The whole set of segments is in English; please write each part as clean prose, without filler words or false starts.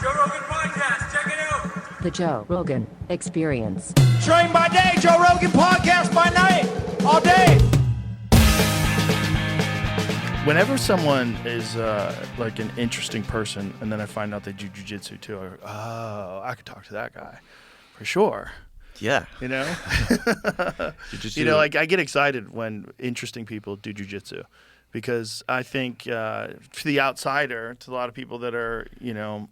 Joe Rogan Podcast. Check it out. The Joe Rogan Experience. Train by day, Joe Rogan Podcast by night, all day. Whenever someone is like an interesting person, and then I find out they do jiu-jitsu too, I go, oh, I could talk to that guy for sure. Yeah. You know? Jiu-jitsu. You know, like I get excited when interesting people do jiu-jitsu because I think to the outsider, to a lot of people that are, you know,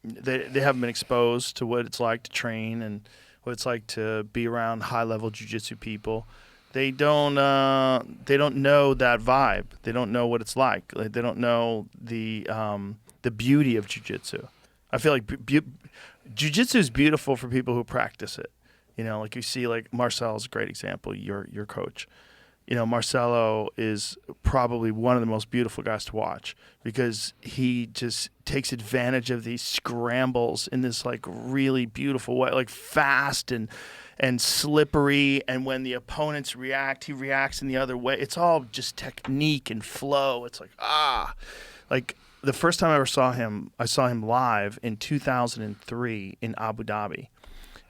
they haven't been exposed to what it's like to train and what it's like to be around high-level jiu-jitsu people. They don't know that vibe. They don't know what it's like. They don't know the beauty of jiu-jitsu. I feel like jiu-jitsu is beautiful for people who practice it. You know, like you see, like Marcelo's a great example. Your coach. You know, Marcelo is probably one of the most beautiful guys to watch because he just takes advantage of these scrambles in this like really beautiful way, like fast and slippery, and when the opponents react, he reacts in the other way. It's all just technique and flow. It's like, like the first time I ever saw him, I saw him live in 2003 in Abu Dhabi,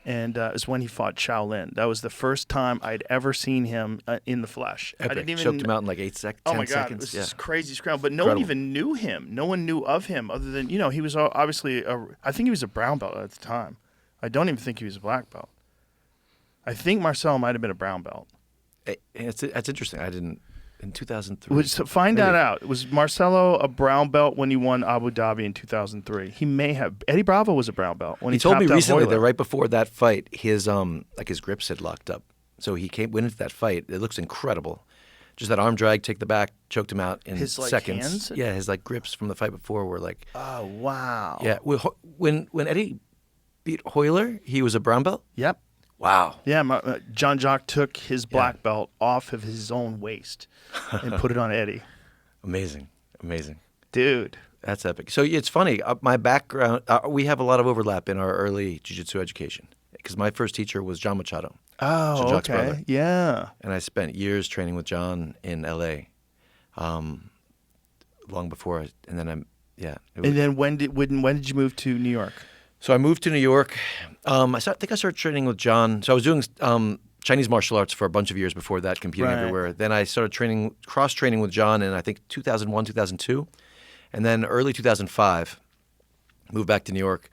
and it was when he fought Shaolin. That was the first time I'd ever seen him in the flesh. Epic. I didn't even Choked him out in like 10 seconds. Oh my God, it was this crazy scramble. But no one even knew him. No one knew of him other than, you know, he was obviously, I think he was a brown belt at the time. I don't even think he was a black belt. I think Marcelo might have been a brown belt. That's interesting. I didn't in 2003. So find that out. Was Marcelo a brown belt when he won Abu Dhabi in 2003? He may have. Eddie Bravo was a brown belt when he told me tapped out recently Hoyler. that right before that fight, his grips had locked up. So he went into that fight. It looks incredible. Just that arm drag, take the back, choked him out in his, like, seconds. hands? Yeah, his like grips from the fight before were like. Oh wow. Yeah, when Eddie beat Hoyler, he was a brown belt. Yep. Wow. Yeah, John Jock took his black belt off of his own waist and put it on Eddie. Amazing. Dude. That's epic. So it's funny. My background, we have a lot of overlap in our early jiu-jitsu education because my first teacher was John Machado. Oh, Jock's okay. brother. Yeah. And I spent years training with John in L.A. Long before, and then And then when did you move to New York? So I moved to New York. I think I started training with John. So I was doing Chinese martial arts for a bunch of years before that, competing everywhere. Then I started cross-training with John in, I think, 2001, 2002. And then early 2005, moved back to New York,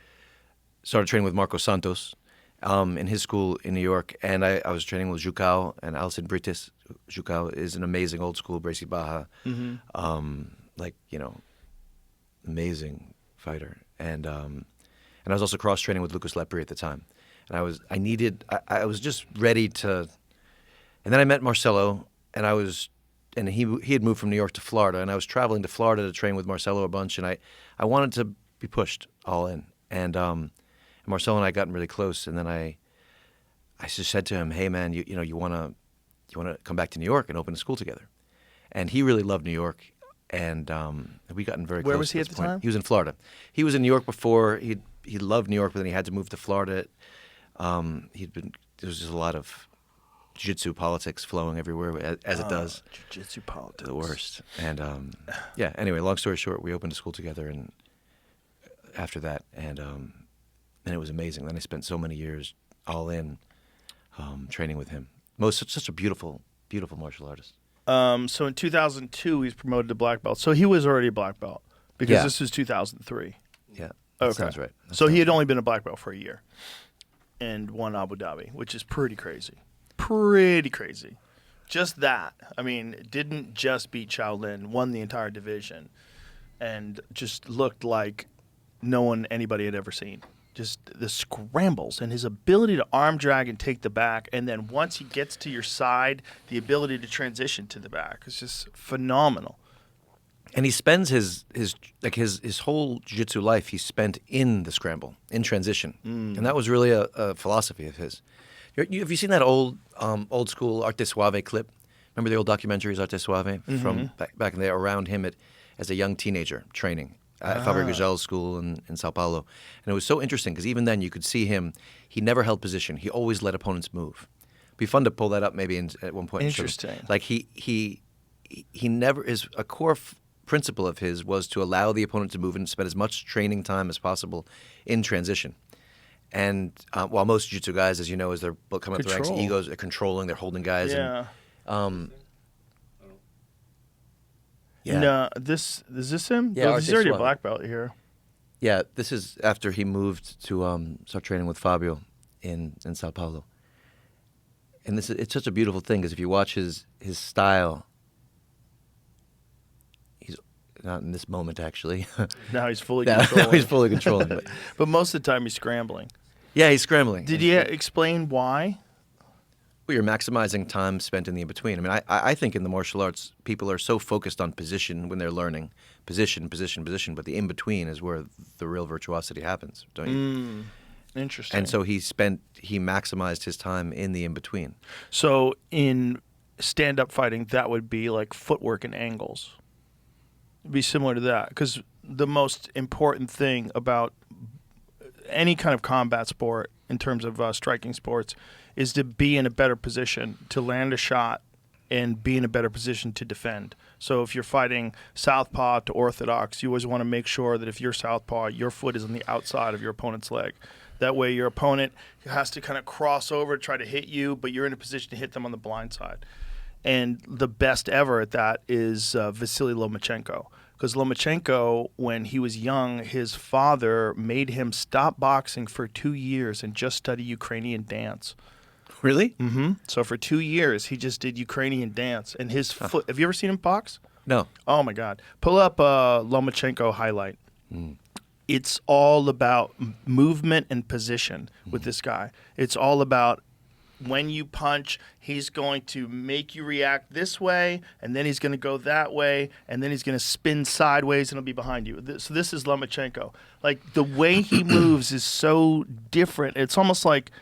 started training with Marco Santos in his school in New York. And I was training with Jucao and Alison Britis. Jucao is an amazing old-school Bracy Baja, amazing fighter. And I was also cross-training with Lucas Lepri at the time. And I was just ready to... And then I met Marcelo, and he had moved from New York to Florida, and I was traveling to Florida to train with Marcelo a bunch, and I wanted to be pushed all in. And Marcelo and I gotten really close, and then I just said to him, hey, man, you want to come back to New York and open a school together? And he really loved New York, and we gotten very close. Where was he at at the time? He was in Florida. He was in New York before. He loved New York, but then he had to move to Florida. There was just a lot of jiu-jitsu politics flowing everywhere, as it does. Jiu-jitsu politics. The worst. And anyway, long story short, we opened a school together, and after that, and it was amazing. Then I spent so many years all in training with him. Such a beautiful, beautiful martial artist. So in 2002, he was promoted to black belt. So he was already a black belt because this was 2003. Yeah. Okay. That sounds right. So he had only been a black belt for a year and won Abu Dhabi, which is pretty crazy. Pretty crazy. Just that. I mean, didn't just beat Shaolin, won the entire division, and just looked like anybody had ever seen. Just the scrambles and his ability to arm drag and take the back, and then once he gets to your side, the ability to transition to the back is just phenomenal. And he spends his whole jiu-jitsu life he spent in the scramble, in transition, and that was really a philosophy of his. Have you seen that old school Arte Suave clip? Remember the old documentaries Arte Suave from back in the day around him as a young teenager training at Faber Gugel's school in Sao Paulo, and it was so interesting because even then you could see him. He never held position. He always let opponents move. It'd be fun to pull that up maybe at one point. Interesting. Like he never is a core principle of his was to allow the opponent to move and spend as much training time as possible in transition. And while most jiu-jitsu guys, as you know, as they're coming up the ranks, Control. egos, they're controlling, they're holding guys. Yeah. And, And is this him? Yeah, He's already a RK1. black belt here. Yeah, this is after he moved to start training with Fabio in Sao Paulo. And it's such a beautiful thing because if you watch his style, he's not in this moment actually. Now he's fully now controlling. he's fully controlling. But, But most of the time he's scrambling. yeah, he's scrambling. Did you explain why? Well, you're maximizing time spent in the in-between. I mean, I think in the martial arts, people are so focused on position when they're learning. Position, position, position. But the in-between is where the real virtuosity happens, don't you? Interesting. And so he maximized his time in the in-between. So in stand-up fighting, that would be like footwork and angles. It'd be similar to that. Because the most important thing about any kind of combat sport in terms of striking sports is to be in a better position to land a shot and be in a better position to defend. So if you're fighting southpaw to orthodox, you always want to make sure that if you're southpaw, your foot is on the outside of your opponent's leg. That way your opponent has to kind of cross over to try to hit you, but you're in a position to hit them on the blind side. And the best ever at that is Vasily Lomachenko. Because Lomachenko, when he was young, his father made him stop boxing for 2 years and just study Ukrainian dance. Really? Mm-hmm. So for 2 years, he just did Ukrainian dance. And his foot, have you ever seen him box? No. Oh, my God. Pull up a Lomachenko highlight. It's all about movement and position with this guy. It's all about when you punch, he's going to make you react this way, and then he's going to go that way, and then he's going to spin sideways, and he'll be behind you. So this is Lomachenko. Like, the way he moves is so different. It's almost like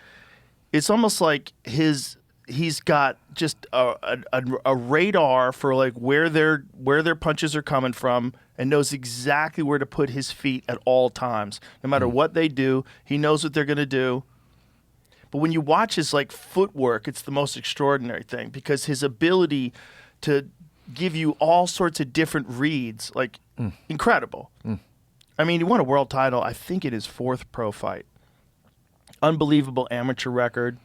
he's got just a radar for like where their punches are coming from, and knows exactly where to put his feet at all times. No matter what they do, he knows what they're going to do. But when you watch his like footwork, it's the most extraordinary thing because his ability to give you all sorts of different reads, like incredible. I mean, he won a world title, I think, in his 4th pro fight. Unbelievable amateur record.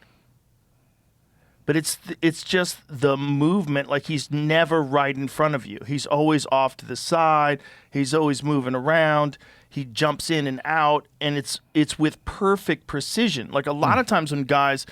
But it's just the movement, like he's never right in front of you. He's always off to the side. He's always moving around. He jumps in and out, and it's with perfect precision. Like a lot of times when guys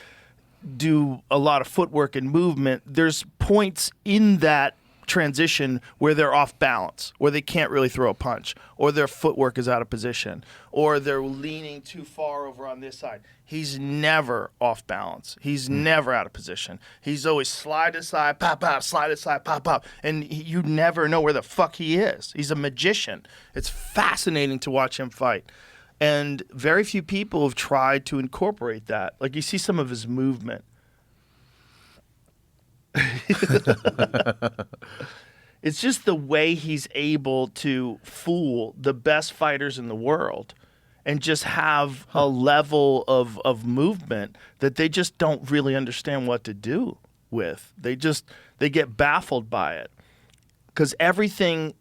do a lot of footwork and movement, there's points in that transition where they're off balance, where they can't really throw a punch, or their footwork is out of position, or they're leaning too far over on this side. He's never off balance. He's never out of position. He's always slide to side, pop, pop, slide to side, pop, pop. And you never know where the fuck he is. He's a magician. It's fascinating to watch him fight. And very few people have tried to incorporate that. Like you see some of his movement. It's just the way he's able to fool the best fighters in the world and just have a level of movement that they just don't really understand what to do with. They get baffled by it because everything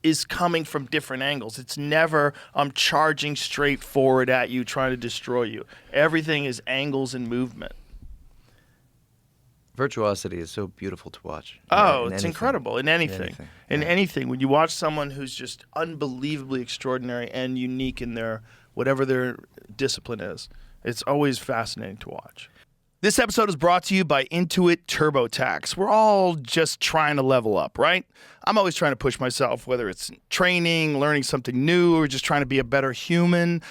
is coming from different angles. It's never I'm charging straight forward at you trying to destroy you. Everything is angles and movement. Virtuosity is so beautiful to watch. Oh, in it's anything. incredible in anything. In anything. When you watch someone who's just unbelievably extraordinary and unique in their whatever their discipline is, it's always fascinating to watch. This episode is brought to you by Intuit TurboTax. We're all just trying to level up, right? I'm always trying to push myself, whether it's training, learning something new, or just trying to be a better human.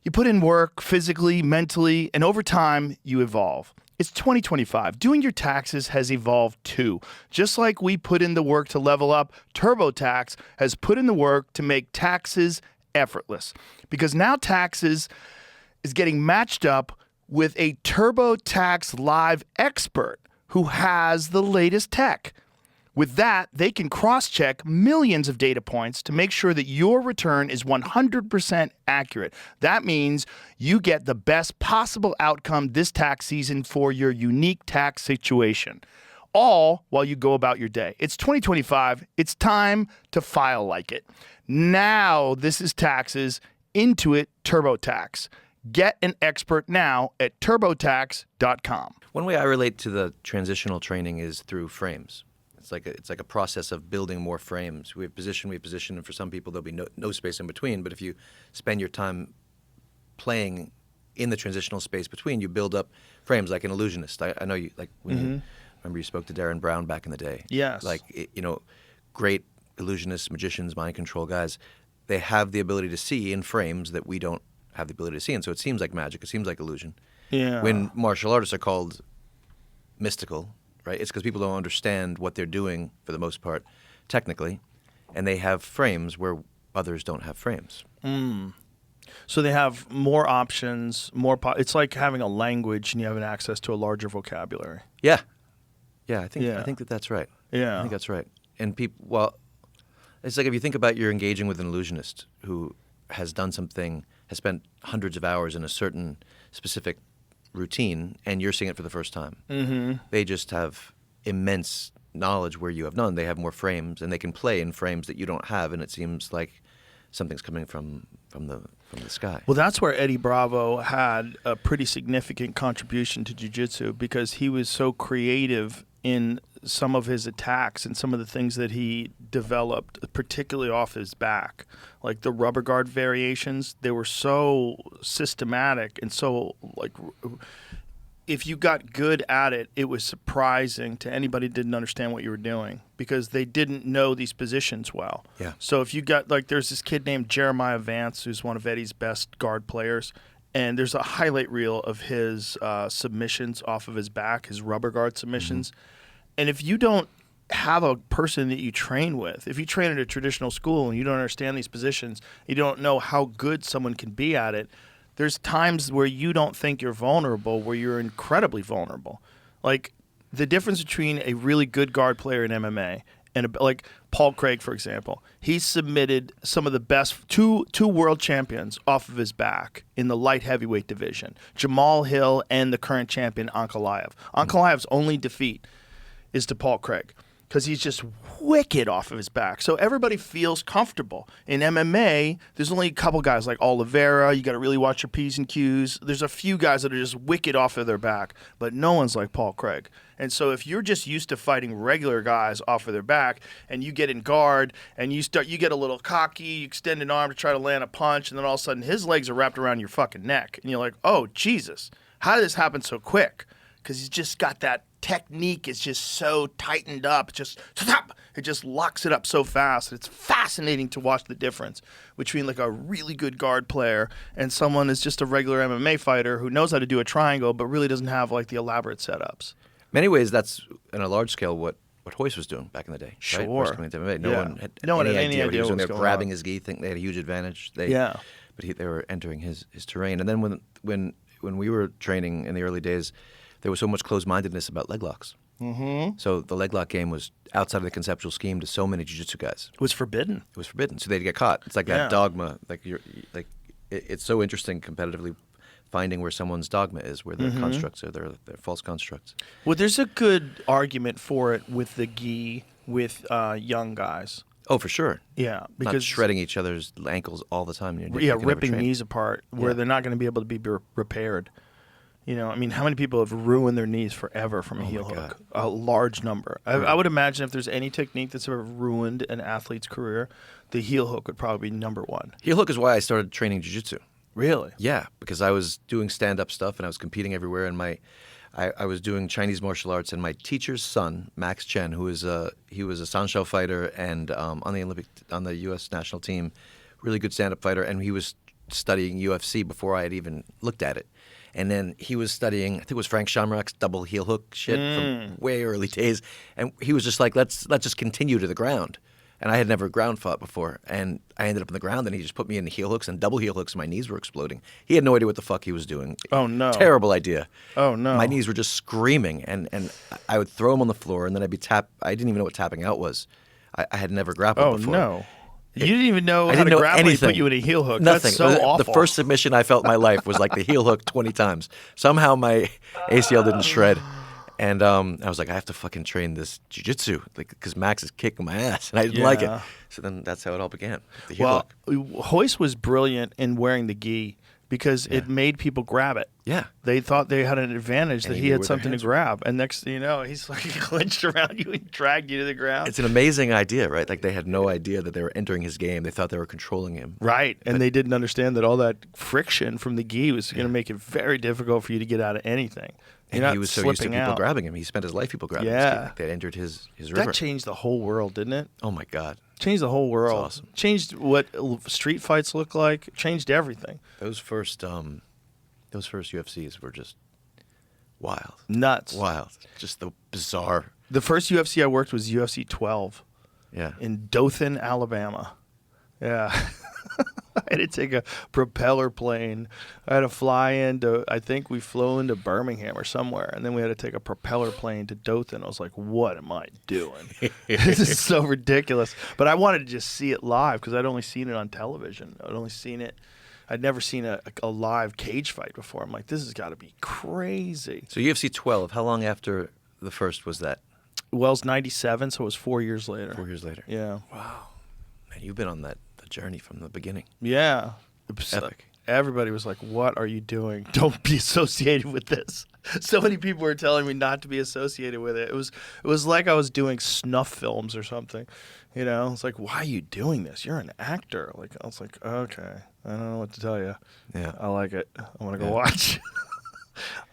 You put in work physically, mentally, and over time, you evolve. It's 2025. Doing your taxes has evolved too. Just like we put in the work to level up, TurboTax has put in the work to make taxes effortless. Because now taxes is getting matched up with a TurboTax Live expert who has the latest tech. With that, they can cross-check millions of data points to make sure that your return is 100% accurate. That means you get the best possible outcome this tax season for your unique tax situation. all while you go about your day. It's 2025. It's time to file like it. Now, this is taxes. Intuit TurboTax. Get an expert now at turbotax.com. One way I relate to the transitional training is through frames. It's like a process of building more frames. We have position, and for some people there'll be no space in between. But if you spend your time playing in the transitional space between, you build up frames like an illusionist. I know you remember you spoke to Darren Brown back in the day. Yes. Great illusionists, magicians, mind control guys. They have the ability to see in frames that we don't have the ability to see, and so it seems like magic. It seems like illusion. Yeah. When martial artists are called mystical, right? It's because people don't understand what they're doing for the most part, technically, and they have frames where others don't have frames. So they have more options, it's like having a language and you have access to a larger vocabulary. Yeah. I think that's right. Yeah. I think that's right. And it's like if you think about you're engaging with an illusionist who has done something, has spent hundreds of hours in a certain specific routine, and you're seeing it for the first time. Mm-hmm. They just have immense knowledge where you have none. They have more frames, and they can play in frames that you don't have, and it seems like something's coming from the sky. Well, that's where Eddie Bravo had a pretty significant contribution to jiu-jitsu, because he was so creative in some of his attacks and some of the things that he developed, particularly off his back. Like the rubber guard variations, they were so systematic and so, like, if you got good at it, it was surprising to anybody who didn't understand what you were doing, because they didn't know these positions well. Yeah. So if you got, like, there's this kid named Jeremiah Vance who's one of Eddie's best guard players, and there's a highlight reel of his submissions off of his back, his rubber guard submissions. Mm-hmm. And if you don't have a person that you train with, if you train at a traditional school and you don't understand these positions, you don't know how good someone can be at it, there's times where you don't think you're vulnerable, where you're incredibly vulnerable. Like the difference between a really good guard player in MMA and like Paul Craig, for example, he submitted some of the best two world champions off of his back in the light heavyweight division, Jamal Hill and the current champion Ankalaev. Ankalaev's only defeat is to Paul Craig, because he's just wicked off of his back. So everybody feels comfortable. In MMA, there's only a couple guys like Oliveira. You got to really watch your P's and Q's. There's a few guys that are just wicked off of their back, but no one's like Paul Craig. And so if you're just used to fighting regular guys off of their back, and you get in guard, and you get a little cocky, you extend an arm to try to land a punch, and then all of a sudden his legs are wrapped around your fucking neck. And you're like, oh, Jesus, how did this happen so quick? Because he's just got that technique is just so tightened up. It just locks it up so fast. It's fascinating to watch the difference between like a really good guard player and someone is just a regular MMA fighter who knows how to do a triangle but really doesn't have like the elaborate setups. Many ways, that's on a large scale what Royce was doing back in the day. Sure. Right? First coming into MMA. No one had any idea what he was doing. They were going grabbing on. his gi. Think they had a huge advantage. But they were entering his terrain. And then when we were training in the early days, there was so much closed-mindedness about leg locks. Mm-hmm. So the leg lock game was outside of the conceptual scheme to so many jiu-jitsu guys. It was forbidden. It was forbidden. So they'd get caught. It's like that dogma. It's so interesting competitively finding where someone's dogma is, where their constructs are, their false constructs. Well, there's a good argument for it with the gi with young guys. Oh, for sure. Yeah, because not shredding each other's ankles all the time. Ripping knees apart where they're not going to be able to be repaired. You know, I mean, how many people have ruined their knees forever from a heel hook? A large number. I would imagine if there's any technique that's ever ruined an athlete's career, the heel hook would probably be number one. Heel hook is why I started training jiu-jitsu. Really? Yeah, because I was doing stand-up stuff and I was competing everywhere. And I was doing Chinese martial arts, and my teacher's son, Max Chen, he was a Sanshou fighter and on the U.S. national team, really good stand-up fighter, and he was studying UFC before I had even looked at it. And then he was studying, I think it was Frank Shamrock's double heel hook shit from way early days. And he was just like, let's just continue to the ground. And I had never ground fought before. And I ended up in the ground, and he just put me in heel hooks and double heel hooks, and my knees were exploding. He had no idea what the fuck he was doing. Oh, no. Terrible idea. Oh, no. My knees were just screaming. And I would throw them on the floor, and then I'd be I didn't even know what tapping out was. I had never grappled before. Oh, no. You didn't even know how to grapple and put you in a heel hook. Nothing. That's so awful. The first submission I felt in my life was like the heel hook 20 times. Somehow my ACL didn't shred. And I was like, I have to fucking train this jiu-jitsu, because Max is kicking my ass, and I didn't like it. Yeah. So then that's how it all began. The heel Well, hook. Hoist was brilliant in wearing the gi because it made people grab it. Yeah. They thought they had an advantage And that he he knew had where their something to hands were. grab. And next thing you know, he's like clinched around you and dragged you to the ground. It's an amazing idea, right? Like, they had no idea that they were entering his game. They thought they were controlling him. Right. And they didn't understand that all that friction from the gi was going to make it very difficult for you to get out of anything. You're And not he was so used to slipping people out. grabbing him. He spent his life people grabbing him. Yeah. Like, they entered his river. That changed the whole world, didn't it? Oh, my God. Changed the whole world. awesome. Changed what street fights look like. Changed everything. Those first UFCs were just wild. Nuts. Wild. Just the bizarre. The first UFC I worked was UFC 12 Yeah. in Dothan, Alabama. Yeah. I had to take a propeller plane. I had to fly into, I think we flew into Birmingham or somewhere, and then we had to take a propeller plane to Dothan. I was like, what am I doing? This is so ridiculous. But I wanted to just see it live because I'd only seen it on television. I'd never seen a live cage fight before. I'm like, this has got to be crazy. So UFC 12, how long after the first was that? Wells 97, so it was 4 years later. 4 years later. Yeah. Man, you've been on the journey from the beginning. Yeah. It was, Epic. Everybody was like, what are you doing? Don't be associated with this. So many people were telling me not to be associated with it. It was like I was doing snuff films or something. You know, it's like, why are you doing this? You're an actor. Like, I was like, okay, I don't know what to tell you. Yeah. I like it. I want to go watch.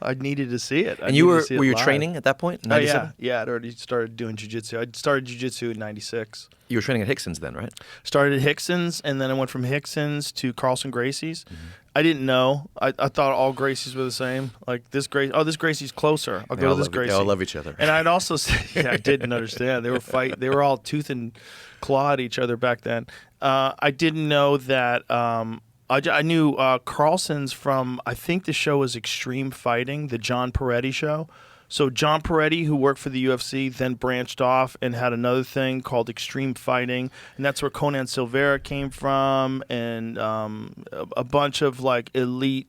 I needed to see it. And were you training at that point? Oh, 97? yeah. I'd already started doing jiu-jitsu. I started jiu-jitsu in 96. You were training at Hickson's then, right? Started at Hickson's, and then I went from Hickson's to Carlson Gracie's. I didn't know. I thought all Gracies were the same. Like this Gracie's closer. I'll go to this Gracie. They all love each other. And I'd also say, I didn't understand. They were fight. They were all tooth and claw at each other back then. I didn't know that. I knew Carlson's from, I think the show was Extreme Fighting, the John Peretti show. So John Peretti, who worked for the UFC, then branched off and had another thing called Extreme Fighting, and that's where Conan Silveira came from, and a bunch of like elite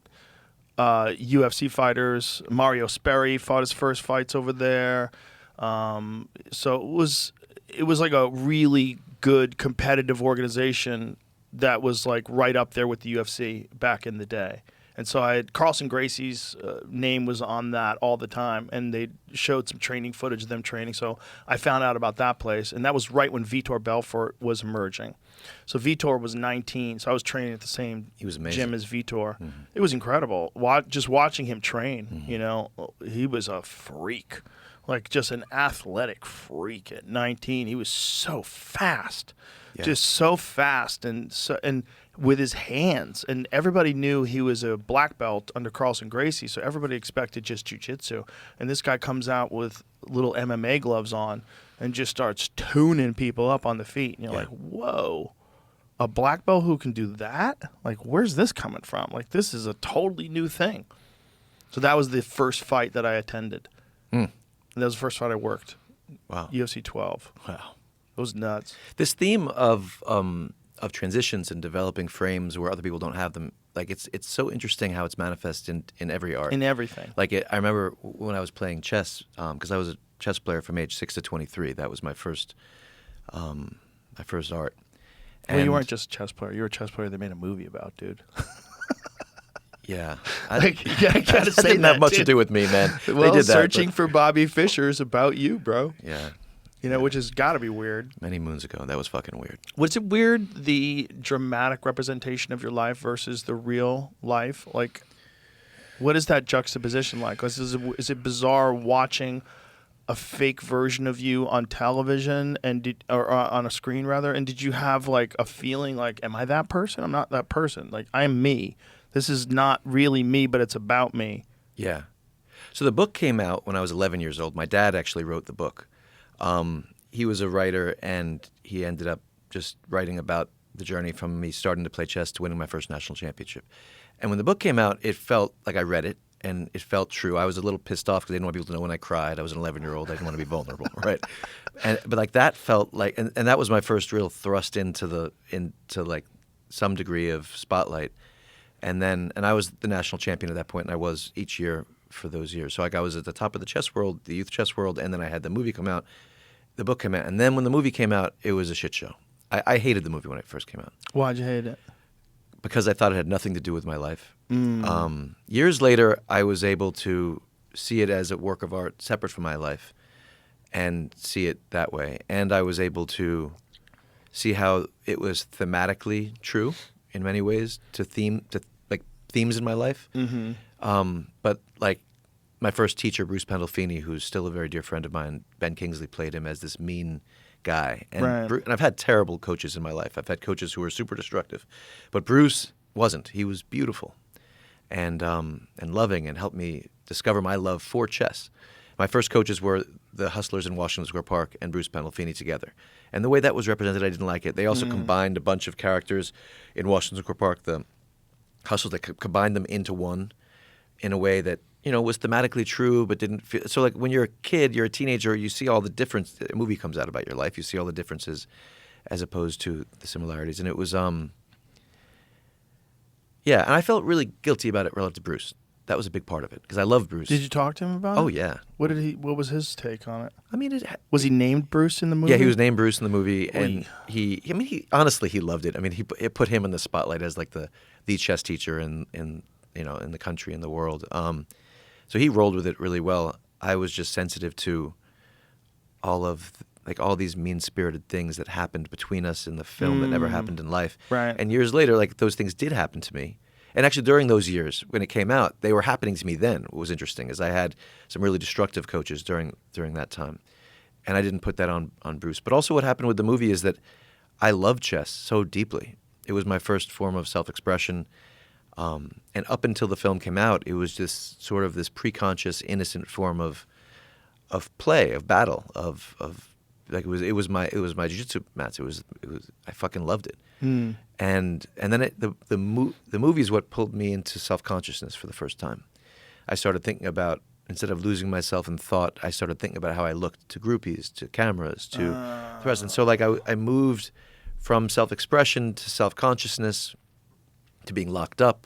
UFC fighters. Mario Sperry fought his first fights over there. So it was like a really good competitive organization that was like right up there with the UFC back in the day. And so Carlson Gracie's name was on that all the time, and they showed some training footage of them training. So I found out about that place, and that was right when Vitor Belfort was emerging. So Vitor was 19, so I was training at the same He was amazing. gym as Vitor. It was incredible. Just watching him train, you know, he was a freak, like just an athletic freak at 19. He was so fast. Yeah. Just so fast and with his hands, and everybody knew he was a black belt under Carlson Gracie, so everybody expected just jiu-jitsu. And this guy comes out with little MMA gloves on and just starts tuning people up on the feet. And you're like, whoa, a black belt who can do that? Like, where's this coming from? Like, this is a totally new thing. So that was the first fight that I attended. And that was the first fight I worked. Wow. UFC 12. Wow. It was nuts. This theme of transitions and developing frames where other people don't have them, like it's so interesting how it's manifested in every art. In everything. Like I remember when I was playing chess, because I was a chess player from age 6 to 23. That was my first art. Well, you weren't just a chess player. You were a chess player they made a movie about, dude. Yeah. I gotta say didn't have much to do with me, man. Well, they did that, Searching for Bobby Fischer is about you, bro. Yeah. You know, which has got to be weird. Many moons ago. That was fucking weird. Was it weird, the dramatic representation of your life versus the real life? Like, what is that juxtaposition like? Is it bizarre watching a fake version of you on television or on a screen, rather? And did you have, like, a feeling like, am I that person? I'm not that person. Like, I'm me. This is not really me, but it's about me. Yeah. So the book came out when I was 11 years old. My dad actually wrote the book. He was a writer, and he ended up just writing about the journey from me starting to play chess to winning my first national championship. And when the book came out, it felt like I read it, and it felt true. I was a little pissed off because I didn't want people to know when I cried. I was an 11-year-old. I didn't want to be vulnerable, right? But like that felt like, and that was my first real thrust into like some degree of spotlight. And I was the national champion at that point, and I was each year for those years. So like I was at the top of the chess world, the youth chess world, and then I had the movie come out, the book came out, and then when the movie came out, it was a shit show. I hated the movie when it first came out. Why'd you hate it? Because I thought it had nothing to do with my life. Years later, I was able to see it as a work of art separate from my life and see it that way. And I was able to see how it was thematically true in many ways to themes in my life. But like my first teacher, Bruce Pandolfini, who's still a very dear friend of mine, Ben Kingsley played him as this mean guy. And, Right. And I've had terrible coaches in my life. I've had coaches who were super destructive. But Bruce wasn't. He was beautiful and loving and helped me discover my love for chess. My first coaches were the Hustlers in Washington Square Park and Bruce Pandolfini together. And the way that was represented, I didn't like it. They also combined a bunch of characters in Washington Square Park, the Hustlers, they combined them into one in a way that, you know, was thematically true but didn't feel... So like when you're a kid, you're a teenager, you see all the difference. A movie comes out about your life. You see all the differences as opposed to the similarities. And it was... Yeah, and I felt really guilty about it relative to Bruce. That was a big part of it because I love Bruce. Did you talk to him about it? Oh, yeah. What was his take on it? I mean, Was he named Bruce in the movie? yeah, he was named Bruce in the movie, and he honestly, he loved it. I mean, it put him in the spotlight as like the chess teacher in the country, in the world. So he rolled with it really well. I was just sensitive to all these mean-spirited things that happened between us in the film that never happened in life. Right. And years later, like those things did happen to me. And actually, during those years, when it came out, they were happening to me then. What was interesting is I had some really destructive coaches during that time. And I didn't put that on Bruce. But also what happened with the movie is that I loved chess so deeply. It was my first form of self-expression. And up until the film came out, it was just sort of this preconscious, innocent form of play, of battle, of like it was my jiu-jitsu mats. It was I fucking loved it. And then the movie is what pulled me into self-consciousness for the first time. I started thinking about, instead of losing myself in thought, I started thinking about how I looked to groupies, to cameras, to the rest. And so like I moved from self-expression to self-consciousness to being locked up.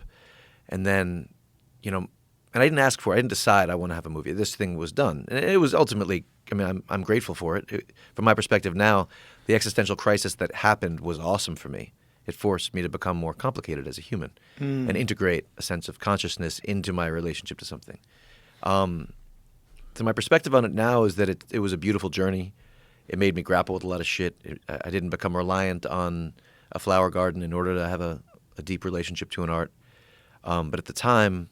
And then, you know, and I didn't ask for it. I didn't decide I want to have a movie. This thing was done. And it was ultimately, I mean, I'm grateful for it. From my perspective now, the existential crisis that happened was awesome for me. It forced me to become more complicated as a human and integrate a sense of consciousness into my relationship to something. So my perspective on it now is that it was a beautiful journey. It made me grapple with a lot of shit. I didn't become reliant on a flower garden in order to have a deep relationship to an art. But at the time,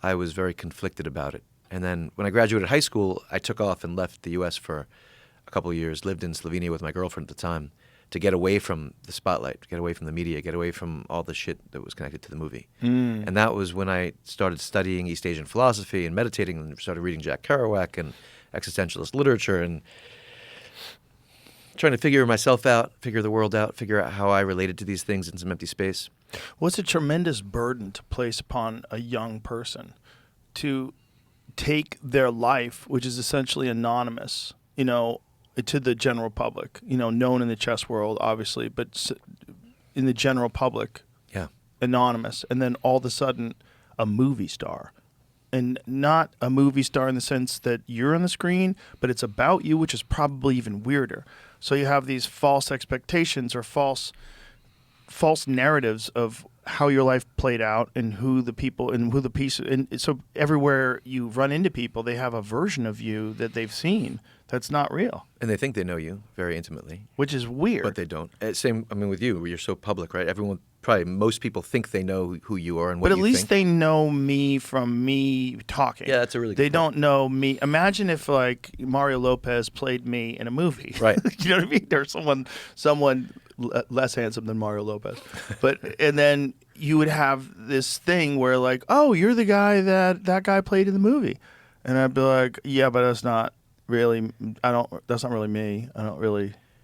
I was very conflicted about it. And then when I graduated high school, I took off and left the U.S. for a couple of years, lived in Slovenia with my girlfriend at the time, to get away from the spotlight, to get away from the media, get away from all the shit that was connected to the movie. And that was when I started studying East Asian philosophy and meditating and started reading Jack Kerouac and existentialist literature and trying to figure myself out, figure the world out, figure out how I related to these things in some empty space. What's a tremendous burden to place upon a young person to take their life, which is essentially anonymous, you know, to the general public, you know, known in the chess world, obviously, but in the general public, Yeah. anonymous, and then all of a sudden a movie star. And not a movie star in the sense that you're on the screen, but it's about you, which is probably even weirder. So you have these false expectations or false narratives of how your life played out and who the people and who the piece. And so everywhere you run into people, they have a version of you that they've seen that's not real, And they think they know you very intimately, which is weird. but they don't. Same, I mean, with you, you're so public, right? Most people think they know who you are and what But you at least think. they know me from me talking. Yeah, that's a really good They point. don't know me. Imagine if like Mario Lopez played me in a movie. Right. You know what I mean? There's someone less handsome than Mario Lopez. But and then you would have this thing where like, oh, you're the guy that guy played in the movie. And I'd be like, yeah, but that's not really that's not really me.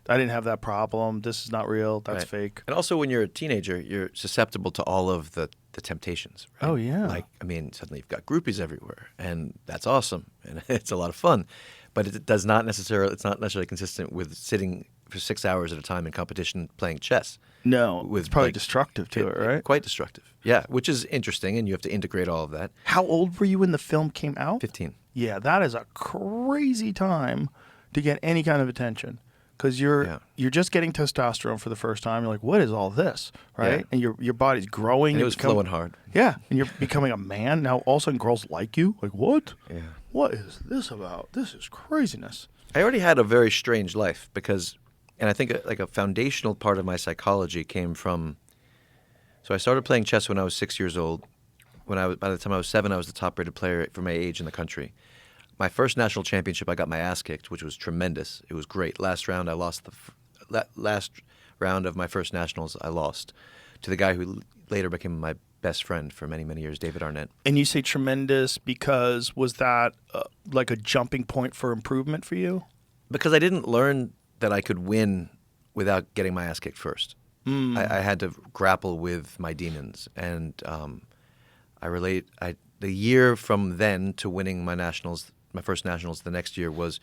I didn't have that problem. This is not real. That's Right. fake. And also, when you're a teenager, you're susceptible to all of the temptations. Right? Oh, yeah. Like, I mean, suddenly you've got groupies everywhere, and that's awesome, and it's a lot of fun. But it's not necessarily consistent with sitting for 6 hours at a time in competition playing chess. No, With, it's probably like, destructive to it, right? Quite destructive. Yeah, which is interesting, and you have to integrate all of that. How old were you when the film came out? 15. Yeah, that is a crazy time to get any kind of attention because you're just getting testosterone for the first time. You're like, what is all this, right? Yeah. And your body's growing. And it you're was flowing hard. Yeah, and you're becoming a man. Now all of a sudden girls like you. Like, what? Yeah. What is this about? This is craziness. I already had a very strange life because, and I think like a foundational part of my psychology came from, so I started playing chess when I was 6 years old. By the time I was 7, I was the top-rated player for my age in the country. My first national championship, I got my ass kicked, which was tremendous. It was great. Last round, I lost last round of my first nationals. I lost to the guy who later became my best friend for many, many years, David Arnett. And you say tremendous because was that like a jumping point for improvement for you? Because I didn't learn that I could win without getting my ass kicked first. I had to grapple with my demons, and the year from then to winning my nationals, my first nationals the next year was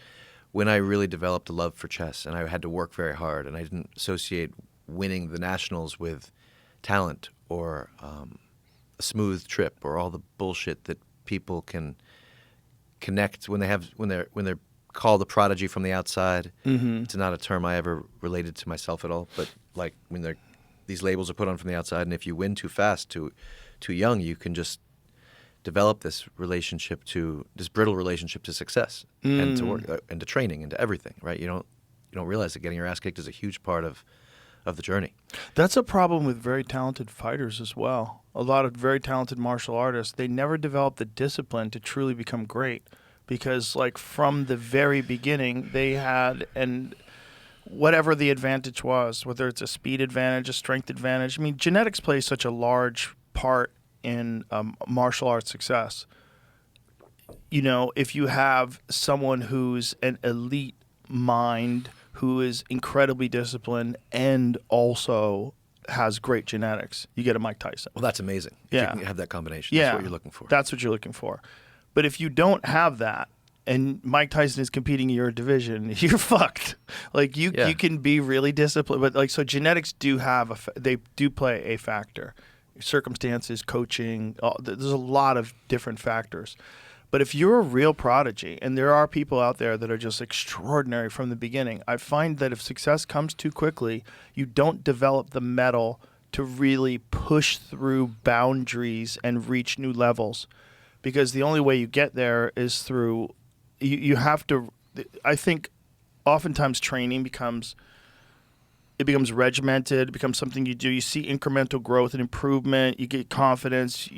when I really developed a love for chess, and I had to work very hard, and I didn't associate winning the nationals with talent or a smooth trip or all the bullshit that people can connect when they're called a prodigy from the outside. Mm-hmm. It's not a term I ever related to myself at all, but like when these labels are put on from the outside, and if you win too fast, too young, you can just develop this brittle relationship to success and to work and to training and to everything, right? You don't realize that getting your ass kicked is a huge part of the journey. That's a problem with very talented fighters as well. A lot of very talented martial artists, they never develop the discipline to truly become great because like from the very beginning they had whatever the advantage was, whether it's a speed advantage, a strength advantage. I mean, genetics plays such a large part in martial arts success. You know, if you have someone who's an elite mind, who is incredibly disciplined and also has great genetics, you get a Mike Tyson. Well, that's amazing. Yeah. You can have that combination. Yeah. That's what you're looking for. That's what you're looking for. But if you don't have that, and Mike Tyson is competing in your division, you're fucked. Like you can be really disciplined, but like so genetics do they do play a factor. Circumstances, coaching, there's a lot of different factors. But if you're a real prodigy, and there are people out there that are just extraordinary from the beginning, I find that if success comes too quickly, you don't develop the mettle to really push through boundaries and reach new levels. Because the only way you get there is through, you have to, I think oftentimes training becomes regimented, it becomes something you do. You see incremental growth and improvement, you get confidence,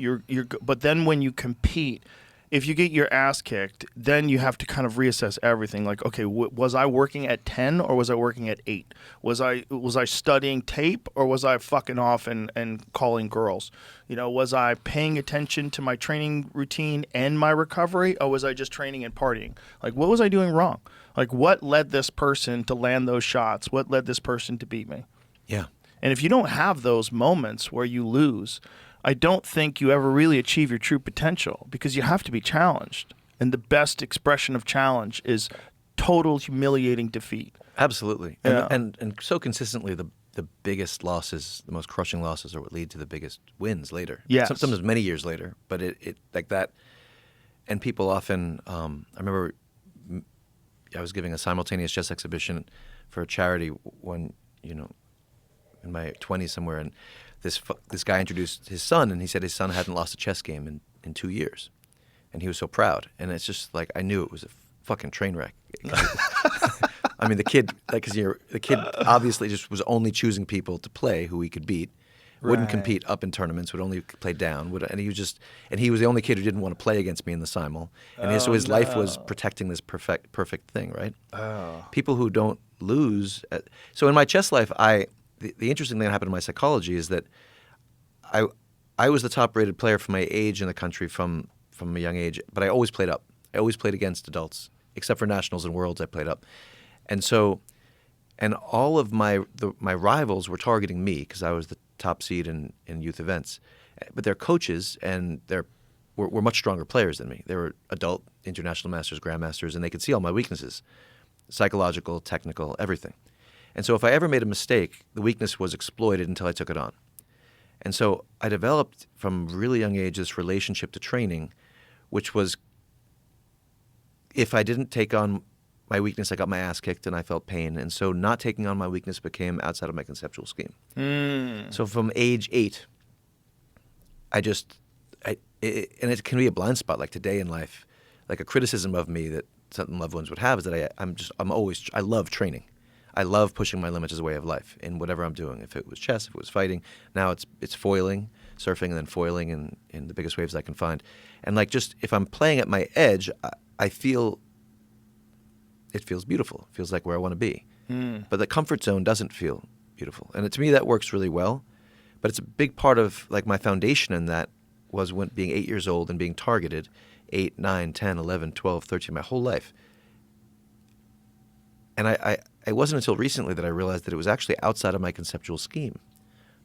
but then when you compete, if you get your ass kicked, then you have to kind of reassess everything. Like, okay, was I working at 10 or was I working at 8? Was I studying tape or was I fucking off and calling girls? You know, was I paying attention to my training routine and my recovery, or was I just training and partying? Like, what was I doing wrong? Like, what led this person to land those shots? What led this person to beat me? Yeah. And if you don't have those moments where you lose, I don't think you ever really achieve your true potential because you have to be challenged. And the best expression of challenge is total humiliating defeat. Absolutely. Yeah. And so consistently, the biggest losses, the most crushing losses are what lead to the biggest wins later. Yes. Sometimes many years later, but it like that. And people often, I remember I was giving a simultaneous chess exhibition for a charity when, in my 20s somewhere, and this guy introduced his son, and he said his son hadn't lost a chess game in 2 years, and he was so proud. And it's just like I knew it was a fucking train wreck. I mean, the kid obviously just was only choosing people to play who he could beat. Wouldn't compete up in tournaments. Would only play down. And he was the only kid who didn't want to play against me in the simul. And so his life was protecting this perfect thing, right? Oh. People who don't lose. So in my chess life, the interesting thing that happened in my psychology is that I was the top-rated player for my age in the country from a young age, but I always played up. I always played against adults, except for nationals and worlds. I played up, and all of my rivals were targeting me because I was the top seed in youth events. But their coaches and were much stronger players than me. They were adult international masters, grandmasters, and they could see all my weaknesses, psychological, technical, everything. And so if I ever made a mistake, the weakness was exploited until I took it on. And so I developed from a really young age this relationship to training, which was if I didn't take on my weakness, I got my ass kicked and I felt pain. And so not taking on my weakness became outside of my conceptual scheme. So from age 8, and it can be a blind spot, like today in life, like a criticism of me that certain loved ones would have is that I love training. I love pushing my limits as a way of life in whatever I'm doing. If it was chess, if it was fighting, now it's foiling, surfing, and then foiling in the biggest waves I can find. And like just if I'm playing at my edge, I feel it feels beautiful. It feels like where I want to be. But the comfort zone doesn't feel beautiful. And to me, that works really well. But it's a big part of like my foundation in that was when being 8 years old and being targeted 8, 9, 10, 11, 12, 13, my whole life. And it wasn't until recently that I realized that it was actually outside of my conceptual scheme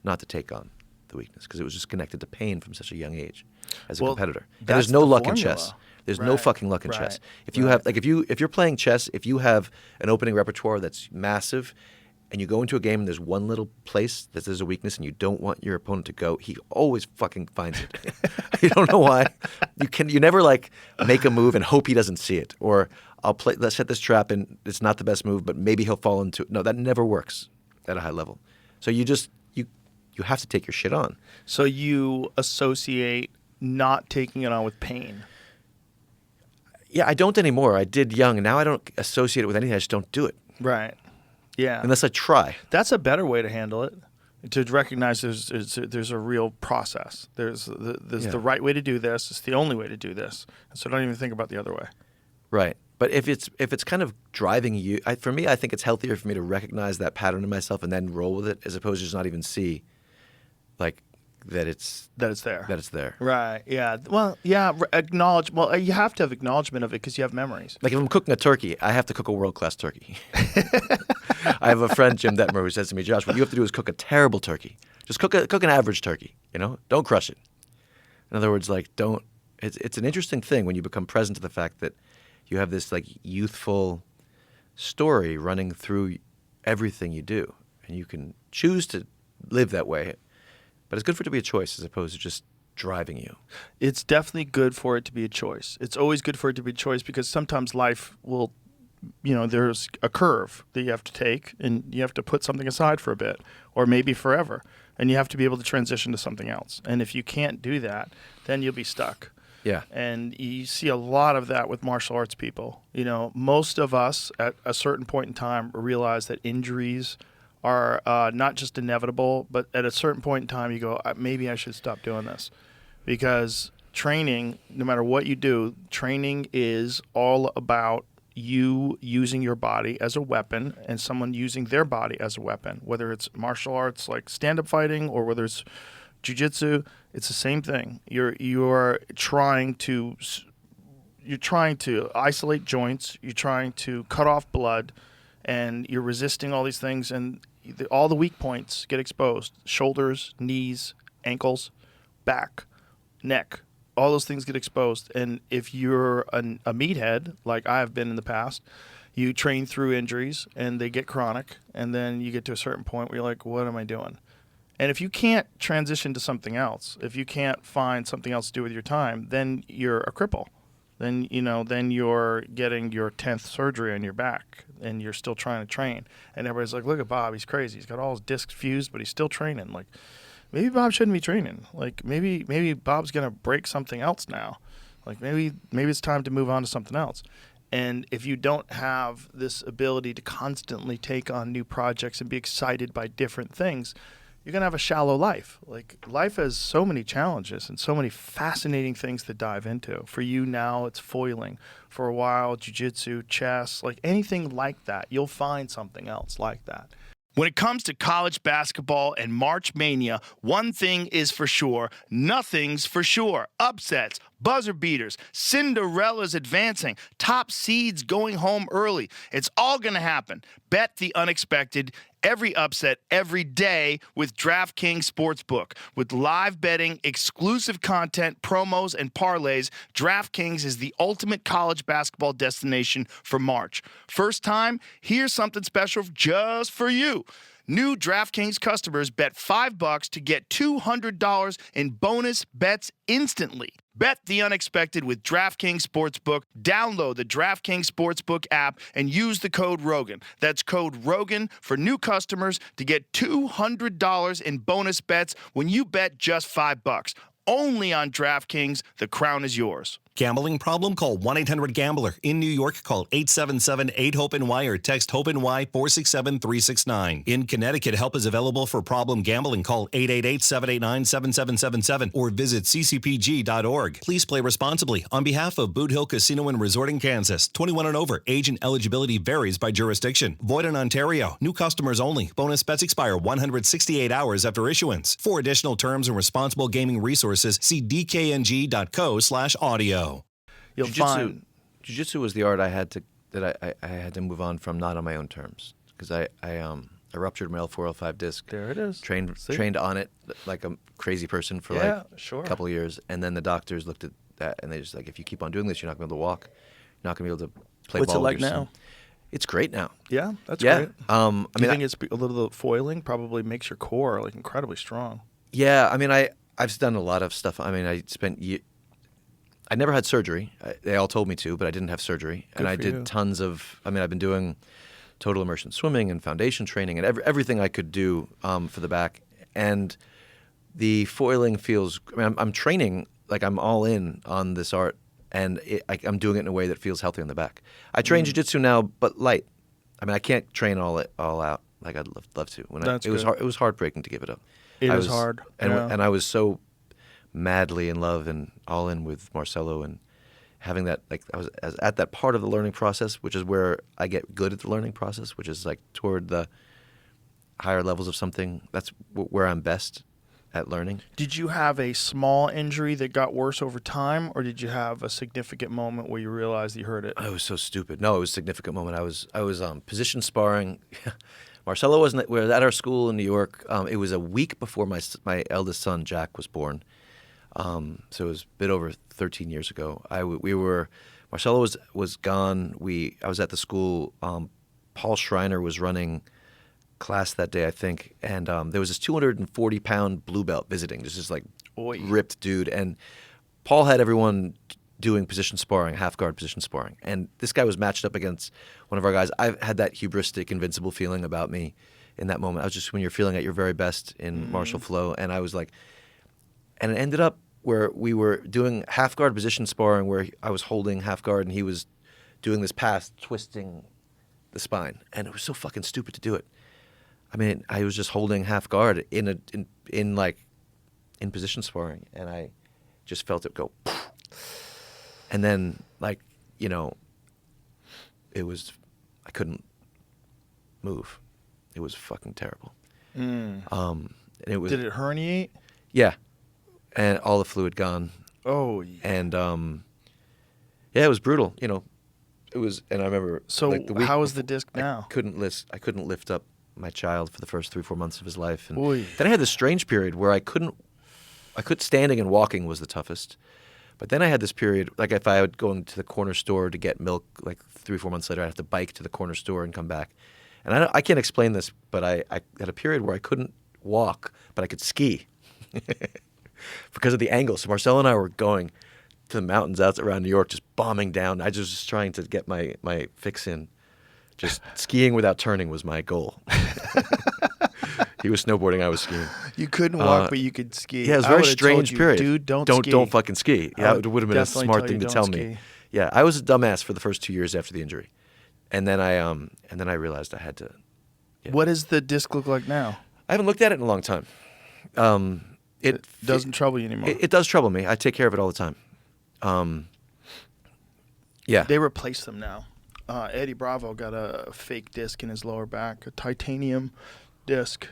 not to take on the weakness because it was just connected to pain from such a young age as a competitor. And there's no luck in chess. There's no fucking luck in chess. If you have like if you're playing chess, if you have an opening repertoire that's massive and you go into a game and there's one little place that there's a weakness and you don't want your opponent to go, he always fucking finds it. You don't know why. You never like make a move and hope he doesn't see it. Or let's set this trap and it's not the best move, but maybe he'll fall into it. No, that never works at a high level. So you have to take your shit on. So you associate not taking it on with pain. Yeah, I don't anymore. I did young, and now I don't associate it with anything. I just don't do it. Right. Yeah. Unless I try. That's a better way to handle it. To recognize there's a real process. There's the right way to do this. It's the only way to do this. So don't even think about the other way. Right. But if it's kind of driving you, for me, I think it's healthier for me to recognize that pattern in myself and then roll with it, as opposed to just not even see, like, that it's there. That it's there. Right. Yeah. Well, yeah. Acknowledge. Well, you have to have acknowledgement of it because you have memories. Like if I'm cooking a turkey, I have to cook a world-class turkey. I have a friend, Jim Detmer, who says to me, Josh, what you have to do is cook a terrible turkey. Just cook an average turkey. Don't crush it. In other words, like don't. It's an interesting thing when you become present to the fact that you have this like youthful story running through everything you do, and you can choose to live that way. But it's good for it to be a choice as opposed to just driving you. It's definitely good for it to be a choice. It's always good for it to be a choice because sometimes life will, there's a curve that you have to take and you have to put something aside for a bit or maybe forever. And you have to be able to transition to something else. And if you can't do that, then you'll be stuck. Yeah. And you see a lot of that with martial arts people. Most of us at a certain point in time realize that injuries are not just inevitable, but at a certain point in time you go, maybe I should stop doing this. Because training, no matter what you do, training is all about you using your body as a weapon and someone using their body as a weapon, whether it's martial arts like stand-up fighting or whether it's jiu-jitsu, it's the same thing. You're trying to isolate joints, you're trying to cut off blood, and you're resisting all these things, and all the weak points get exposed. Shoulders, knees, ankles, back, neck, all those things get exposed. And if you're a meathead, like I have been in the past, you train through injuries, and they get chronic, and then you get to a certain point where you're like, what am I doing? And if you can't transition to something else, if you can't find something else to do with your time, then you're a cripple. Then you're getting your 10th surgery on your back, and you're still trying to train. And everybody's like, look at Bob, he's crazy. He's got all his discs fused, but he's still training. Like, maybe Bob shouldn't be training. Like, maybe Bob's going to break something else now. Like, maybe it's time to move on to something else. And if you don't have this ability to constantly take on new projects and be excited by different things, you're going to have a shallow life. Like, life has so many challenges and so many fascinating things to dive into. For you now, it's foiling. For a while, jiu-jitsu, chess, like anything like that. You'll find something else like that. When it comes to college basketball and March Mania, one thing is for sure, nothing's for sure. Upsets, buzzer beaters, Cinderella's advancing, top seeds going home early. It's all going to happen. Bet the unexpected every upset every day with DraftKings Sportsbook. With live betting, exclusive content, promos, and parlays, DraftKings is the ultimate college basketball destination for March. First time? Here's something special just for you. New DraftKings customers bet $5 to get $200 in bonus bets instantly. Bet the unexpected with DraftKings Sportsbook. Download the DraftKings Sportsbook app and use the code Rogan. That's code Rogan for new customers to get $200 in bonus bets when you bet just $5. Only on DraftKings. The crown is yours. Gambling problem? Call 1-800-GAMBLER. In New York, call 877-8-HOPE-NY or text HOPE-NY 467-369. In Connecticut, help is available for problem gambling. Call 888-789-7777 or visit ccpg.org. Please play responsibly. On behalf of Boot Hill Casino and Resort in Kansas, 21 and over. Age and eligibility varies by jurisdiction. Void in Ontario. New customers only. Bonus bets expire 168 hours after issuance. For additional terms and responsible gaming resources, see dkng.co/audio. You'll find Jiu-jitsu was the art I had to move on from, not on my own terms, because I ruptured my L4 L5 disc. There it is. Trained on it like a crazy person for a couple of years, and then the doctors looked at that and they just like, if you keep on doing this, you're not going to be able to walk. You're not going to be able to play What's ball. it like with your now? son. It's great now. Yeah, that's Yeah. great. I Do you mean, think it's a little foiling probably makes your core like incredibly strong? Yeah, I mean, I've done a lot of stuff. I mean, I never had surgery. They all told me to, but I didn't have surgery. Good and I for did you. tons of, I've been doing total immersion swimming and foundation training and everything I could do for the back. And the foiling feels, I'm training, like I'm all in on this art, and I'm doing it in a way that feels healthy on the back. I train jiu-jitsu now, but light. I mean, I can't train all out like I'd love to. That's good. It was heartbreaking to give it up. It I is was hard. And, yeah. and I was so madly in love and all in with Marcelo, and having that, like, I was at that part of the learning process, which is where I get good at the learning process, which is like toward the higher levels of something. That's where I'm best at learning. Did you have a small injury that got worse over time, or did you have a significant moment where you realized you hurt it? I was so stupid. No, it was a significant moment. I was position sparring. Marcelo wasn't. We were at our school in New York. It was a week before my eldest son Jack was born. So it was a bit over 13 years ago. Marcelo was gone. I was at the school. Paul Schreiner was running class that day, I think, and there was this 240-pound blue belt visiting, just this like ripped dude, and Paul had everyone doing position sparring, half guard position sparring, and this guy was matched up against one of our guys. I've had that hubristic, invincible feeling about me in that moment. I was just, when you're feeling at your very best in martial flow, and I was like, and it ended up where we were doing half guard position sparring, where I was holding half guard and he was doing this pass, twisting the spine, and it was so fucking stupid to do it. I mean, I was just holding half guard in position sparring, and I just felt it go, and then I couldn't move. It was fucking terrible. And it was. Did it herniate? Yeah, and all the fluid gone. Oh. And it was brutal. It was, and I remember. So like, the week how is the before, disc now? I couldn't lift up my child for the first 3-4 months of his life, and Oy. then I had this strange period where I couldn't. Standing and walking was the toughest, but then I had this period, like if I would go into the corner store to get milk, like 3-4 months later, I'd have to bike to the corner store and come back, and I can't explain this, but I had a period where I couldn't walk, but I could ski because of the angle. So Marcelo and I were going to the mountains out around New York, just bombing down. I was just trying to get my fix in. Just skiing without turning was my goal. He was snowboarding, I was skiing. You couldn't walk, but you could ski. Yeah, it was a I very would've strange told you, period. Dude, don't ski. Don't fucking ski. Yeah, would it would have been a definitely smart tell thing you to don't tell me. ski. Yeah, I was a dumbass for the first 2 years after the injury, and then I realized I had to. Yeah. What does the disc look like now? I haven't looked at it in a long time. It doesn't trouble you anymore. It does trouble me. I take care of it all the time. Yeah. They replace them now. Eddie Bravo got a fake disc in his lower back, a titanium disc,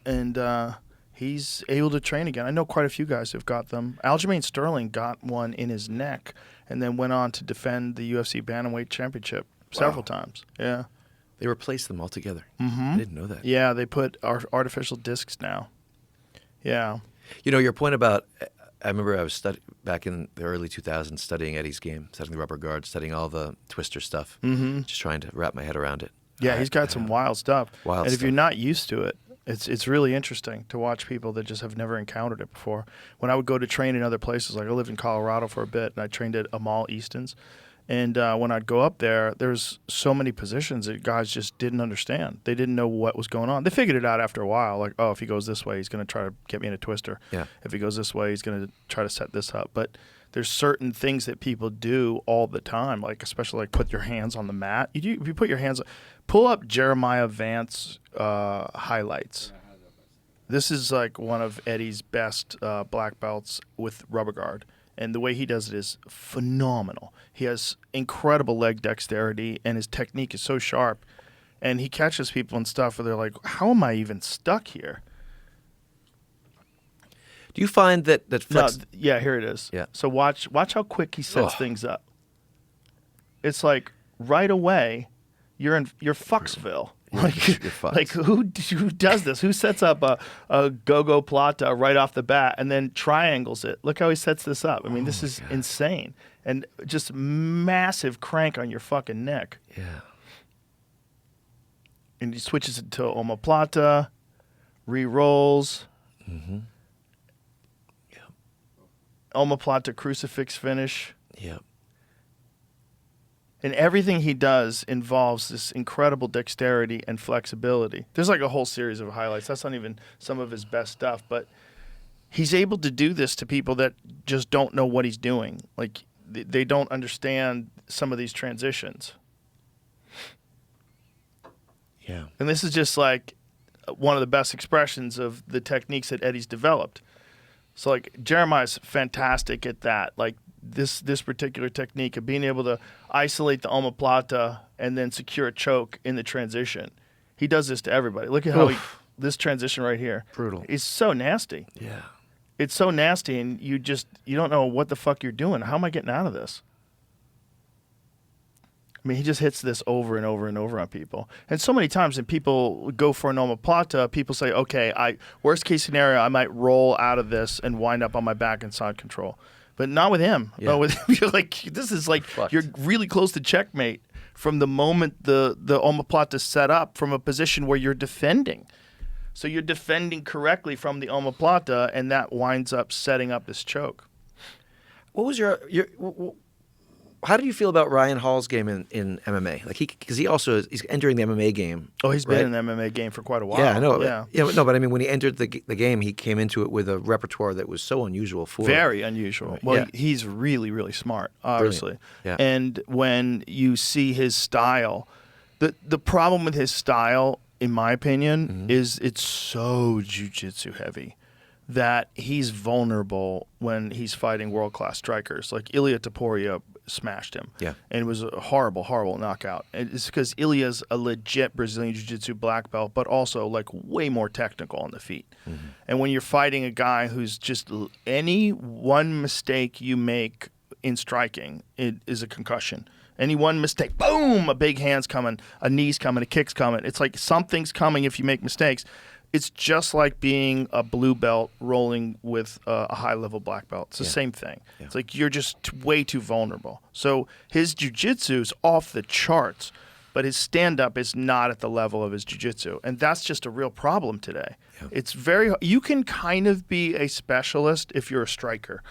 and he's able to train again. I know quite a few guys have got them. Aljamain Sterling got one in his neck and then went on to defend the UFC Bantamweight Championship several times. Yeah. They replaced them altogether. I didn't know that. Yeah, they put artificial discs now. Yeah. You know, your point about, I remember I was back in the early 2000s studying Eddie's game, studying the rubber guard, studying all the twister stuff, just trying to wrap my head around it. Yeah, he's got some wild stuff. Wild and if stuff. you're not used to it, it's really interesting to watch people that just have never encountered it before. When I would go to train in other places, like I lived in Colorado for a bit, and I trained at Amal Easton's. And when I'd go up there, there's so many positions that guys just didn't understand. They didn't know what was going on. They figured it out after a while, like, oh, if he goes this way, he's going to try to get me in a twister. Yeah. If he goes this way, he's going to try to set this up. But there's certain things that people do all the time, like especially like put your hands on the mat. If you put your hands, pull up Jeremiah Vance highlights. This is like one of Eddie's best black belts with rubber guard. And the way he does it is phenomenal. He has incredible leg dexterity, and his technique is so sharp. And he catches people and stuff where they're like, how am I even stuck here? Do you find that flex? No, yeah, here it is. Yeah. So watch how quick he sets things up. It's like right away, you're Fucksville. You're fucked. Like who does this? Who sets up a go-go plata right off the bat and then triangles it? Look how he sets this up. I mean, this is insane. And just massive crank on your fucking neck. Yeah. And he switches it to omoplata, re-rolls. Yeah. Omoplata crucifix finish. Yeah. And everything he does involves this incredible dexterity and flexibility. There's like a whole series of highlights. That's not even some of his best stuff, but he's able to do this to people that just don't know what he's doing. Like they don't understand some of these transitions. Yeah. And this is just like one of the best expressions of the techniques that Eddie's developed. So like Jeremiah's fantastic at that. Like this particular technique of being able to isolate the omoplata and then secure a choke in the transition. He does this to everybody. Look at how this transition right here. Brutal. It's so nasty. Yeah. It's so nasty, and you don't know what the fuck you're doing. How am I getting out of this? I mean, he just hits this over and over and over on people. And so many times when people go for an omoplata, people say, okay, worst case scenario, I might roll out of this and wind up on my back in side control. But not with him. Yeah. No, with him, you're like, this is like, Fucked. you're really close to checkmate from the moment the omoplata is set up from a position where you're defending. So you're defending correctly from the omoplata, and that winds up setting up this choke. What was how do you feel about Ryan Hall's game in MMA? Like because he's entering the MMA game. Oh, he's right? been in the MMA game for quite a while. Yeah, I know. Yeah. No, but I mean, when he entered the game, he came into it with a repertoire that was so unusual for Very unusual. Right. Well, Yeah. he's really, really smart, obviously. Yeah. And when you see his style, the problem with his style, in my opinion, is it's so jiu-jitsu heavy that he's vulnerable when he's fighting world-class strikers. Like Ilia Topuria smashed him. Yeah. And it was a horrible, horrible knockout. And it's because Ilia's a legit Brazilian Jiu-Jitsu black belt, but also like way more technical on the feet. And when you're fighting a guy who's just any one mistake you make in striking, it is a concussion. Any one mistake, boom, a big hand's coming, a knee's coming, a kick's coming. It's like something's coming if you make mistakes. It's just like being a blue belt rolling with a high-level black belt. It's the same thing. Yeah. It's like you're just way too vulnerable. So his jiu-jitsu is off the charts, but his stand-up is not at the level of his jiu-jitsu. And that's just a real problem today. Yeah. It's you can kind of be a specialist if you're a striker.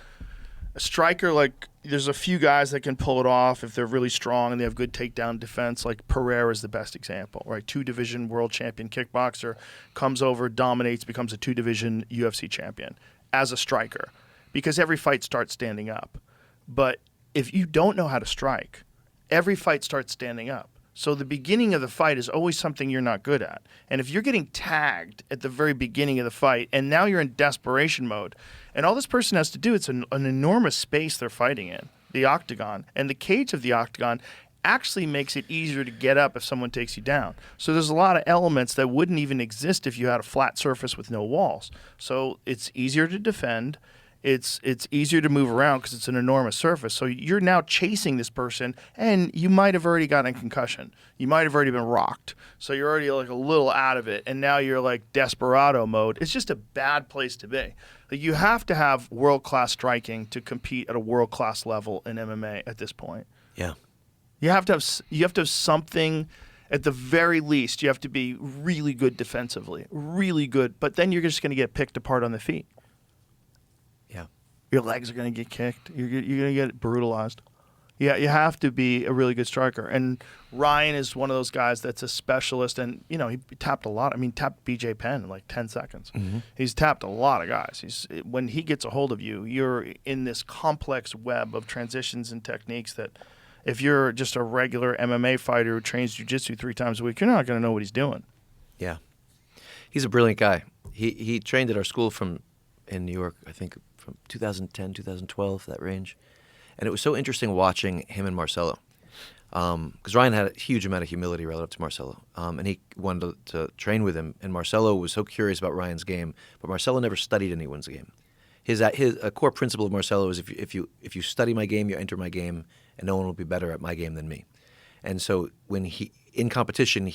A striker, like, there's a few guys that can pull it off if they're really strong and they have good takedown defense. Like Pereira is the best example, right? 2-division world champion kickboxer, comes over, dominates, becomes a 2-division UFC champion as a striker because every fight starts standing up. But if you don't know how to strike, every fight starts standing up. So the beginning of the fight is always something you're not good at. And if you're getting tagged at the very beginning of the fight and now you're in desperation mode, and all this person has to do, it's an enormous space they're fighting in, the octagon. And the cage of the octagon actually makes it easier to get up if someone takes you down. So there's a lot of elements that wouldn't even exist if you had a flat surface with no walls. So it's easier to defend. It's easier to move around because it's an enormous surface. So you're now chasing this person, and you might have already gotten a concussion. You might have already been rocked. So you're already like a little out of it, and now you're like desperado mode. It's just a bad place to be. Like, you have to have world-class striking to compete at a world-class level in MMA at this point. Yeah. You have to have something. At the very least, you have to be really good defensively, really good. But then you're just going to get picked apart on the feet. Yeah. Your legs are going to get kicked. You're going to get brutalized. Yeah, you have to be a really good striker. And Ryan is one of those guys that's a specialist. And, you know, he tapped a lot. I mean, tapped BJ Penn in like 10 seconds. Mm-hmm. He's tapped a lot of guys. When he gets a hold of you, you're in this complex web of transitions and techniques that if you're just a regular MMA fighter who trains jiu-jitsu 3 times a week, you're not going to know what he's doing. Yeah. He's a brilliant guy. He trained at our school in New York, I think, from 2010, 2012, that range. And it was so interesting watching him and Marcelo. Because Ryan had a huge amount of humility relative to Marcelo. And he wanted to train with him. And Marcelo was so curious about Ryan's game. But Marcelo never studied anyone's game. A core principle of Marcelo is if you study my game, you enter my game, and no one will be better at my game than me. And so when in competition,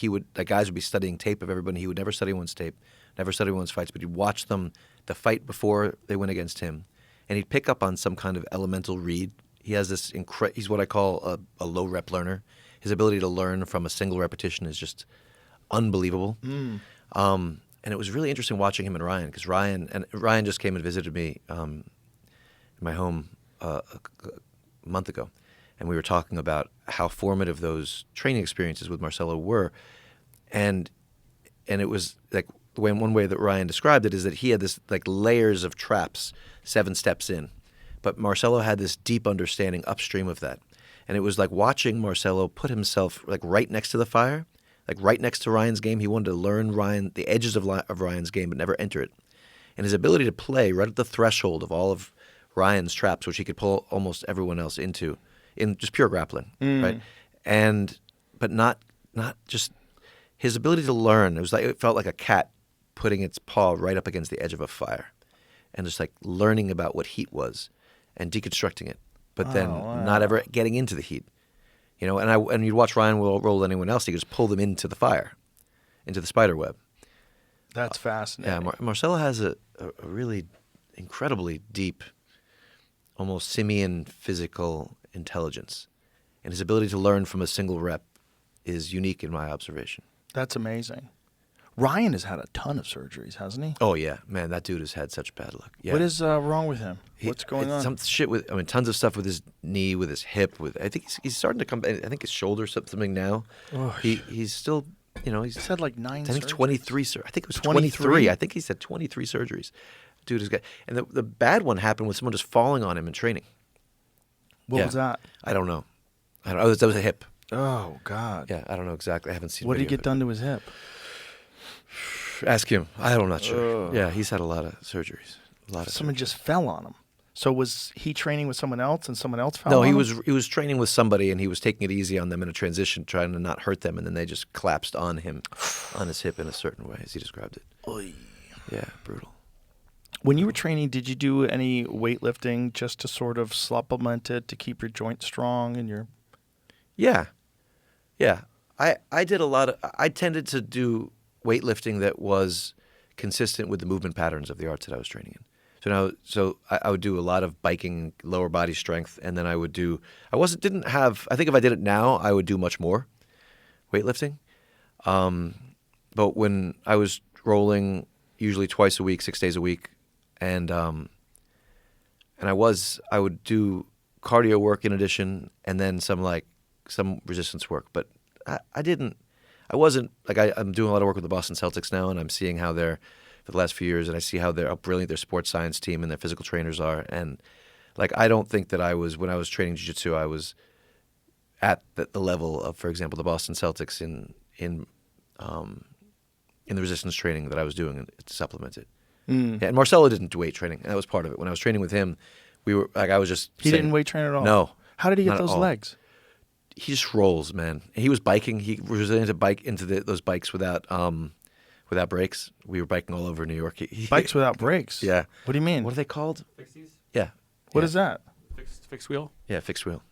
guys would be studying tape of everybody. He would never study anyone's tape, never study anyone's fights, but he'd watch the fight before they went against him, and he'd pick up on some kind of elemental read. He has this he's what I call a low rep learner. His ability to learn from a single repetition is just unbelievable. And it was really interesting watching him and Ryan, because Ryan just came and visited me in my home a month ago, and we were talking about how formative those training experiences with Marcelo were, and it was like one way that Ryan described it is that he had this like layers of traps 7 steps in, but Marcelo had this deep understanding upstream of that, and it was like watching Marcelo put himself like right next to the fire. Like right next to Ryan's game, he wanted to learn the edges of Ryan's game, but never enter it. And his ability to play right at the threshold of all of Ryan's traps, which he could pull almost everyone else into, in just pure grappling, right? But not just his ability to learn. It felt like a cat putting its paw right up against the edge of a fire, and just like learning about what heat was, and deconstructing it, but then not ever getting into the heat. You know, and you'd watch Ryan roll anyone else. He could just pull them into the fire, into the spider web. That's fascinating. Yeah, Marcelo has a really incredibly deep, almost simian physical intelligence, and his ability to learn from a single rep is unique in my observation. That's amazing. Ryan has had a ton of surgeries, hasn't he? Oh yeah, man, that dude has had such bad luck. Yeah. What is wrong with him? What's going on? Some shit tons of stuff with his knee, with his hip. I think he's starting to come. I think his shoulder something now. Oh, he's still, he's had like 9. I think surgeries. 23. I think it was 23. I think he said 23 surgeries. Dude has got, and the bad one happened with someone just falling on him in training. What was that? I don't know. That was a hip. Oh God. Yeah, I don't know exactly. I haven't seen. What did he video get done to his hip? Ask him. I'm not sure. Yeah, he's had a lot of surgeries. Someone just fell on him. So was he training with someone else and someone else fell on him? No, he was training with somebody, and he was taking it easy on them in a transition, trying to not hurt them, and then they just collapsed on him, on his hip in a certain way, as he described it. Oy. Yeah, brutal. When you were training, did you do any weightlifting just to sort of supplement it, to keep your joints strong and your... Yeah. I did a lot of... I tended to do weightlifting that was consistent with the movement patterns of the arts that I was training in. So I would do a lot of biking, lower body strength, and then I would do. I think if I did it now, I would do much more weightlifting. But when I was rolling, usually twice a week, 6 days a week, and I would do cardio work in addition, and then some resistance work. But I wasn't like I'm doing a lot of work with the Boston Celtics now, and I'm seeing how they're for the last few years, and I see how brilliant their sports science team and their physical trainers are. And like I don't think that when I was training jiu-jitsu, I was at the level of, for example, the Boston Celtics in the resistance training that I was doing to supplement it. Yeah, and Marcelo didn't do weight training, and that was part of it. When I was training with him, we were like I was just he didn't weight train at all. No. How did he get those legs? He just rolls, man. He was biking. He was able to bike into those bikes without brakes. We were biking all over New York. Bikes without brakes? Yeah. What do you mean? What are they called? Fixies? Yeah. What yeah. is that? Fixed wheel. Yeah, fixed wheel.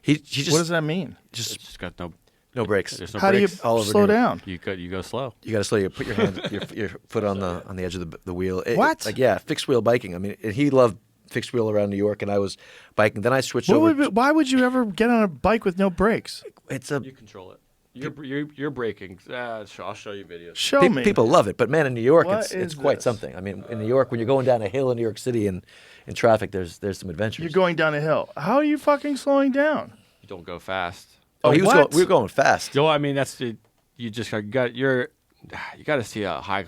He just What does that mean? It's just got no brakes. There's no How brakes. do you all over slow New York. down? You go slow. You got to slow. You put your hand, your foot on the edge of the wheel. What? Like fixed wheel biking. I mean, he loved fixed wheel around New York, and I was biking. Then I switched over. Why would you ever get on a bike with no brakes? It's a You control it. You're braking. I'll show you videos. Show me. people love it, but man, in New York, What it's is quite this? something. I mean, in New York, when you're going down a hill in New York City and in traffic, there's some adventures. You're going down a hill. How are you fucking slowing down? You don't go fast. Oh, he was what? we were going fast. No, I mean that's the. You just you got to see a high.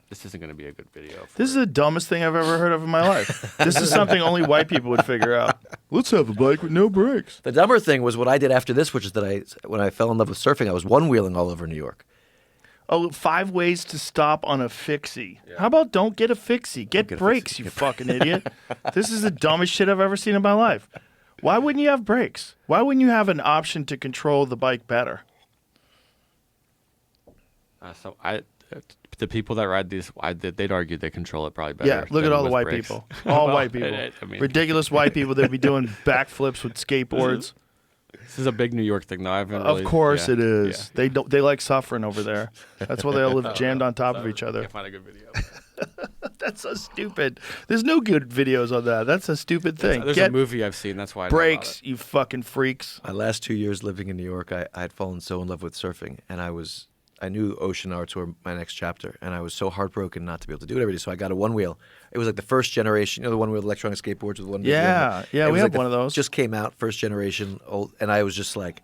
This isn't going to be a good video. This is the dumbest thing I've ever heard of in my life. This is something only white people would figure out. Let's have a bike with no brakes. The dumber thing was what I did after this, which is that when I fell in love with surfing, I was one-wheeling all over New York. Oh, 5 ways to stop on a fixie. How about don't get a fixie? Get get a brakes, fixie. you fucking idiot. This is the dumbest shit I've ever seen in my life. Why wouldn't you have brakes? Why wouldn't you have an option to control the bike better? The people that ride these, they'd argue they control it probably better. Yeah, look at than all the with white brakes. people. All Well, white people. I mean, Ridiculous white people that would be doing backflips with skateboards. This is a big New York thing, though. I haven't Of really, course yeah, it is. Yeah. They like suffering over there. That's why they all live jammed on top of each other. Can't find a good video. That's so stupid. There's no good videos on that. That's a stupid thing. There's Get a movie I've seen. That's why I know about brakes, it. you fucking freaks. My last 2 years living in New York, I had fallen so in love with surfing, and I knew ocean arts were my next chapter, and I was so heartbroken not to be able to do it every day. So I got a one-wheel. It was like the first generation, the one-wheel electronic skateboards with one. big Yeah, wheel. yeah, It we was have like one of those. Just came out, first generation, old, and I was just like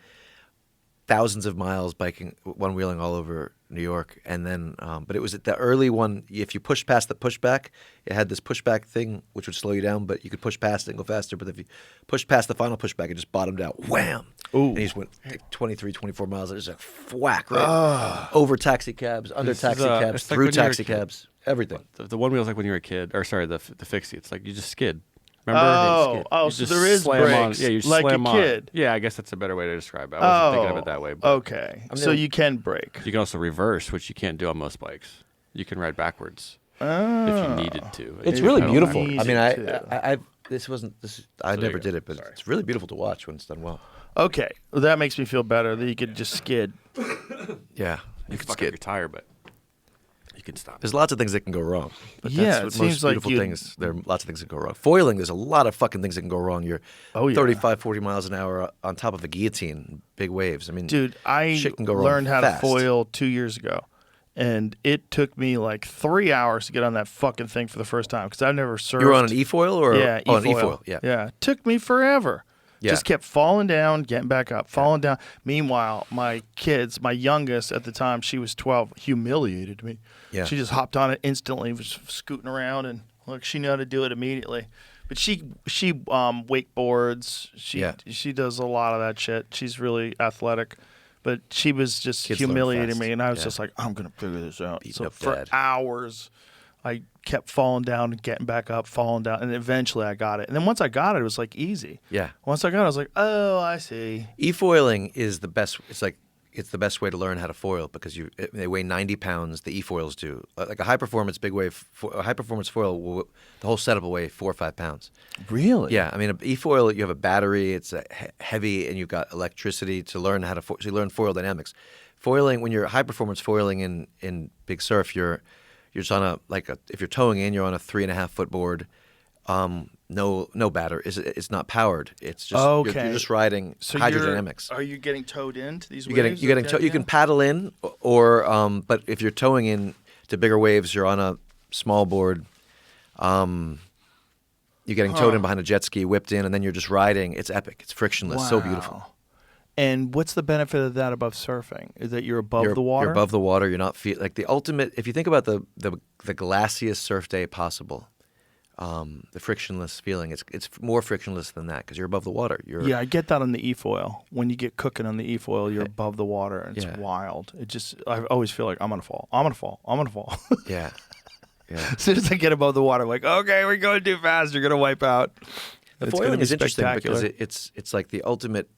thousands of miles biking, one-wheeling all over New York, and then, but it was the early one. If you pushed past the pushback, it had this pushback thing which would slow you down, but you could push past it and go faster. But if you pushed past the final pushback, it just bottomed out, wham! Ooh. And he just went like 23, 24 miles. It was a whack, right? Over taxi cabs, under This is, taxi cabs, it's like through when you were a taxi kid. cabs, everything. The one wheel's like when you were a kid, or sorry, the fixie. It's like you just skid. Remember? Oh, You so just there is slam on. brakes, Yeah, you just like a slam on. kid. Yeah, I guess that's a better way to describe it. I wasn't thinking of it that way. But Okay, so you can brake. You can also reverse, which you can't do on most bikes. You can ride backwards if you needed to. It's You really pedal beautiful. backwards. I mean, Easy too. I this wasn't this. I there you never go. did it, but Sorry. it's really beautiful to watch when it's done well. Okay, well, that makes me feel better that you could just skid. Yeah, you You can fuck up your skid. tire, but you can stop. There's lots of things that can go wrong. But Yeah, that's it what seems most like beautiful you'd- things. There are lots of things that go wrong. Foiling, there's a lot of fucking things that can go wrong. You're Oh, yeah. 35, 40 miles an hour on top of a guillotine, big waves. I mean, Dude, I shit can go wrong learned how fast. to foil 2 years ago, and it took me like 3 hours to get on that fucking thing for the first time because I've never surfed. You were on an e-foil or Yeah, oh, an e-foil. e-foil. Yeah. Yeah, it took me forever. Yeah. Just kept falling down, getting back up, falling down. Meanwhile, my kids, my youngest at the time, she was 12, humiliated me. Yeah. She just hopped on it instantly, was scooting around, and look, she knew how to do it immediately. But she wakeboards. She does a lot of that shit. She's really athletic. But she was just Kids learn humiliating fast. me, and I was Yeah. just like, I'm gonna figure this out. Beating So up for dad. hours, I kept falling down and getting back up, falling down, and eventually I got it. And then once I got it, it was like easy. Yeah. Once I got it, I was like, oh, I see. E-foiling is the best. It's the best way to learn how to foil because they weigh 90 pounds. The e-foils do. Like a high performance big wave, a high performance foil, the whole setup will weigh 4 or 5 pounds. Really? Yeah, I mean, an e-foil, you have a battery, it's heavy, and you've got electricity to learn how to so you learn foil dynamics. Foiling, when you're high performance foiling in big surf, you're just on if you're towing in, you're on a 3.5 foot board. No battery. It's not powered. It's just Okay. you're just riding So hydrodynamics. Are you getting towed into these You're waves? you can paddle in, or but if you're towing in to bigger waves, you're on a small board. You're getting towed in behind a jet ski, whipped in, and then you're just riding. It's epic. It's frictionless. So beautiful. Wow. And what's the benefit of that above surfing? Is that you're above the water? You're above the water. You're not like the ultimate. If you think about the glassiest surf day possible, the frictionless feeling. It's more frictionless than that because you're above the water. Yeah, I get that on the e-foil. When you get cooking on the e-foil, you're above the water, and it's Yeah. wild. I always feel like I'm gonna fall. I'm gonna fall. I'm gonna fall. Yeah. Yeah. As soon as I get above the water, I'm like, okay, we're going too fast. You're gonna wipe out. The It's gonna foiling be is interesting because spectacular. it's like the ultimate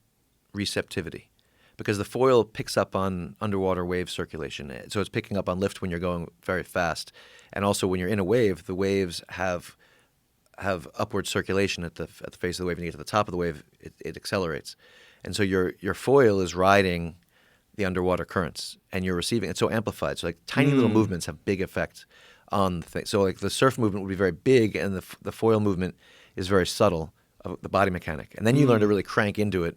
receptivity because the foil picks up on underwater wave circulation. So it's picking up on lift when you're going very fast. And also when you're in a wave, the waves have have upward circulation at the face of the wave, and you get to the top of the wave, it accelerates, and so your foil is riding the underwater currents, and you're receiving. It's so amplified. So like tiny little movements have big effect on the thing. So like the surf movement would be very big, and the foil movement is very subtle of the body mechanic. And then you learn to really crank into it,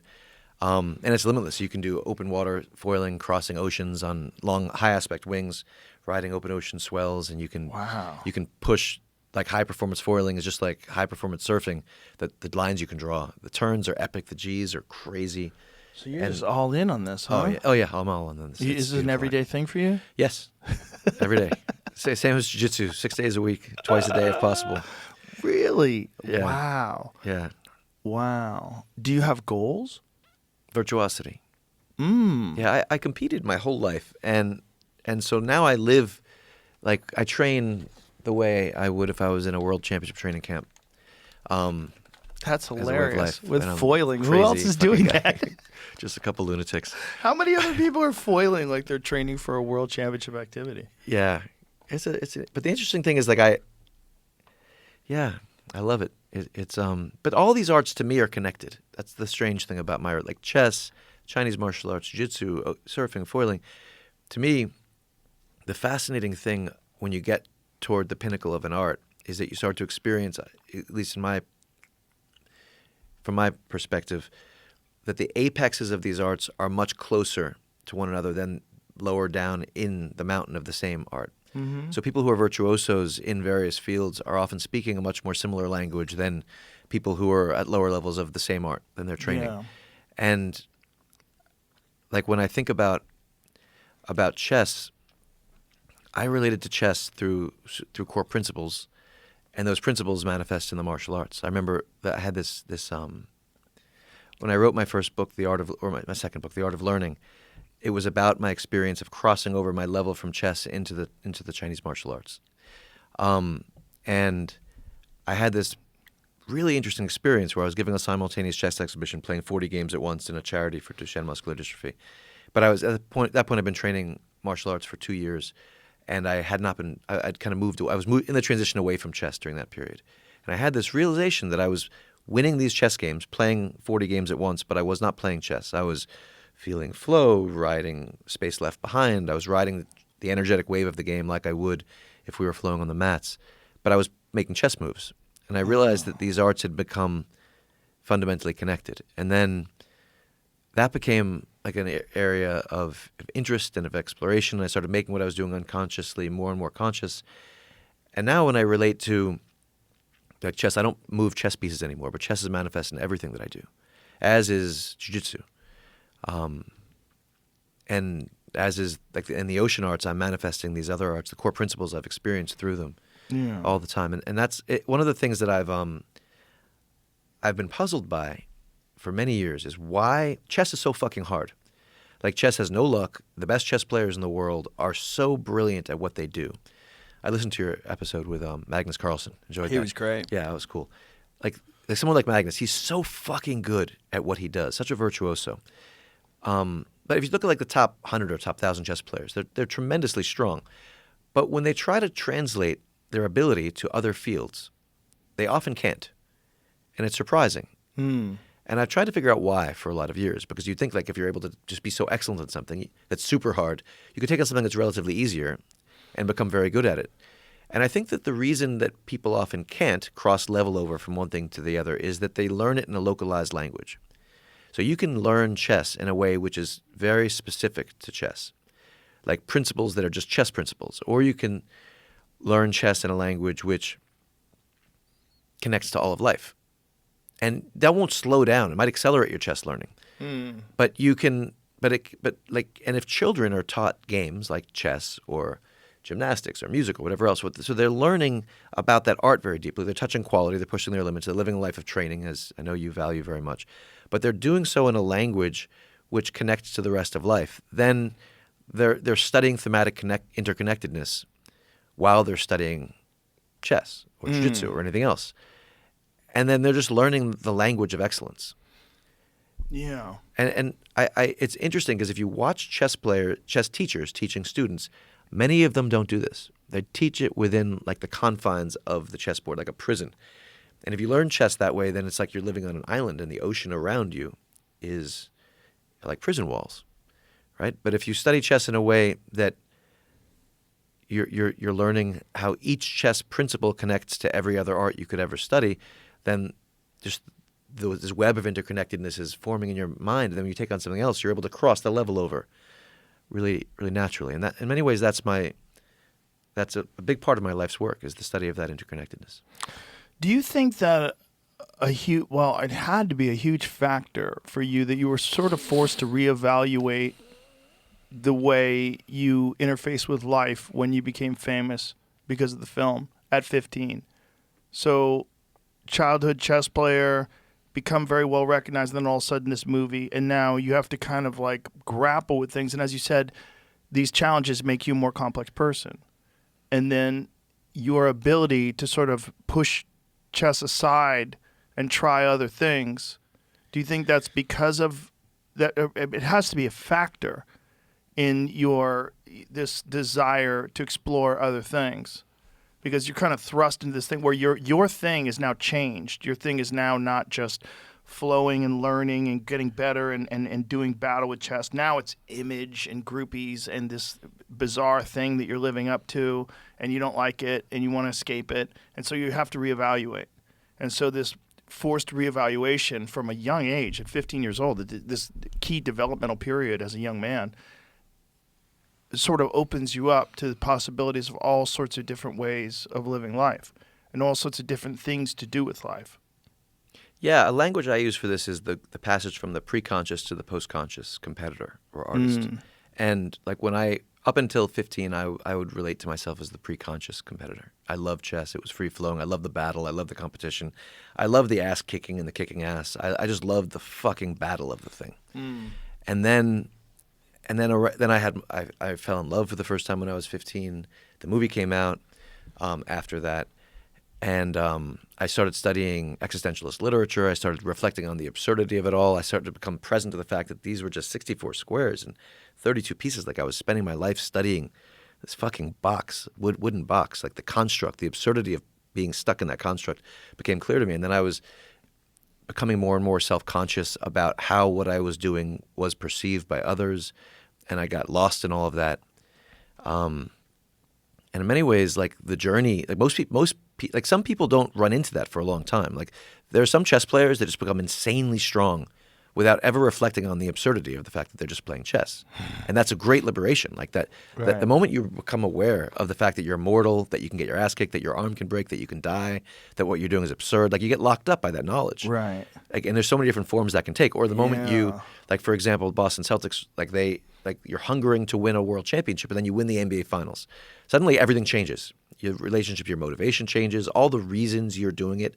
and it's limitless. You can do open water foiling, crossing oceans on long high aspect wings, riding open ocean swells, and you can push. Like high performance foiling is just like high performance surfing. The lines you can draw, the turns are epic, the G's are crazy. So you're just all in on this, huh? Oh yeah, I'm all in on this. Is this an everyday thing for you? Yes, every day. Same as jiu-jitsu, 6 days a week, twice a day if possible. Really? Yeah. Wow. Yeah. Wow. Do you have goals? Virtuosity. Yeah, I competed my whole life, and so now I live, like I train the way I would if I was in a world championship training camp. That's as a way of hilarious. life, With and I'm foiling, who crazy else is fucking doing guy. that? Just a couple lunatics. How many other people are foiling like they're training for a world championship activity? Yeah, but the interesting thing is like I love it. But all these arts to me are connected. That's the strange thing about my art, like chess, Chinese martial arts, jiu-jitsu, surfing, foiling. To me, the fascinating thing when you get toward the pinnacle of an art is that you start to experience, at least from my perspective, that the apexes of these arts are much closer to one another than lower down in the mountain of the same art. So people who are virtuosos in various fields are often speaking a much more similar language than people who are at lower levels of the same art than they're training. Yeah. And like when I think about chess, I related to chess through core principles, and those principles manifest in the martial arts. I remember that I had this when I wrote my first book, my second book, The Art of Learning. It was about my experience of crossing over my level from chess into the Chinese martial arts, and I had this really interesting experience where I was giving a simultaneous chess exhibition, playing 40 games at once in a charity for Duchenne muscular dystrophy. But I was at that point I'd been training martial arts for 2 years. And I had not been. I'd kind of moved. I was in the transition away from chess during that period, and I had this realization that I was winning these chess games, playing 40 games at once, but I was not playing chess. I was feeling flow, riding space left behind. I was riding the energetic wave of the game like I would if we were flowing on the mats, but I was making chess moves, and I realized that these arts had become fundamentally connected, and then that became like an area of interest and of exploration. I started making what I was doing unconsciously more and more conscious. And now when I relate to like chess, I don't move chess pieces anymore, but chess is manifest in everything that I do, as is jiu-jitsu. And as is like in the ocean arts, I'm manifesting these other arts, the core principles I've experienced through them all the time. And that's one of the things that I've been puzzled by for many years is why chess is so fucking hard. Like chess has no luck. The best chess players in the world are so brilliant at what they do. I listened to your episode with Magnus Carlsen. Enjoyed that. He was great. Yeah, that was cool. Like someone like Magnus, he's so fucking good at what he does. Such a virtuoso. But if you look at like the top 100 or top 1,000 chess players, they're tremendously strong. But when they try to translate their ability to other fields, they often can't. And it's surprising. And I've tried to figure out why for a lot of years, because you'd think like if you're able to just be so excellent at something that's super hard, you could take on something that's relatively easier and become very good at it. And I think that the reason that people often can't cross level over from one thing to the other is that they learn it in a localized language. So you can learn chess in a way which is very specific to chess, like principles that are just chess principles, or you can learn chess in a language which connects to all of life. And that won't slow down. It might accelerate your chess learning. But you can, and if children are taught games like chess or gymnastics or music or whatever else, so they're learning about that art very deeply. They're touching quality. They're pushing their limits. They're living a life of training, as I know you value very much. But they're doing so in a language which connects to the rest of life. Then they're studying thematic interconnectedness while they're studying chess or jiu-jitsu or anything else. And then they're just learning the language of excellence. Yeah. And I it's interesting because if you watch chess teachers teaching students, many of them don't do this. They teach it within like the confines of the chessboard, like a prison. And if you learn chess that way, then it's like you're living on an island and the ocean around you is like prison walls, right? But if you study chess in a way that you're learning how each chess principle connects to every other art you could ever study, then just this web of interconnectedness is forming in your mind. And then when you take on something else, you're able to cross the level over really, really naturally. And that, in many ways, that's a big part of my life's work, is the study of that interconnectedness. Do you think that it had to be a huge factor for you that you were sort of forced to reevaluate the way you interface with life when you became famous because of the film at 15? So, childhood chess player, become very well recognized, and then all of a sudden this movie, and now you have to kind of like grapple with things. And as you said, these challenges make you a more complex person. And then your ability to sort of push chess aside and try other things, do you think that's because of that? It has to be a factor in this desire to explore other things, because you're kind of thrust into this thing where your thing is now changed. Your thing is now not just flowing and learning and getting better and doing battle with chess. Now it's image and groupies and this bizarre thing that you're living up to, and you don't like it and you want to escape it. And so you have to reevaluate. And so this forced reevaluation from a young age, at 15 years old, this key developmental period as a young man, sort of opens you up to the possibilities of all sorts of different ways of living life and all sorts of different things to do with life. Yeah, a language I use for this is the passage from the pre-conscious to the post-conscious competitor or artist. And like up until 15, I would relate to myself as the pre-conscious competitor. I loved chess. It was free-flowing. I loved the battle. I loved the competition. I loved the ass-kicking and the kicking ass. I just loved the fucking battle of the thing. And then I fell in love for the first time when I was 15. The movie came out after that, and I started studying existentialist literature. I started reflecting on the absurdity of it all. I started to become present to the fact that these were just 64 squares and 32 pieces. Like, I was spending my life studying this fucking box, wooden box. Like, the construct, the absurdity of being stuck in that construct became clear to me. And then I was becoming more and more self-conscious about how what I was doing was perceived by others. And I got lost in all of that. And in many ways, like, the journey, like like, some people don't run into that for a long time. Like, there are some chess players that just become insanely strong without ever reflecting on the absurdity of the fact that they're just playing chess. And that's a great liberation. Like, that the moment you become aware of the fact that you're mortal, that you can get your ass kicked, that your arm can break, that you can die, that what you're doing is absurd, like, you get locked up by that knowledge. Right. Like, and there's so many different forms that can take. Or the moment you, like, for example, Boston Celtics, you're hungering to win a world championship, and then you win the NBA Finals. Suddenly, everything changes. Your relationship, your motivation changes. All the reasons you're doing it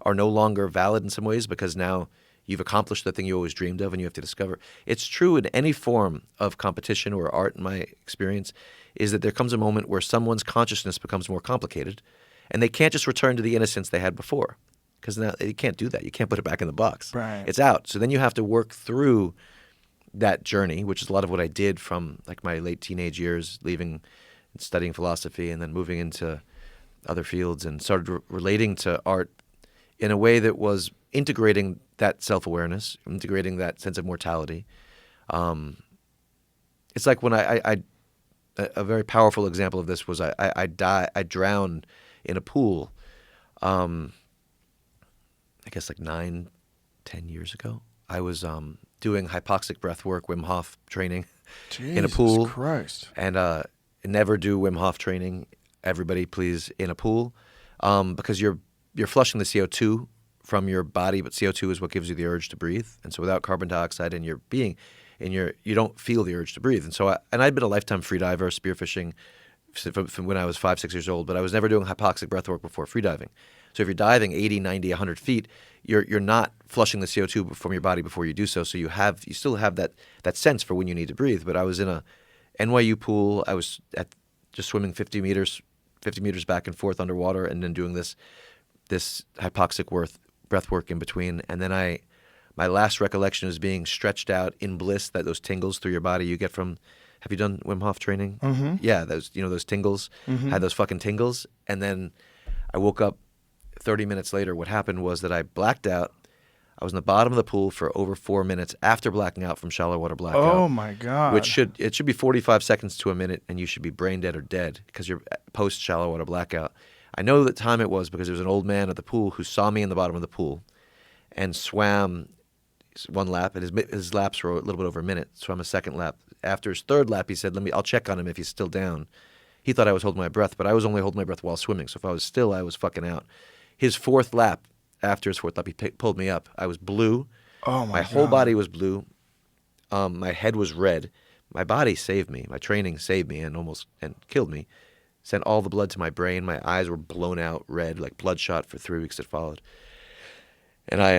are no longer valid in some ways, because now you've accomplished the thing you always dreamed of, and you have to discover. It's true in any form of competition or art, in my experience, is that there comes a moment where someone's consciousness becomes more complicated, and they can't just return to the innocence they had before, because now you can't do that. You can't put it back in the box. Right. It's out. So then you have to work through that journey, which is a lot of what I did from like my late teenage years, leaving and studying philosophy and then moving into other fields, and started relating to art in a way that was integrating that self-awareness, integrating that sense of mortality. It's like when a very powerful example of this was I drowned in a pool, I guess like 9-10 years ago. I was doing hypoxic breath work, Wim Hof training in a pool. Jesus Christ. And never do Wim Hof training, everybody please, in a pool, because you're flushing the CO2 from your body, but CO2 is what gives you the urge to breathe. And so without carbon dioxide in your being, you don't feel the urge to breathe. And so I'd been a lifetime freediver, spearfishing from when I was 5-6 years old, but I was never doing hypoxic breath work before freediving. So if you're diving 80, 90, 100 feet, you're not flushing the CO2 from your body before you do so. So you still have that sense for when you need to breathe. But I was in a NYU pool. I was just swimming 50 meters back and forth underwater, and then doing this hypoxic breath work in between. And then my last recollection is being stretched out in bliss, that those tingles through your body you get from. Have you done Wim Hof training? Mm-hmm. Yeah, those tingles. Mm-hmm. Had those fucking tingles, and then I woke up 30 minutes later, what happened was that I blacked out. I was in the bottom of the pool for over 4 minutes after blacking out from shallow water blackout. Oh my God. Which should be 45 seconds to a minute, and you should be brain dead or dead because you're post shallow water blackout. I know the time it was because there was an old man at the pool who saw me in the bottom of the pool and swam one lap, and his laps were a little bit over a minute. Swam a second lap. After his third lap, he said, I'll check on him if he's still down. He thought I was holding my breath, but I was only holding my breath while swimming. So if I was still, I was fucking out. His fourth lap, after his fourth lap, he pulled me up. I was blue. Oh my God. Whole body was blue. My head was red. My body saved me. My training saved me and killed me. Sent all the blood to my brain. My eyes were blown out red, like bloodshot for 3 weeks that followed. And I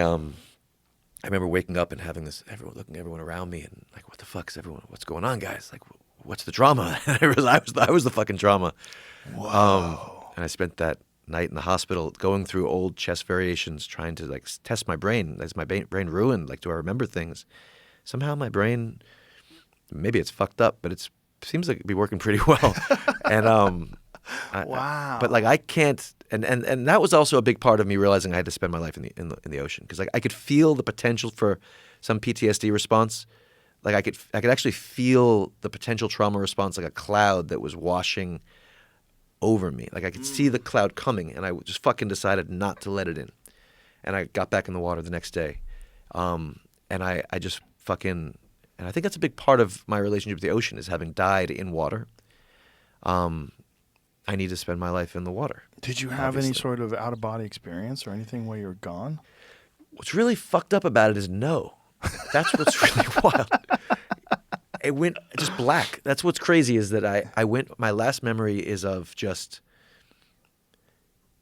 remember waking up and having everyone around me and like, what the fuck is everyone? What's going on, guys? Like, what's the drama? And I was the fucking drama. Whoa. And I spent that night in the hospital going through old chess variations, trying to like test my brain. Is my brain ruined? Like, do I remember things? Somehow my brain, maybe it's fucked up, but it seems like it'd be working pretty well. And Wow. but like I can't, and that was also a big part of me realizing I had to spend my life in the ocean, because like I could feel the potential for some PTSD response. Like I could actually feel the potential trauma response, like a cloud that was washing over me. Like I could see the cloud coming, and I just fucking decided not to let it in. And I got back in the water the next day, and I just fucking, and I think that's a big part of my relationship with the ocean, is having died in water. I need to spend my life in the water. Did you have any sort of out-of-body experience or anything while you were gone? What's really fucked up about it is no. That's what's really wild. It went just black. That's what's crazy, is that I went, my last memory is of just